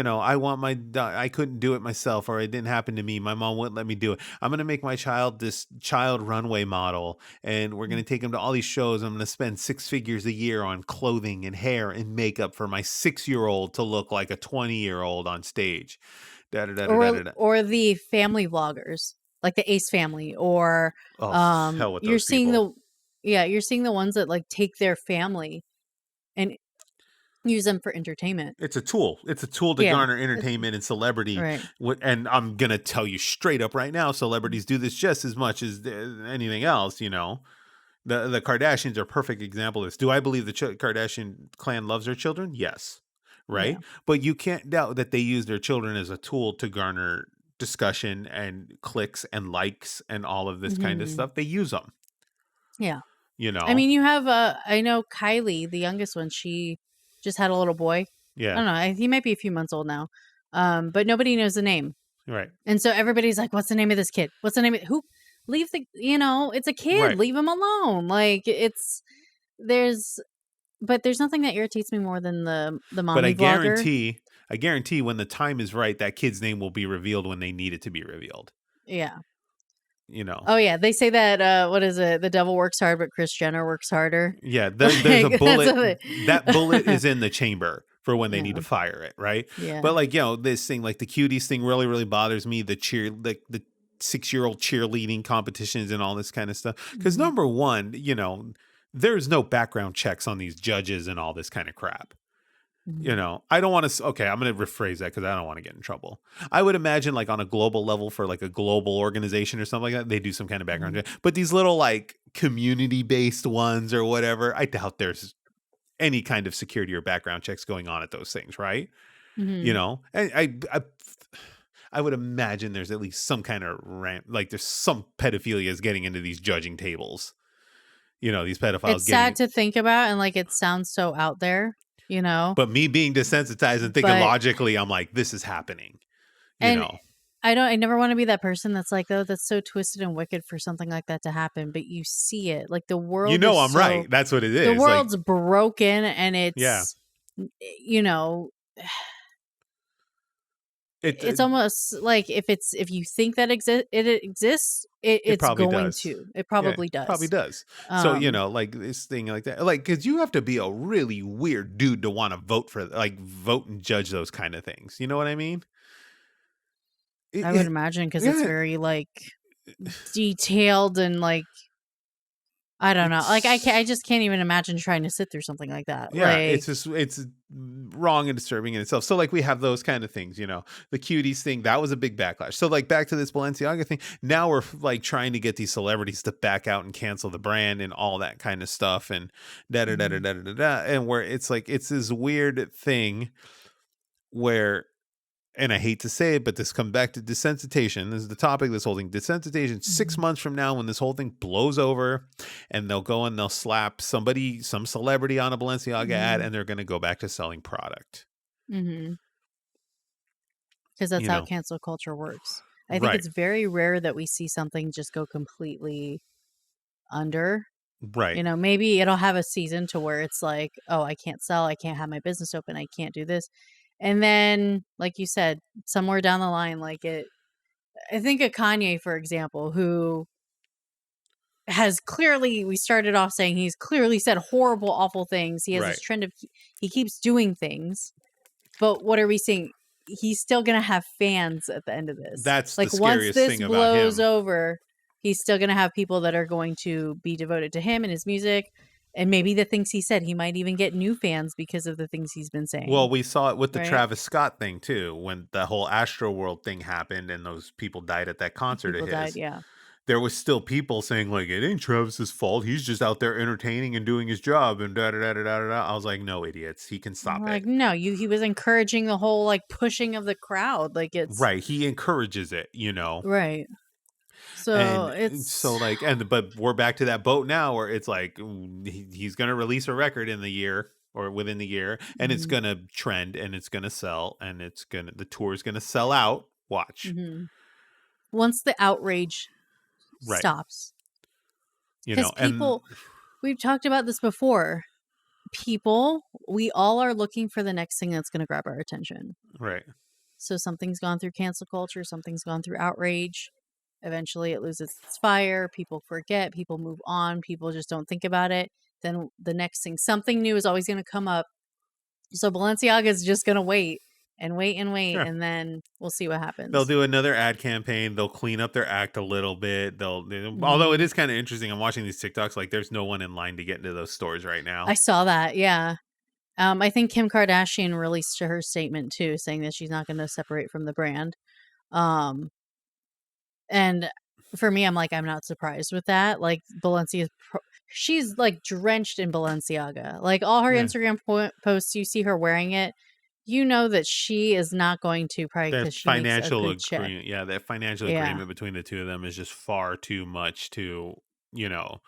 I couldn't do it myself, or it didn't happen to me. My mom wouldn't let me do it. I'm going to make my child this child runway model, and we're going to take him to all these shows. I'm going to spend 6 figures a year on clothing and hair and makeup for my 6-year-old to look like a 20-year-old on stage. Da, da, da, da, da, da, da.
Or the family vloggers, like the Ace family, or
Oh, hell with
you're
those
seeing
people.
the yeah, you're seeing the ones that like take their family and use them for entertainment.
It's a tool. It's a tool to
Yeah.
garner entertainment and celebrity.
Right.
And I'm going to tell you straight up right now,
Mm.
celebrities do this just as much as anything else, The Kardashians are a perfect example of this. Do I believe the Kardashian clan loves their children? Yes. right?
Yeah.
But you can't doubt that they use their children as a tool to garner discussion and clicks and likes and all of this kind of
Hmm.
stuff. They use them,
Yeah.
you
I
know?
mean, you have I know Kylie, the youngest one, she just had a little boy. I
Yeah,
don't know. He might be a few months old now. But nobody knows the name.
right,
And so everybody's like, "What's the name of this kid? What's the name of who? Leave the it's a kid.
right.
Leave him alone." Like there's but there's nothing that irritates me more than the
But
mommy vlogger.
I guarantee when the time is right, that kid's name will be revealed when they need it to be revealed.
Yeah.
You know,
Oh yeah, they say that what is it? The devil works hard, but Kris Jenner works harder.
yeah. There's a
Like that's
bullet.
what they,
That bullet is in the chamber for when they need
yeah,
to fire it, right?
yeah.
But like this thing, like the cuties thing, really, really bothers me. The 6-year-old cheerleading competitions and all this kind of stuff. Because
Mhm,
number one, there's no background checks on these judges and all this kind of crap.
mhm,
I don't want to. Okay, I'm going to rephrase that because I don't want to get in trouble. I would imagine, like on a global level, for like a global organization or something like that, they do some kind of background
mhm,
check. But these little like community based ones or whatever, I doubt there's any kind of security or background checks going on at those things, right?
mhm.
And I would imagine there's at least some kind of like there's some pedophilia is getting into these judging tables. These pedophiles
It's sad
getting.
to think about, and like it sounds so out there, you know.
But me being desensitized and thinking
But
logically, I'm like, this is happening. You
and
know,
I never want to be that person that's like, oh, that's so twisted and wicked for something like that to happen. But you see it, like
I'm right. That's what it
the
is. Like,
world's broken, and
yeah,
you know,
it
it's almost like if you think that it exists,
it
it's
probably
going
does.
to. It
Yeah,
probably
probably
does.
does. So
Um,
like this thing like that, like because you have to be a really weird dude to want to vote and judge those kind of things. You know what I mean?
I would
It,
imagine because it's
yeah,
very like detailed and like I don't know. Like I
it's
just can't even imagine trying to sit through something like that.
yeah,
Like,
it's wrong and disturbing in itself. So like we have those kind of things, the cuties thing, that was a big backlash. So like back to this Balenciaga thing, now we're like trying to get these celebrities to back out and cancel the brand and all that kind of stuff and da da da da
mhm,
da da da. And where it's like it's this weird thing where, and I hate to say it, but this comes back to desensitization. This is the topic of this whole thing. Desensitization, 6
mhm,
months from now, when this whole thing blows over and they'll go and they'll slap some celebrity on a Balenciaga ad
mhm,
and they're going to go back to selling product.
mhm. Because that's
You
how
know,
cancel culture works. I think
right,
it's very rare that we see something just go completely under.
right,
Maybe it'll have a season to where it's like, oh, I can't sell, I can't have my business open, I can't do this. And then, like you said, somewhere down the line, I think of Kanye, for example, who has clearly, we started off saying he's clearly said horrible, awful things. He has this
right.
trend of, he keeps doing things. But what are we seeing? He's still going to have fans at the end of this.
That's the
Like once
scariest
this
thing about
blows
him.
over, he's still going to have people that are going to be devoted to him and his music. And maybe the things he said, he might even get new fans because of the things he's been saying.
Well, we saw it with the
Right?
Travis Scott thing too, when the whole Astro World thing happened and those people died at that concert of
People died.
his.
Yeah.
There was still people saying like it ain't Travis's fault. He's just out there entertaining and doing his job and da da da da da da. I was like, no, idiots. He can
I'm
stop it.
like, no, he was encouraging the whole like pushing of the crowd. Like it's
Right. He encourages it.
right. So
And
it's
so like but we're back to that boat now where it's like he's gonna release a record in the year or within the year and it's
mhm,
gonna trend and it's gonna sell and the tour's gonna sell out. Watch.
mhm. Once the outrage
Right.
stops, because
And
we've talked about this before. People, we all are looking for the next thing that's going to grab our attention.
right.
So something's gone through cancel culture, something's gone through outrage. Eventually it loses its fire. People forget, people move on, people just don't think about it. Then the next thing, something new is always going to come up. So Balenciaga is just going to wait and wait and wait,
Sure.
and then we'll see what
They'll
happens.
do another ad campaign. They'll clean up their act a little bit. Although it
Mhm.
is kind of interesting. I'm watching these TikToks. Like, there's no one in line to get into those stores right
I
now.
saw that. Yeah. I think Kim Kardashian released her statement too, saying that she's not going to separate from the brand. Um, and for me, I'm like, I'm not surprised with that. Like she's like drenched in Balenciaga. Like all her
Yeah,
Instagram posts, you see her wearing it. you know that she is not going to, probably
Their
because she makes a
financial
good check.
agreement, yeah, that financial
Yeah.
agreement between the two of them is just far too much to, you know,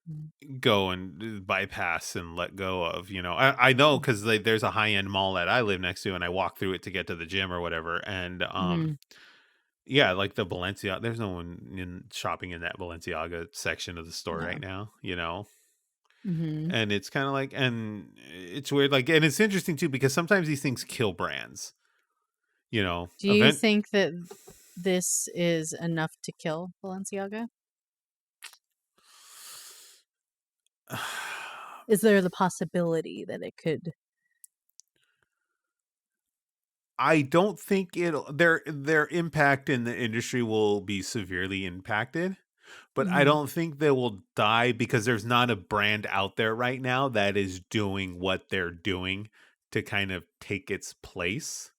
Mm,
go and bypass and let go of. I know
mm,
because there's a high end mall that I live next to, and I walk through it to get to the gym or whatever. And
mhm,
yeah, like the Balenciaga, there's no one in shopping in that Balenciaga section of the store right
no.
now.
Mhm.
And it's kind of like, and it's weird, like, and it's interesting too because sometimes these things kill brands.
Do you
Event.
think that this is enough to kill Balenciaga? Is there the possibility that it could?
I don't think their impact in the industry will be severely impacted, but I
Mhm.
don't think they will die because there's not a brand out there right now that is doing what they're doing to kind of take its place.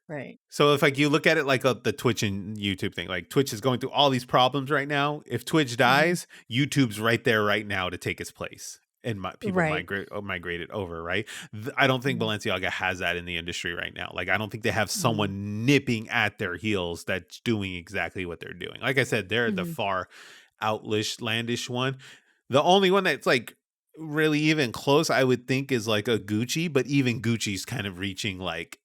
Right.
So if like you look at it like the Twitch and YouTube thing, like Twitch is going through all these problems right now. If Twitch
Mhm.
dies, YouTube's right there right now to take its place, and people
Right.
migrate it over. Right? I don't think
Mhm.
Balenciaga has that in the industry right now. Like I don't think they have
Mhm.
someone nipping at their heels that's doing exactly what they're doing. Like I said, they're the
Mhm.
far outlandish one. The only one that's like really even close, I would think, is like a Gucci, but even Gucci's kind of reaching like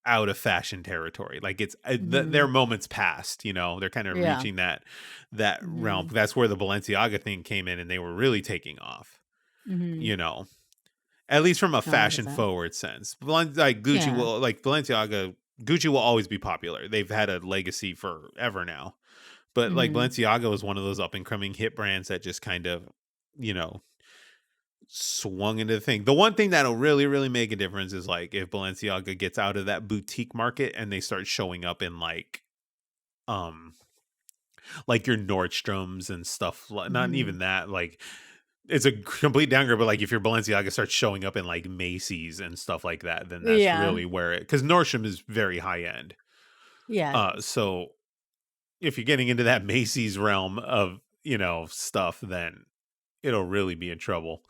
out of fashion territory. Like it's their
Mhm.
moments past, they're kind of
Yeah.
reaching that realm.
Mhm.
That's where the Balenciaga thing came in and they were really taking off,
Mhm.
you know. At least from a
No,
fashion
100%.
forward sense. Like Gucci
Yeah.
will like Balenciaga Gucci will always be popular. They've had a legacy forever now. But like
Mhm.
Balenciaga was one of those up and coming hit brands that just kind of, you know, swung into the thing. The one thing that'll really, really make a difference is like if Balenciaga gets out of that boutique market and they start showing up in um like your Nordstroms and stuff. Not
Mhm.
even that. Like it's a complete downgrade, but like if your Balenciaga starts showing up in like Macy's and stuff like that, then that's
Yeah.
really where it, because Nordstrom is very high end.
Yeah, it is.
So if you're getting into that Macy's realm of stuff, then it'll really be in trouble.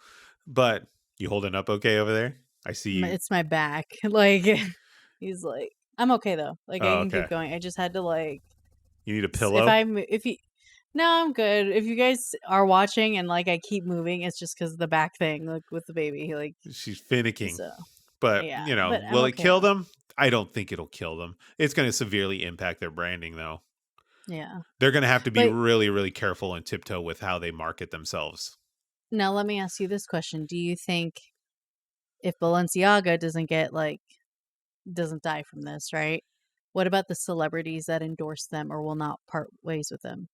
But you holding up okay over there? I see you.
It's my back. Like, he's like, I'm okay though. Like, I
Oh,
can keep
okay.
going. I just had to like,
You need a
if
pillow?
if you, no, I'm good. If you guys are watching and like I keep moving, it's just because the back thing, like with the baby, like,
She's finicking.
so
But,
yeah. But I'm
will it
okay
kill
though.
them? I don't think it'll kill them. It's going to severely impact their branding, though.
Yeah.
They're going to have to be
But
really, really careful and tiptoe with how they market themselves.
now let me ask you this question: do you think if Balenciaga doesn't die from this, right? What about the celebrities that endorse them or will not part ways with them?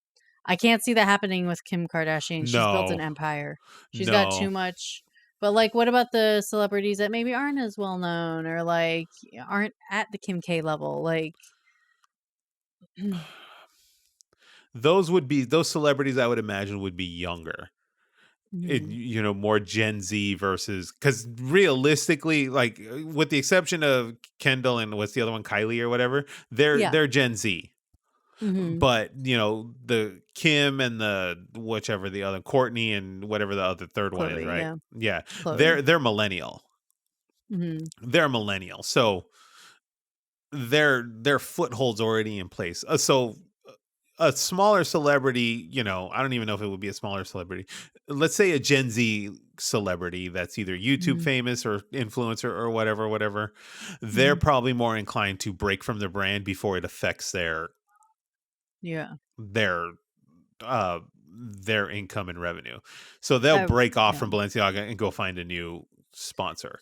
I can't see that happening with Kim Kardashian. She's built an
No,
empire. She's got too
no.
much. But like, what about the celebrities that maybe aren't as well known or like aren't at the Kim K level? Like,
Those celebrities I would imagine would be younger.
mhm.
More Gen Z versus, because realistically, like with the exception of Kendall and what's the other one, Kylie or whatever,
Yeah.
they're Gen Z.
Hmm.
But the Kim and the whichever the other Courtney and whatever the other third one is,
Chloe.
right?
Yeah.
Yeah,
Chloe.
they're millennial.
Hmm.
They're millennial, so their footholds already in place. So a smaller celebrity, I don't even know if it would be a smaller celebrity. Let's say a Gen Z celebrity that's either YouTube
Hmm.
famous or influencer or whatever. They're
Hmm.
probably more inclined to break from the brand before it affects
Yeah.
their their income and revenue. So they'll break off
Yeah.
from Balenciaga and go find a new sponsor.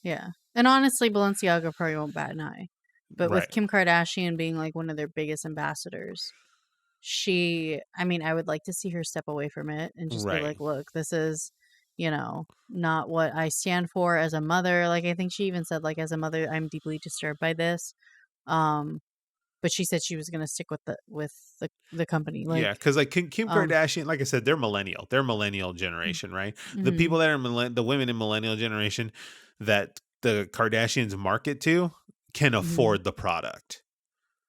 Yeah. And honestly, Balenciaga probably won't bat an eye. But with
Right.
Kim Kardashian being like one of their biggest ambassadors, I mean, I would like to see her step away from it and just be
Right.
like, look, this is, not what I stand for as a mother. Like, I think she even said, like, as a mother, I'm deeply disturbed by this. Um, but she said she was going to stick with the company.
Yeah,
Like,
because like Kim
um,
Kardashian, like I said, they're millennial. They're millennial generation, right? The
mm-hmm,
people that are the women in millennial generation that the Kardashians market to can
mm-hmm,
afford the product.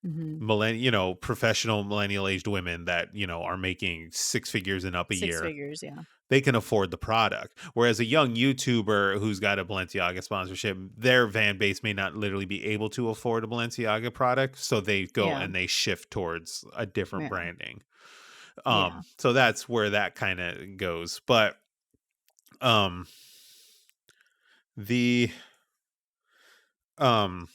mm-hmm.
Professional millennial aged women that are making six figures and up a
Six
year.
figures. Yeah.
they can afford the product. Whereas a young YouTuber who's got a Balenciaga sponsorship, their fan base may not literally be able to afford a Balenciaga product, so they go
Yeah.
and they shift towards a different
Yeah.
branding.
Yeah.
So that's where that kind of goes. But um the um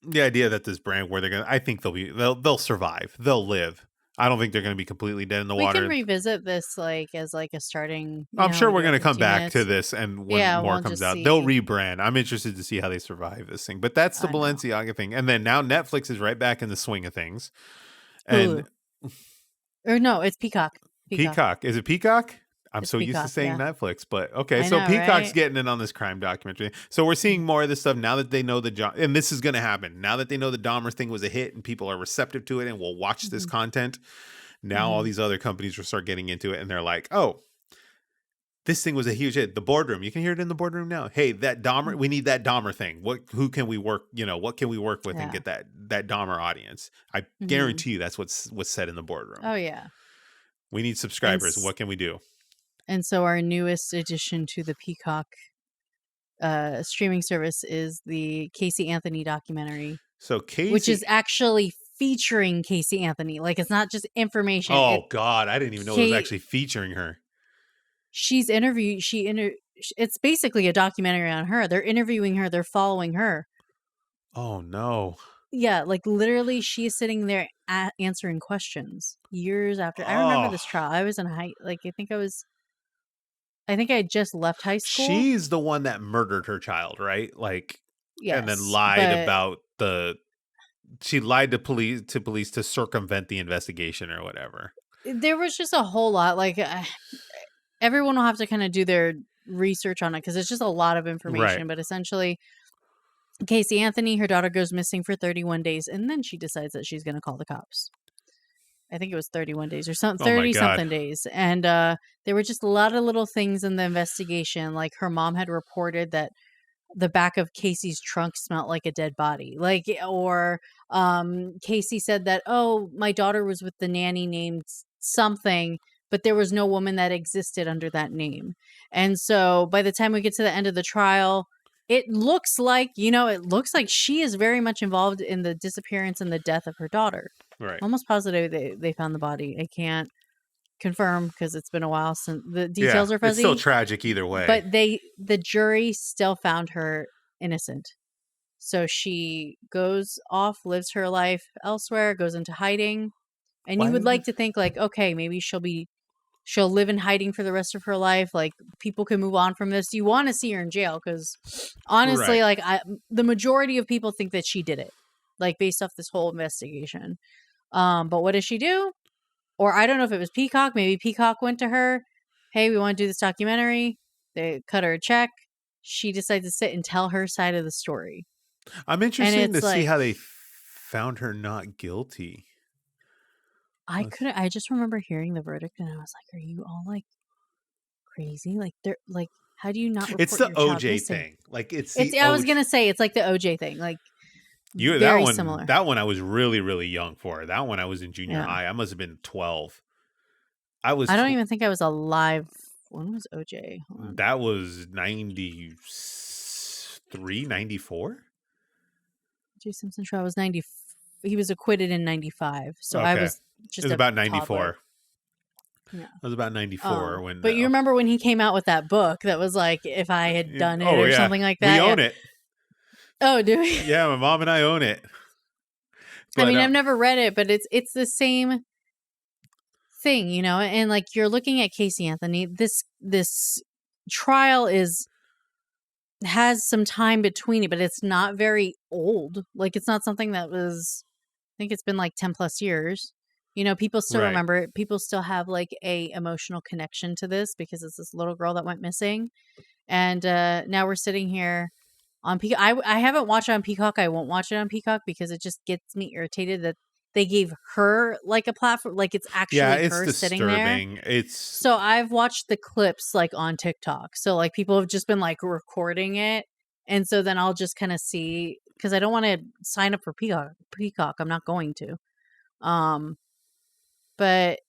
the idea that this brand where I think they'll survive. They'll live. I don't think they're gonna be completely dead in the
We can
water.
revisit this like as like a starting,
I'm
how
sure
we
we're
do our
gonna come
15
back to
minutes.
this, and when
Yeah,
more
we'll
comes
just
out, they'll
see.
rebrand. I'm interested to see how they survive this thing. But that's the
I know.
Balenciaga thing. And then now Netflix is right back in the swing of things. And
Hulu. Or no, it's Peacock. Peacock.
Peacock. Is it Peacock? I'm
It's
so used to
Peacock,
saying
yeah.
Netflix, but okay.
I
So
know,
Peacock's
right?
getting in on this crime documentary. So we're seeing more of this stuff now that they know and this is going to happen. Now that they know the Dahmer thing was a hit and people are receptive to it and will watch this
Mhm.
content. Now all
Mhm.
these other companies will start getting into it and they're like, oh, this thing was a huge hit. The boardroom. You can hear it in the boardroom now. Hey, that Dahmer, we need that Dahmer thing. Who can we work, what can we work with and
Yeah.
get that Dahmer audience? I
Mhm.
guarantee you that's what's said in the boardroom.
Oh yeah.
We need subscribers. What can we do?
And so our newest addition to the Peacock streaming service is the Casey Anthony documentary,
So
which is
Casey,
actually featuring Casey Anthony. Like it's not just information.
oh God, I didn't even know it was
Kate,
actually featuring her.
she's interviewed. It's basically a documentary on her. They're interviewing her. They're following her.
Oh no.
Yeah, like literally, she is sitting there answering questions years after. I remember
Oh,
this trial. I was in I think I had just left high school.
she's the one that murdered her child, right? Like, and then
Yes,
lied
but
about she lied to police to circumvent the investigation or whatever.
there was just a whole lot. Like everyone will have to kind of do their research on it because it's just a lot of
Right.
information. But essentially, Casey Anthony, her daughter goes missing for 31 days, and then she decides that she's going to call the cops. I think it was 31 days or something,
Oh my
30
God.
something days. And there were just a lot of little things in the investigation. Like her mom had reported that the back of Casey's trunk smelled like a dead body. Like, or Casey said that, oh, my daughter was with the nanny named something, but there was no woman that existed under that name. And so by the time we get to the end of the trial, it looks like, she is very much involved in the disappearance and the death of her daughter.
Right.
Almost positive they found the body. I can't confirm because it's been a while since the
Yeah.
details are
It's still
fuzzy.
tragic either way.
But the jury still found her innocent. So she goes off, lives her life elsewhere, goes into hiding. And you
Why
would
did
like
it?
to think like, okay, maybe she'll live in hiding for the rest of her life. Like people can move on from this. You want to see her in jail because honestly,
Right.
like the majority of people think that she did it, like based off this whole investigation. But what does she do? Or I don't know if it was Peacock. Maybe Peacock went to her. Hey, we want to do this documentary. They cut her a check. She decides to sit and tell her side of the story.
I'm
And
interested to
it's
see
like,
how they found her not guilty.
I just remember hearing the verdict and I was like, are you all like crazy? Like, they're like, how do you not
It's
report
the
your child
OJ
missing?
thing. Like it's the
I was
OJ.
going to say, it's like the OJ thing. Like,
You
very similar.
that one I was really really young for. That one I was in junior
Yeah.
high. I must have been 12. I was
I don't even think I was alive. When was OJ? Hold on.
that was 93, 94.
OJ Simpson trial was 90. He was acquitted in 95. So I
Okay.
was
It
just
was
a
about
toddler.
94.
Yeah.
It was about 94 when
But you remember when he came out with that book that was like, if I had done it
oh
or
yeah.
something like
We
that? Yeah.
own it.
Oh, do we?
Yeah, my mom and I own it.
I
But
mean, I've never read it, but it's the same thing, and like you're looking at Casey Anthony. This trial has some time between it, but it's not very old. Like it's not something that was, I think it's been like 10 plus years. People still
right.
remember it. People still have like a emotional connection to this because it's this little girl that went missing. And now we're sitting here on Peacock. I haven't watched it on Peacock. I won't watch it on Peacock because it just gets me irritated that they gave her like a platform, like it's
Yeah,
actually
it's
her sitting there.
disturbing. It's
So I've watched the clips like on TikTok. So like people have just been like recording it. And so then I'll just kind of see because I don't want to sign up for Peacock. I'm not going to. Um, but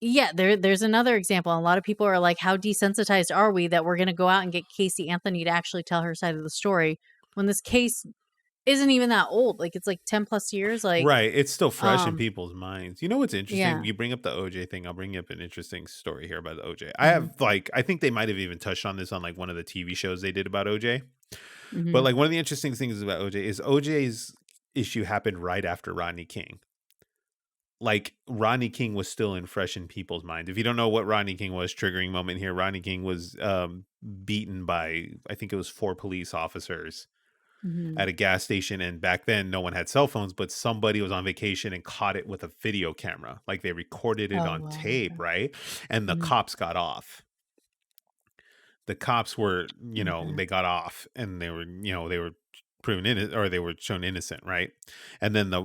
Yeah, there's another example. A lot of people are like, how desensitized are we that we're going to go out and get Casey Anthony to actually tell her side of the story when this case isn't even that old. Like, it's like 10 plus years. Like,
Right. It's still fresh in people's minds. You know what's interesting?
yeah.
You bring up the OJ thing. I'll bring you up an interesting story here about the OJ. I
Hmm.
have like, I think they might have even touched on this on like one of the TV shows they did about OJ. But
Hmm.
like one of the interesting things about OJ is OJ's issue happened right after Rodney King. Like Rodney King was still in fresh in people's minds. If you don't know what Rodney King was, triggering moment here, Rodney King was beaten by, I think it was 4 police officers
Hmm.
at a gas station. And back then no one had cell phones, but somebody was on vacation and caught it with a video camera. Like they recorded it
Oh,
on
wow.
tape,
Okay.
right? And the
Hmm.
cops got off. The cops were,
Okay.
they got off and they were proven innocent, or they were shown innocent, right? And then the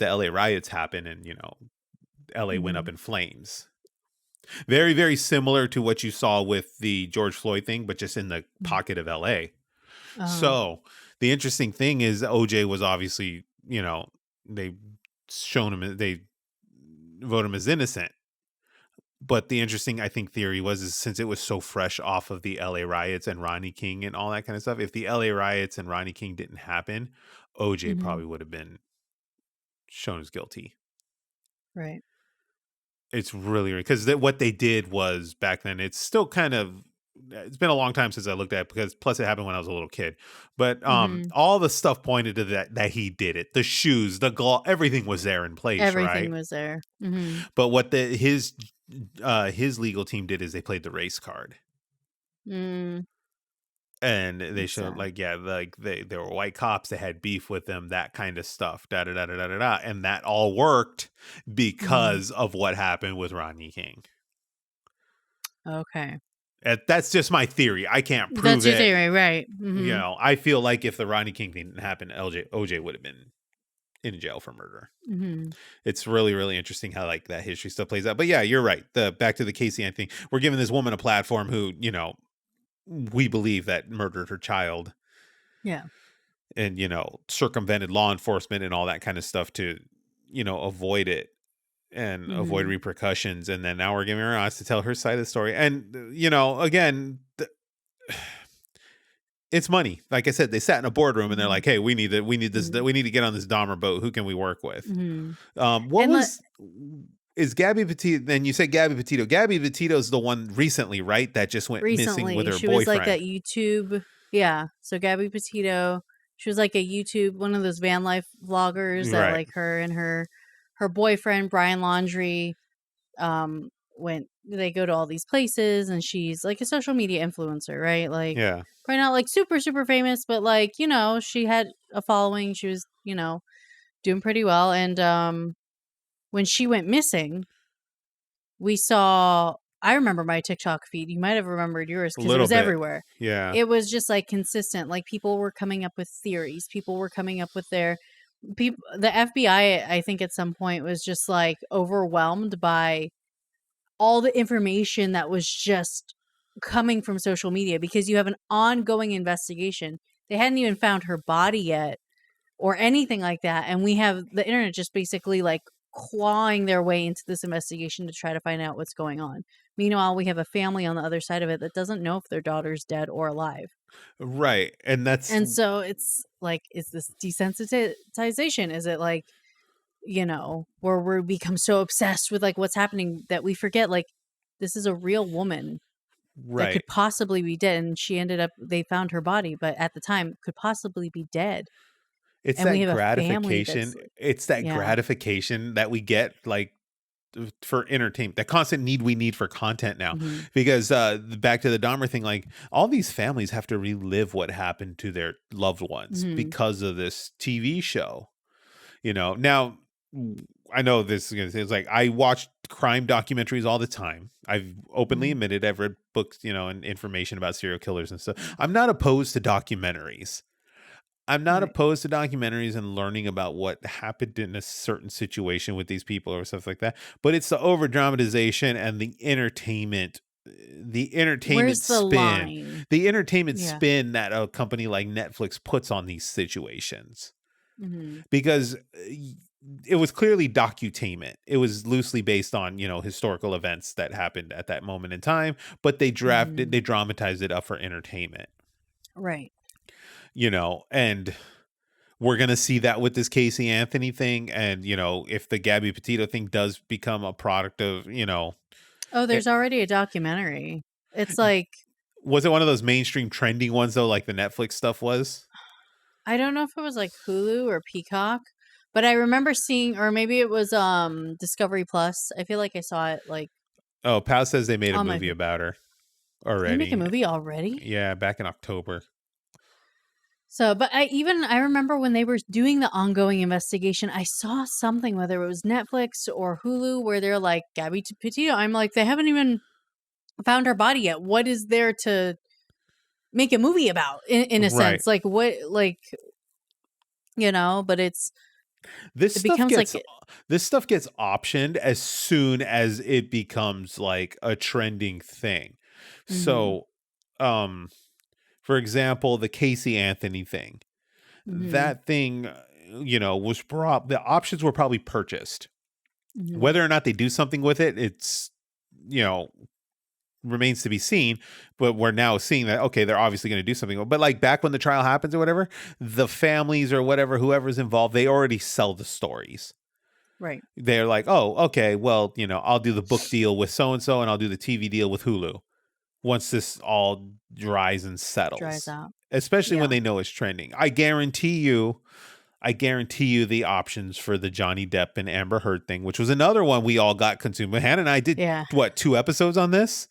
LA riots happened, and LA went
Hmm.
up in flames. Very, very similar to what you saw with the George Floyd thing, but just in the pocket of LA.
Oh.
So the interesting thing is OJ was obviously, they they vote him as innocent. But the interesting, I think, theory is since it was so fresh off of the LA riots and Ronnie King and all that kind of stuff, if the LA riots and Ronnie King didn't happen, OJ
Hmm.
probably would have been shown as guilty.
Right.
It's really, because what they did was back then, it's still kind of, it's been a long time since I looked at it, because plus it happened when I was a little kid. But
Hmm.
all the stuff pointed to that he did it. The shoes, the glove, everything was there in place,
Everything
right?
was there. Hmm.
But what his legal team did is they played the race card.
Mm,
And they
that's
showed
sad.
like, yeah, like they were white cops, they had beef with them, that kind of stuff, da da da da da da da. And that all worked
Hmm.
because of what happened with Rodney King.
Okay.
That's just my theory. I can't
That's
prove
your
it.
theory, right? Hmm.
I feel like if the Rodney King thing didn't happen, OJ would have been in jail for murder.
Hmm.
It's really, really interesting how like that history stuff plays out. But yeah, you're right. The back to the Casey Anthony thing. We're giving this woman a platform who, we believe that murdered her child
Yeah.
and, circumvented law enforcement and all that kind of stuff to, avoid it and avoid
Hmm.
repercussions. And then now we're giving her odds to tell her side of the story. And, again, it's money. Like I said, they sat in a boardroom and they're
Hmm.
like, "Hey, we need this.
Hmm.
We need to get on this Dahmer boat. Who can we work with?"
Hmm.
What
And
was is Gabby Petito? Then you said Gabby Petito. Gabby Petito's the one recently, right? That just went missing with
recently,
her
she was like a
boyfriend.
YouTube. Yeah. So Gabby Petito, she was like a YouTube, one of those van life vloggers that
Right.
like her and her boyfriend Brian Laundrie went. They go to all these places, and she's like a social media influencer, right? Like
Yeah.
probably not like super super famous, but like she had a following. She was doing pretty well, and when she went missing, we saw I remember my TikTok feed. You might have remembered yours
A
because it
little
was
bit.
everywhere.
Yeah.
It was just like consistent. Like people were coming up with theories. People were coming up with their people. The FBI, I think, at some point was just like overwhelmed by all the information that was just coming from social media because you have an ongoing investigation. They hadn't even found her body yet or anything like that. And we have the internet just basically like clawing their way into this investigation to try to find out what's going on. Meanwhile, we have a family on the other side of it that doesn't know if their daughter's dead or alive.
Right. And that's
And so it's like, is this desensitization? Is it like, where we become so obsessed with like what's happening that we forget like this is a real woman that
right.
could possibly be dead. And she ended up, they found her body, but at the time could possibly be dead.
It's
And we
that
have a family that's
gratification.
like,
It's that
yeah.
gratification that we get, like, for entertainment, that constant need we need for content now.
Mhm.
Because back to the Dahmer thing, like all these families have to relive what happened to their loved ones
Mhm.
because of this TV show. Now I know this is like, I watch crime documentaries all the time. I've openly
Mhm.
admitted I've read books, and information about serial killers and stuff. I'm not opposed to documentaries. I'm not
Right.
opposed to documentaries and learning about what happened in a certain situation with these people or stuff like that. But it's the over dramatization and the entertainment
Where's the
spin,
line? Yeah.
that a company like Netflix puts on these situations.
Mhm.
Because it was clearly docutainment. It was loosely based on, historical events that happened at that moment in time, but
Mhm.
they dramatized it up for entertainment,
Right.
and we're going to see that with this Casey Anthony thing. And, if the Gabby Petito thing does become a product of,
Oh,
it,
there's already a documentary. It's like
was it one of those mainstream trending ones though, like the Netflix stuff was?
I don't know if it was like Hulu or Peacock, but I remember seeing, or maybe it was Discovery Plus. I feel like I saw it like
Oh, Pal says they made a
on my.
movie
Did
about her
they make a
already.
movie already?
Yeah, back in October.
So, but I remember when they were doing the ongoing investigation, I saw something, whether it was Netflix or Hulu, where they're like Gabby Petito. I'm like, they haven't even found her body yet. What is there to make a movie about? In a
Right.
sense, like what, like but
This
it
stuff
becomes like
gets this stuff gets optioned as soon as it becomes like a trending thing.
hmm
So, um for example, the Casey Anthony thing.
hmm
That thing, the options were probably purchased.
hmm
Whether or not they do something with it, it's you know, remains to be seen, but we're now seeing that okay, they're obviously going to do something. But like back when the trial happens or whatever, the families or whatever, whoever's involved, they already sell the stories.
right,
They're like, oh, okay, well, I'll do the book deal with so and so, and I'll do the TV deal with Hulu once this all dries and
dries
settles.
out.
Especially when
Yeah.
they know it's trending. I guarantee you the options for the Johnny Depp and Amber Heard thing, which was another one we all got consumed. Hannah and I did
Yeah.
what, 2 episodes on this?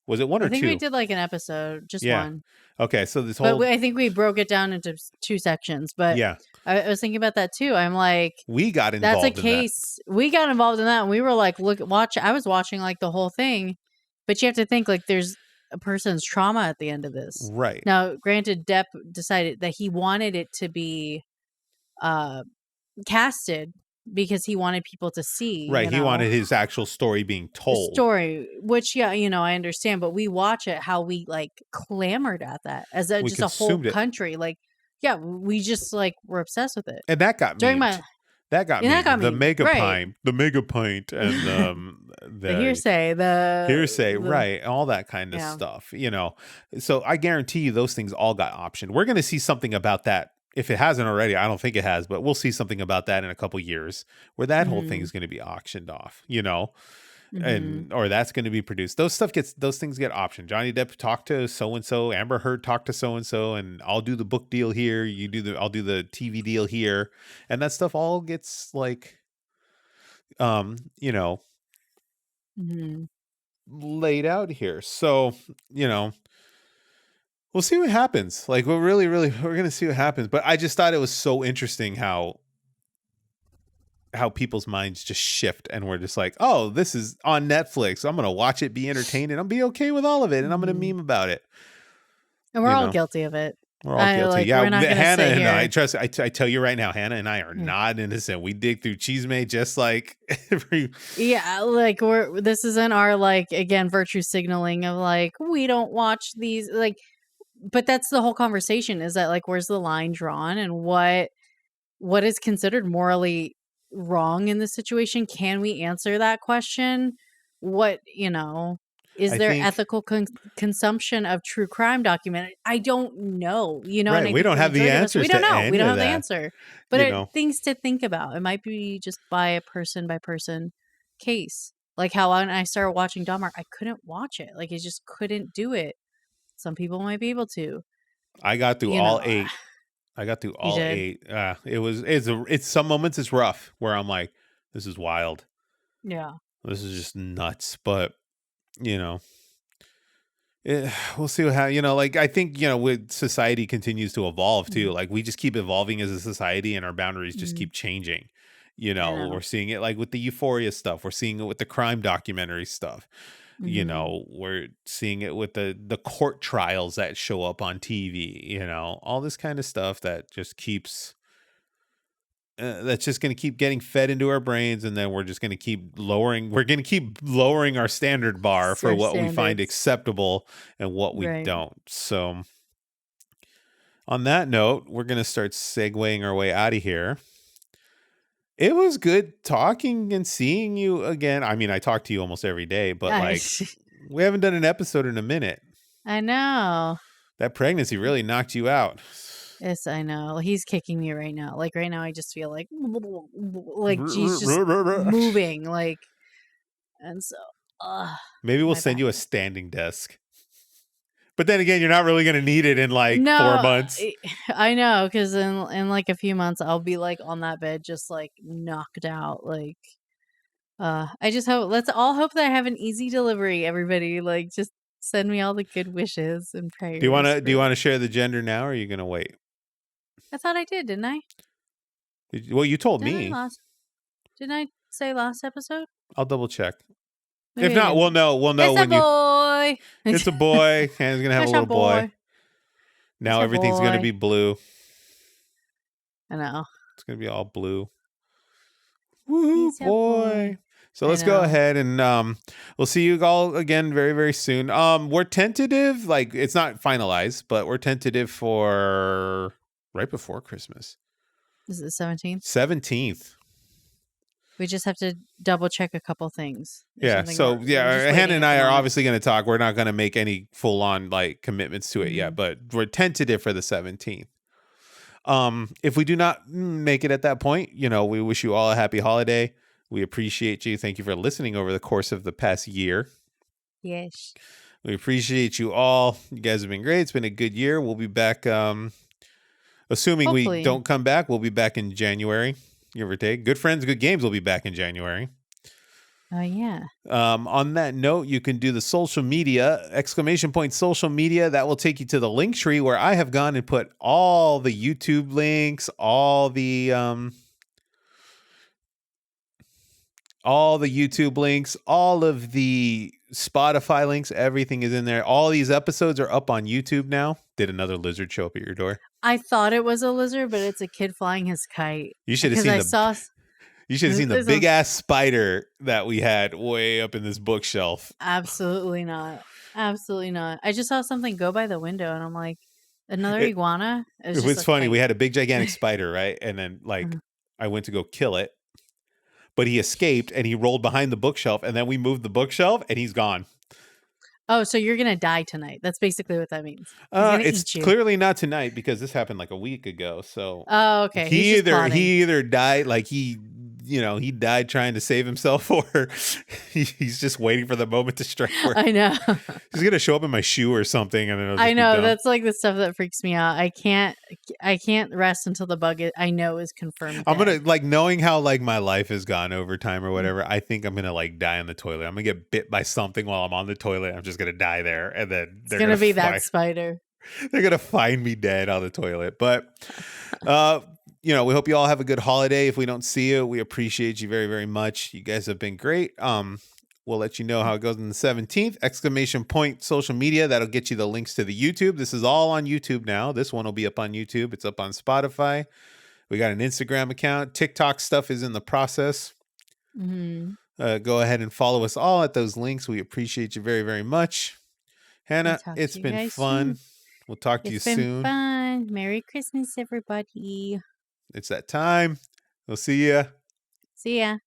Was it one
I
or
think we
two?
did like an episode, just
Yeah.
one.
Okay, so this
But
whole
I think we broke it down into two sections. But
yeah,
I was thinking about that too. I'm like,
we got
that's a
involved in that.
case. We got involved in that, and we were like, watch. I was watching like the whole thing, but you have to think like there's a person's trauma at the end of this.
Right.
Now, granted, Depp decided that he wanted it to be uh casted because he wanted people to see,
Right. He wanted his actual story being
the
told.
story, which yeah, I understand, but we watch it how we like clamored at that as
We
just a whole
consumed it.
country. Like, yeah, we just like were obsessed with it.
And that got
During
memed.
my
That got
and that got
memed.
me right.
The mega pint, and
The
the
hearsay,
hearsay,
the
right? All that kind of
yeah.
stuff, So I guarantee you those things all got optioned. We're going to see something about that if it hasn't already. I don't think it has, but we'll see something about that in a couple years where that whole thing
Mhm.
is going to be auctioned off,
Mhm.
and or that's going to be produced. Those things get optioned. Johnny Depp talked to so and so, Amber Heard talked to so and I'll do the book deal here. I'll do the TV deal here, and that stuff all gets like, um, you know,
Mhm.
laid out here. So, you know, we'll see what happens. Like, we're gonna see what happens. But I just thought it was so interesting how people's minds just shift and we're just like, oh, this is on Netflix. I'm gonna watch it, be entertained, and I'll be okay with all of it, and I'm gonna
Mhm.
meme about it.
And we're
You
all
know,
guilty of it.
we're all
I
guilty.
like
Yeah,
we're not gonna
Hannah
sit
and I
here.
trust. I tell you right now, Hannah and I are
Yeah.
not innocent. We dig through Cheesemate just like every.
Yeah, like this isn't our like again virtue signaling of like we don't watch these like but that's the whole conversation is that like where's the line drawn and what is considered morally wrong in this situation? Can we answer that question? What, is
I
there
think
ethical consumption of true crime documentary? I don't know, and
right.
I
We
think
don't
the
have the
majority of us, we
answers
don't
to
know. We
any
don't
of
have the
that.
answer. But
You know,
things to think about. It might be just by person case. Like how when I started watching Dahmer, I couldn't watch it. Like I just couldn't do it. Some people might be able to.
I got through
You
all
know,
8. I got through
you
all
did.
8. It's some moments it's rough where I'm like, this is wild.
Yeah.
This is just nuts. But you know, we'll see how like I think with society continues to evolve too.
Mhm.
Like we just keep evolving as a society, and our boundaries just
Mhm.
keep changing.
I
We're
know.
seeing it like with the Euphoria stuff. We're seeing it with the crime documentary stuff.
Mhm.
We're seeing it with the court trials that show up on TV. All this kind of stuff that just keeps that's just going to keep getting fed into our brains, and then we're just going to keep lowering. We're going to keep lowering our standard bar for
Our
what we find
standards.
acceptable and what we
Right.
don't. So, on that note, we're going to start segueing our way out of here. It was good talking and seeing you again. I mean, I talk to you almost every day, but
I,
like we haven't done an episode in a minute.
I know.
That pregnancy really knocked you out.
Yes, I know. He's kicking me right now. Like right now, I just feel like she's just moving. Like, and so,
maybe we'll
my
send
back
you a
hurts.
standing desk. But then again, you're not really going to need it in like 4
No,
months.
I know, because in like a few months, I'll be like on that bed, just like knocked out. Like, I just hope. Let's all hope that I have an easy delivery. Everybody, like, just send me all the good wishes and
Do you want
prayers.
to do you want to share the gender now, or are you going to wait?
I thought I did, didn't I?
Well, you told
Didn't I
me.
last? Didn't I say last episode?
I'll double check.
Maybe
If
I
not,
didn't.
we'll know. We'll know
It's a
when you.
boy.
It's a boy. Hannah's gonna have a
It's a
little boy.
boy.
Now
It's a
everything's gonna
boy.
be blue.
I know.
It's gonna be all blue. Woohoo,
He's a
boy.
boy.
So
I
let's go
know.
ahead and we'll see you all again very, very soon. We're tentative, like it's not finalized, but we're tentative for right before Christmas.
Is it the 17th?
17th.
We just have to double check a couple things. There's
Yeah.
something
So
we're
yeah,
just
Hannah
waiting
and
at the
I are
moment.
obviously going to talk. We're not going to make any full on like commitments to it yet, but we're tentative for the 17th. If we do not make it at that point, you know, we wish you all a happy holiday. We appreciate you. Thank you for listening over the course of the past year.
Yes.
We appreciate you all. You guys have been great. It's been a good year. We'll be back. Assuming we
Hopefully.
don't come back, we'll be back in January. Give or take. Good Friends, Good Games will be back in January.
Oh, yeah.
On that note, you can do the social media, ! social media. That will take you to the link tree where I have gone and put all the YouTube links, all the YouTube links, all of the Spotify links. Everything is in there. All these episodes are up on YouTube now. Did another lizard show up at your door?
I thought it was a lizard, but it's a kid flying his kite.
You should have seen You should have seen the
There's
big ass spider that we had way up in this bookshelf.
Absolutely not. Absolutely not. I just saw something go by the window and I'm like, another iguana?
It was funny. We had a big gigantic spider, right? And then like I went to go kill it, but he escaped and he rolled behind the bookshelf, and then we moved the bookshelf and he's gone.
Oh, so you're gonna die tonight. That's basically what that means. He's gonna
It's
eat you.
clearly not tonight because this happened like a week ago. So
okay.
he either died, like he died trying to save himself, or he's just waiting for the moment to strike. Where
I know.
he's gonna show up in my shoe or something, and then
I know that's like the stuff that freaks me out. I can't rest until the bug I know is confirmed.
I'm gonna like, knowing how like my life has gone over time or whatever. I think I'm gonna like die on the toilet. I'm gonna get bit by something while I'm on the toilet. I'm just gonna die there, and then
it's gonna be that spider.
They're gonna find me dead on the toilet. But we hope you all have a good holiday. If we don't see you, we appreciate you very, very much. You guys have been great. We'll let you know how it goes on the 17th! ! Social media. That'll get you the links to the YouTube. This is all on YouTube now. This one will be up on YouTube. It's up on Spotify. We got an Instagram account. TikTok stuff is in the process. Go ahead and follow us all at those links. We appreciate you very, very much. Hannah, it's been fun. We'll talk to you soon. It's been
fun. Merry Christmas, everybody.
It's that time. We'll see ya.
See ya.